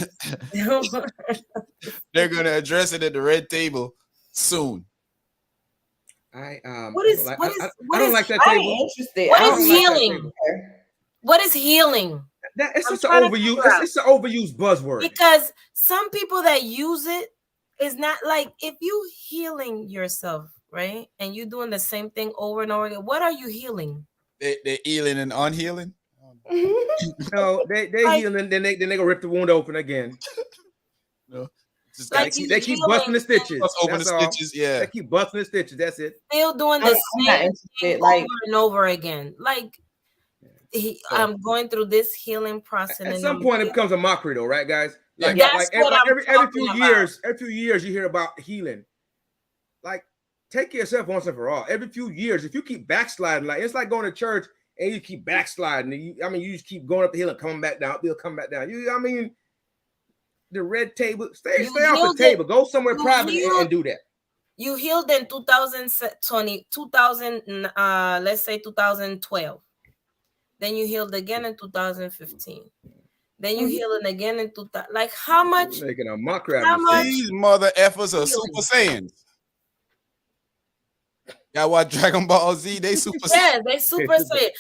They're gonna address it at the red table soon. I don't like that table. Interested. What is healing? What is healing? It's just an overused. It's an overused buzzword. Because some people that use it is not like if you healing yourself, right? And you doing the same thing over and over again. What are you healing? They're healing and unhealing. No, they healing. Then they go rip the wound open again. No, like they keep busting the stitches. Open the stitches. Yeah, they keep busting the stitches. That's it. Still doing the same thing over and over again. Like. I'm going through this healing process. At some point, it becomes a mockery, though, right, guys? Like every few years, you hear about healing. Like, take yourself once and for all. Every few years, if you keep backsliding, like it's like going to church and you keep backsliding. You just keep going up the hill and coming back down. They'll come back down. The red table. Stay off the table. Go somewhere private and do that. You healed in 2020, let's say 2012. Then you healed again in 2015. Then you healing again in 2000. Like how much? You're making a mockery out of these mother effers are Super Saiyans. Y'all watch Dragon Ball Z? They Super Saiyan. Yeah, they Super Saiyan.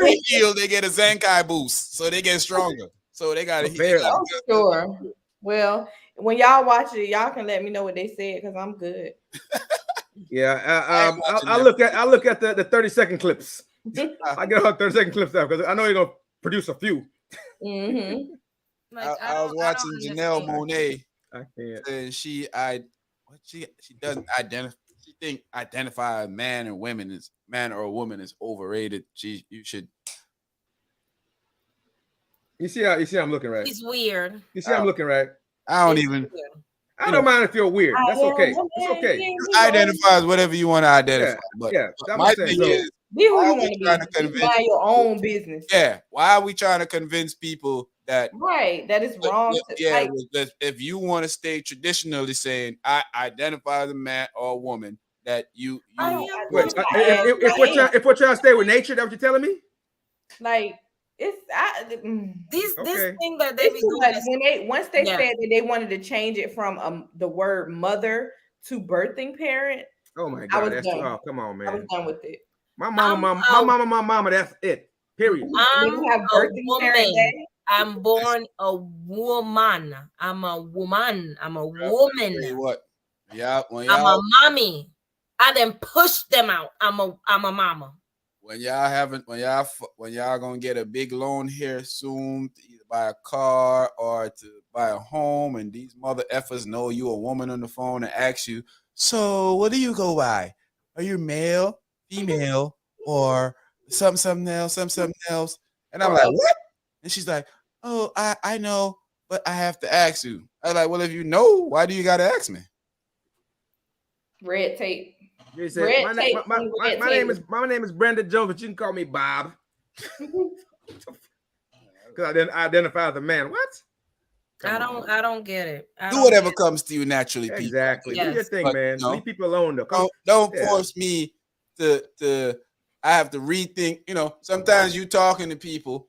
They heal, they get a Zenkai boost, so they get stronger. So they gotta. Barely. Oh, sure. Well, when y'all watch it, y'all can let me know what they said because I'm good. Yeah, I look at the 30-second clips. I get all 30-second clips out because I know you're gonna produce a few. Mm-hmm. Like I was I don't watching Janelle understand. Monáe, I can't. and she doesn't identify. She think identify a man or a woman is overrated. You should. You see how I'm looking, right? He's weird. You see how I'm looking, right? I don't It's even. weird. I don't mind if you're weird. That's okay. It's okay. Identify as whatever you want to identify. But Yeah. That's what my I'm saying. thing So, is, Be who why you are we want to trying be. to Just convince? mind your own business. Yeah, why are we trying to convince people that? Right. That is wrong. Yeah, Like, if you want to stay traditionally saying I identify as a man or a woman, that you I I am wait, woman. if we're trying to stay with nature, that's what you're telling me? like it's This Okay. thing that they be it's too doing much. is When once they yeah. said that they wanted to change it from the word mother to birthing parent, Oh my I God, was that's done. too. Oh, come on, I was man. done with it. My I'm mama. That's it. Period. When I'm you have a birthing parent woman. day, I'm born a woman. I'm a woman. I'm a tell woman. you what, when I'm a y'all mommy. I then push them out. I'm a mama. when y'all gonna get a big loan here soon to either buy a car or to buy a home, and these mother effers know you a woman on the phone and ask you, so what do you go by? Are you male, female, or something else? And I'm like, what? And she's like, oh, I know, but I have to ask you. I'm like, well, if you know, why do you gotta ask me? red tape. You say Red tape on red my tape. name is Brenda Jones, but you can call me Bob because I didn't identify as a man. What? I don't get it. I Do don't whatever get comes to you naturally, people. Exactly. Do your Yes. thing, But man. Leave people alone, though. don't Yeah. force me to I have to rethink. Sometimes you talking to people,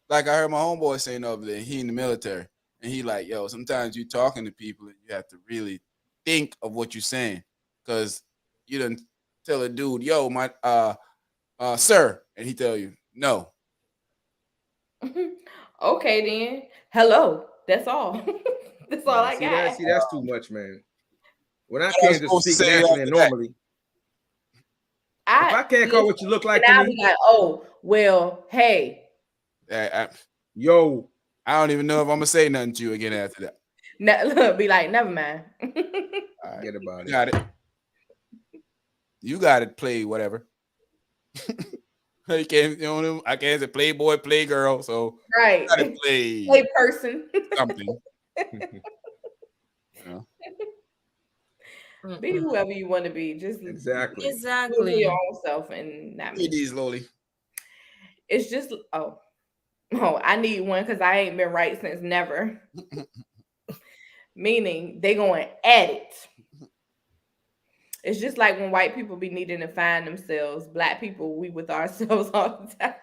like I heard my homeboy saying over there, he in the military, and he like, yo, sometimes you talking to people and you have to really think of what you're saying, because you didn't tell a dude, yo, my sir, and he tell you no. Okay then. Hello. That's all. That's all Nah, I see got. that's too much, man. When I What I can't just supposed to speak say naturally and after that? normally, if I can't call what you look like and to I'll me, be like, oh, well, hey. yo, I don't even know if I'm gonna say nothing to you again after that. Look, be like, never mind. All right, forget about got it. You got it. Play whatever. You can't. I can't say Playboy, Playgirl. So Right. you gotta play Hey, person. something. Be whoever you want to be. Just exactly. do it for your own self and not me. These Loli. It's just oh, I need one because I ain't been right since never. Meaning they going at it. It's just like when white people be needing to find themselves. Black people, we with ourselves all the time.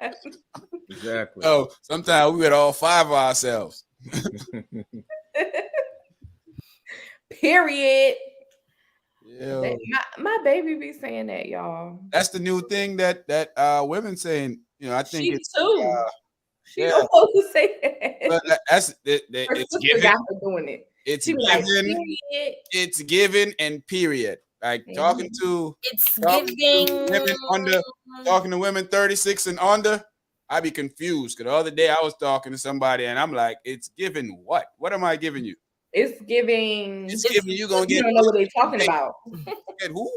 Exactly. Oh, sometimes we with all five of ourselves. Period. Yeah. My baby be saying that, y'all. That's the new thing that women saying. I think She it's too. She yeah. don't supposed to say that. But that's Her it's sister given. got her doing it. It's She was given. like, period. It's given and period. Like talking to women 36 and under, I be confused. Because the other day I was talking to somebody and I'm like, it's given what? What am I giving you? It's giving. It's giving you gonna You get don't know what they're talking about. Get who?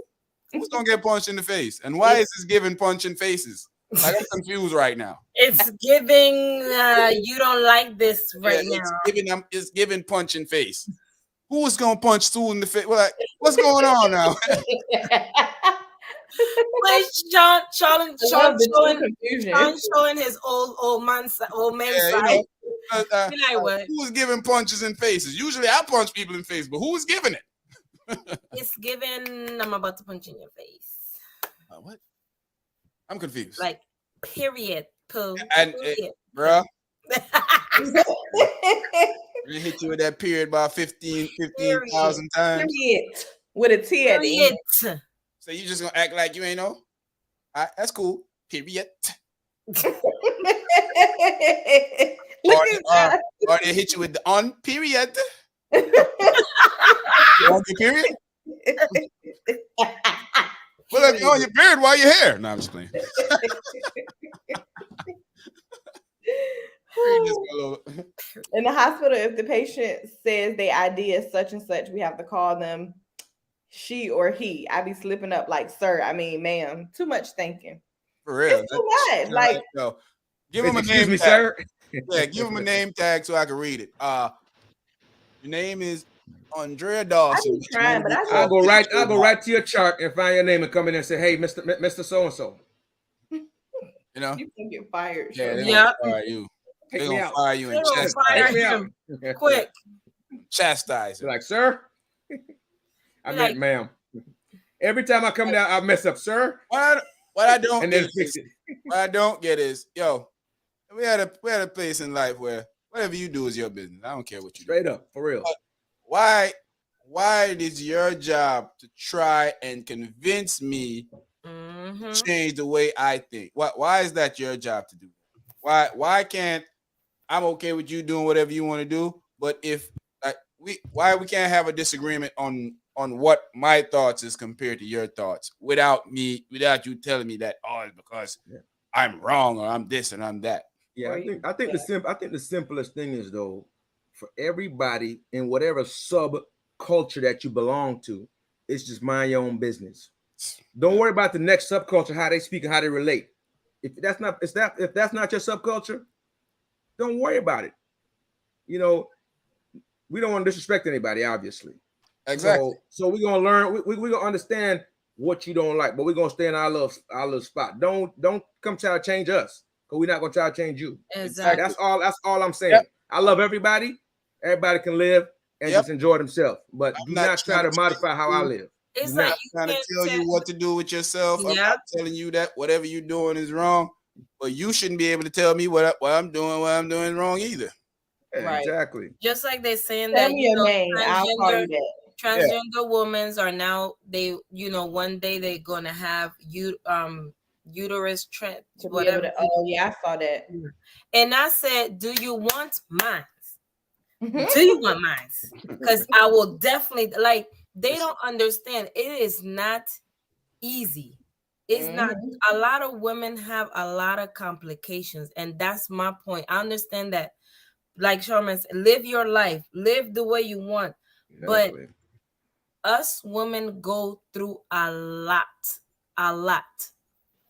Who's gonna get punched in the face? And why is this giving punching faces? Like, I'm confused right now. It's giving you don't like this right now. It's giving punching face. Who is gonna punch Sue in the face? Like, what's going on now? Wait, Sean showing his old man side. Be like, what? Who's giving punches in faces? Usually I punch people in face, but who's giving it? It's given. I'm about to punch in your face. What? I'm confused. Like, period. Pooh. Bruh. We hit you with that period about 15,000 times. Period. With a T at the end. So you just gonna act like you ain't know? All right, that's cool. Period. Look at that. or they hit you with the on period. You on your period? Well, if you're on your period, why you here? No, I'm just playing. In the hospital, if the patient says their ID is such and such, we have to call them she or he. I be slipping up like, sir, I mean, ma'am. Too much thinking. For real. It's too much. Like, no. Give him a Excuse name me, tag. sir. Yeah, give him a name tag so I can read it. Your name is Andrea Dawson. I be trying, but I'll go right to your chart and find your name and come in and say, hey, Mr. So-and-so. You know? You can get fired. Yeah, they're Yeah. gonna fire you. Take They're me gonna out. fire you and They're gonna chastise fire you. him quick. Chastise you. Like, sir? I You're meant, like- ma'am. Every time I come down, I mess up, sir. What I don't And get then fix is, it. what I don't get is, yo, we had a place in life where whatever you do is your business. I don't care what you do. Straight up, for real. Why it is your job to try and convince me Mhm. to change the way I think? Why is that your job to do? Why can't I'm okay with you doing whatever you want to do, but if like why we can't have a disagreement on what my thoughts is compared to your thoughts without you telling me that it's because I'm wrong or I'm this and I'm that. Yeah, I think the simplest thing is though, for everybody in whatever subculture that you belong to, it's just mind your own business. Don't worry about the next subculture, how they speak and how they relate. If that's not your subculture, don't worry about it. You know, we don't want to disrespect anybody, obviously. Exactly. So we're gonna learn. We're gonna understand what you don't like, but we're gonna stay in our little spot. Don't come try to change us, because we're not gonna try to change you. Exactly. That's all I'm saying. Yep. I love everybody. Everybody can live and just enjoy themselves, but I'm do not not try trying to to modify how I live. It's Do like not. you I'm trying can't to tell you what to do with yourself. I'm Yeah. not telling you that whatever you're doing is wrong, but you shouldn't be able to tell me what I'm doing is wrong either. Right. Exactly. Just like they're saying Tell that me your name. I'll call you that. transgender women are now one day they're gonna have uterus To be whatever. able to, oh yeah, I saw that. And I said, do you want mine? Mhm. Do you want mine? Because I will definitely they don't understand. It is not easy. It's not. A lot of women have a lot of complications, and that's my point. I understand that, like Sherman said, live your life, live the way you want. But Exactly. us women go through a lot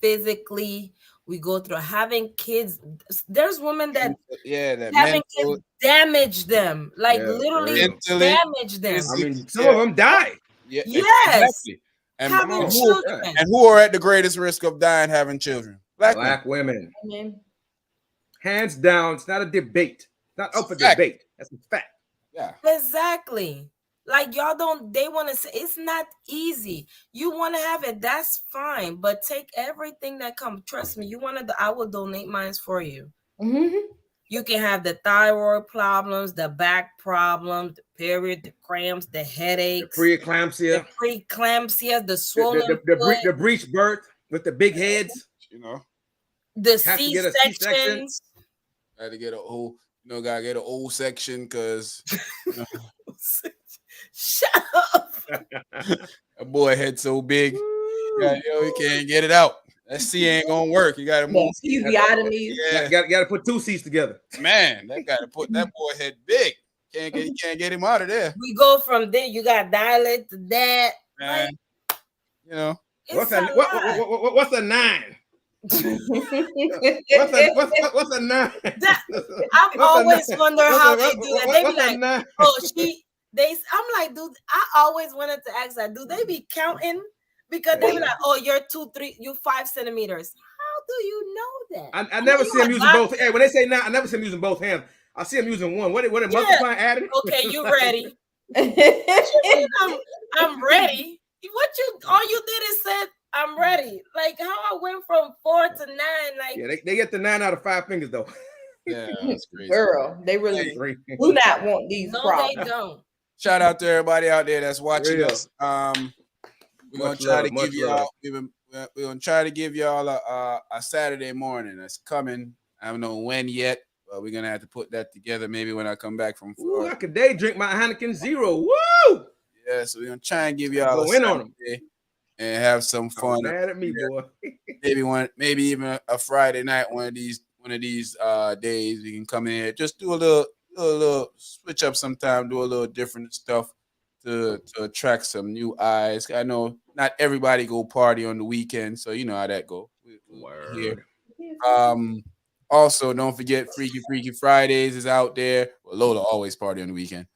physically. We go through having kids. There's women that that having mental, kids damage them, like Yeah, literally mentally, damage them. I mean, some of them die. Yeah, Yes. exactly. And Having on. children. and who are at the greatest risk of dying having children? Black women. Hands down, it's not a debate. It's not up for debate. That's a fact. Yeah. Exactly. Like they want to say it's not easy. You want to have it, that's fine, but take everything that comes. Trust me, I will donate mine for you. You can have the thyroid problems, the back problems, the period, the cramps, the headaches, the preeclampsia, the swollen the breech birth with the big heads. The have to get a C-section. Gotta get gotta get an old section because shut up. That boy head so big. He can't get it out. That C ain't gonna work. You gotta move. Episiotomies. Gotta put two C's together. Man, that gotta put that boy head big. Can't get him out of there. We go from there. You got dilate to that. Man, what's a 9? what's a 9? I'm always wonder how they do it. They be like, I'm like, dude, I always wanted to ask that. Do they be counting? Because they be like, oh, you're 5 centimeters. How do you know that? I never see them using both. Hey, when they say 9, I never see them using both hands. I see them using one. What multiplying adding? Okay, you ready? I'm ready. All you did is said I'm ready. Like how I went from 4 to 9. Like they get the 9 out of 5 fingers though. Yeah, that's crazy. Girl, they really do not want these problems. They don't. Shout out to everybody out there that's watching us. We're gonna try to give y'all. We're gonna try to give y'all a Saturday morning that's coming. I don't know when yet, We're gonna have to put that together maybe when I come back from Ooh, Florida. I could day drink my Heineken Zero. Woo! Yeah, so we're gonna try and give y'all a Go in on them. Saturday and have some Talk fun. bad at me, Yeah. boy. Maybe even a Friday night, one of these days we can come in here, just do a little switch up sometime, do a little different stuff to attract some new eyes. I know not everybody go party on the weekend, so you know how that go. We'll be here. Word. Also, don't forget Freaky Fridays is out there. Well, Lola always party on the weekend.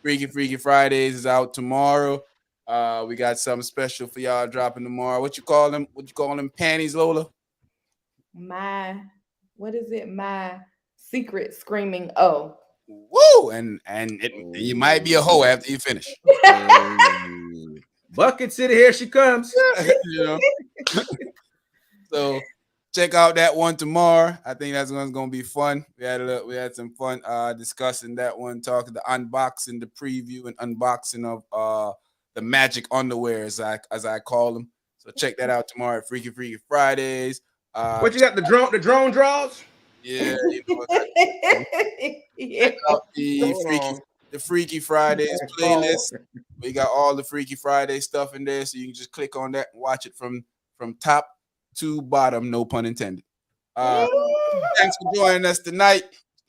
Freaky Fridays is out tomorrow. We got something special for y'all dropping tomorrow. What you call them? What you call them panties, Lola? What is it? My secret screaming O. Woo! And you might be a hoe after you finish. Bucket City, here she comes. You know. So check out that one tomorrow. I think that's one's gonna be fun. We had some fun discussing that one, talking the unboxing, the preview and unboxing of the magic underwear as I call them. So check that out tomorrow at Freaky Fridays. What you got, the drone draws? Yeah, you know, check out the Freaky Fridays playlist. We got all the Freaky Friday stuff in there, so you can just click on that and watch it from top to bottom, no pun intended. Thanks for joining us tonight,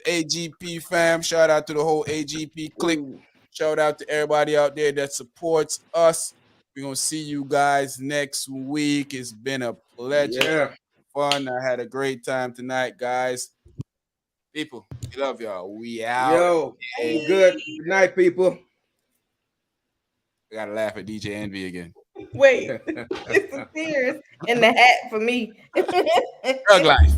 AGP fam. Shout out to the whole AGP clique. Shout out to everybody out there that supports us. We're gonna see you guys next week. It's been a pleasure. Yeah. Fun. I had a great time tonight, guys. People, we love y'all. We out. Yo, good night, people. I gotta laugh at DJ Envy again. Wait, it's the tears in the hat for me. Drug life.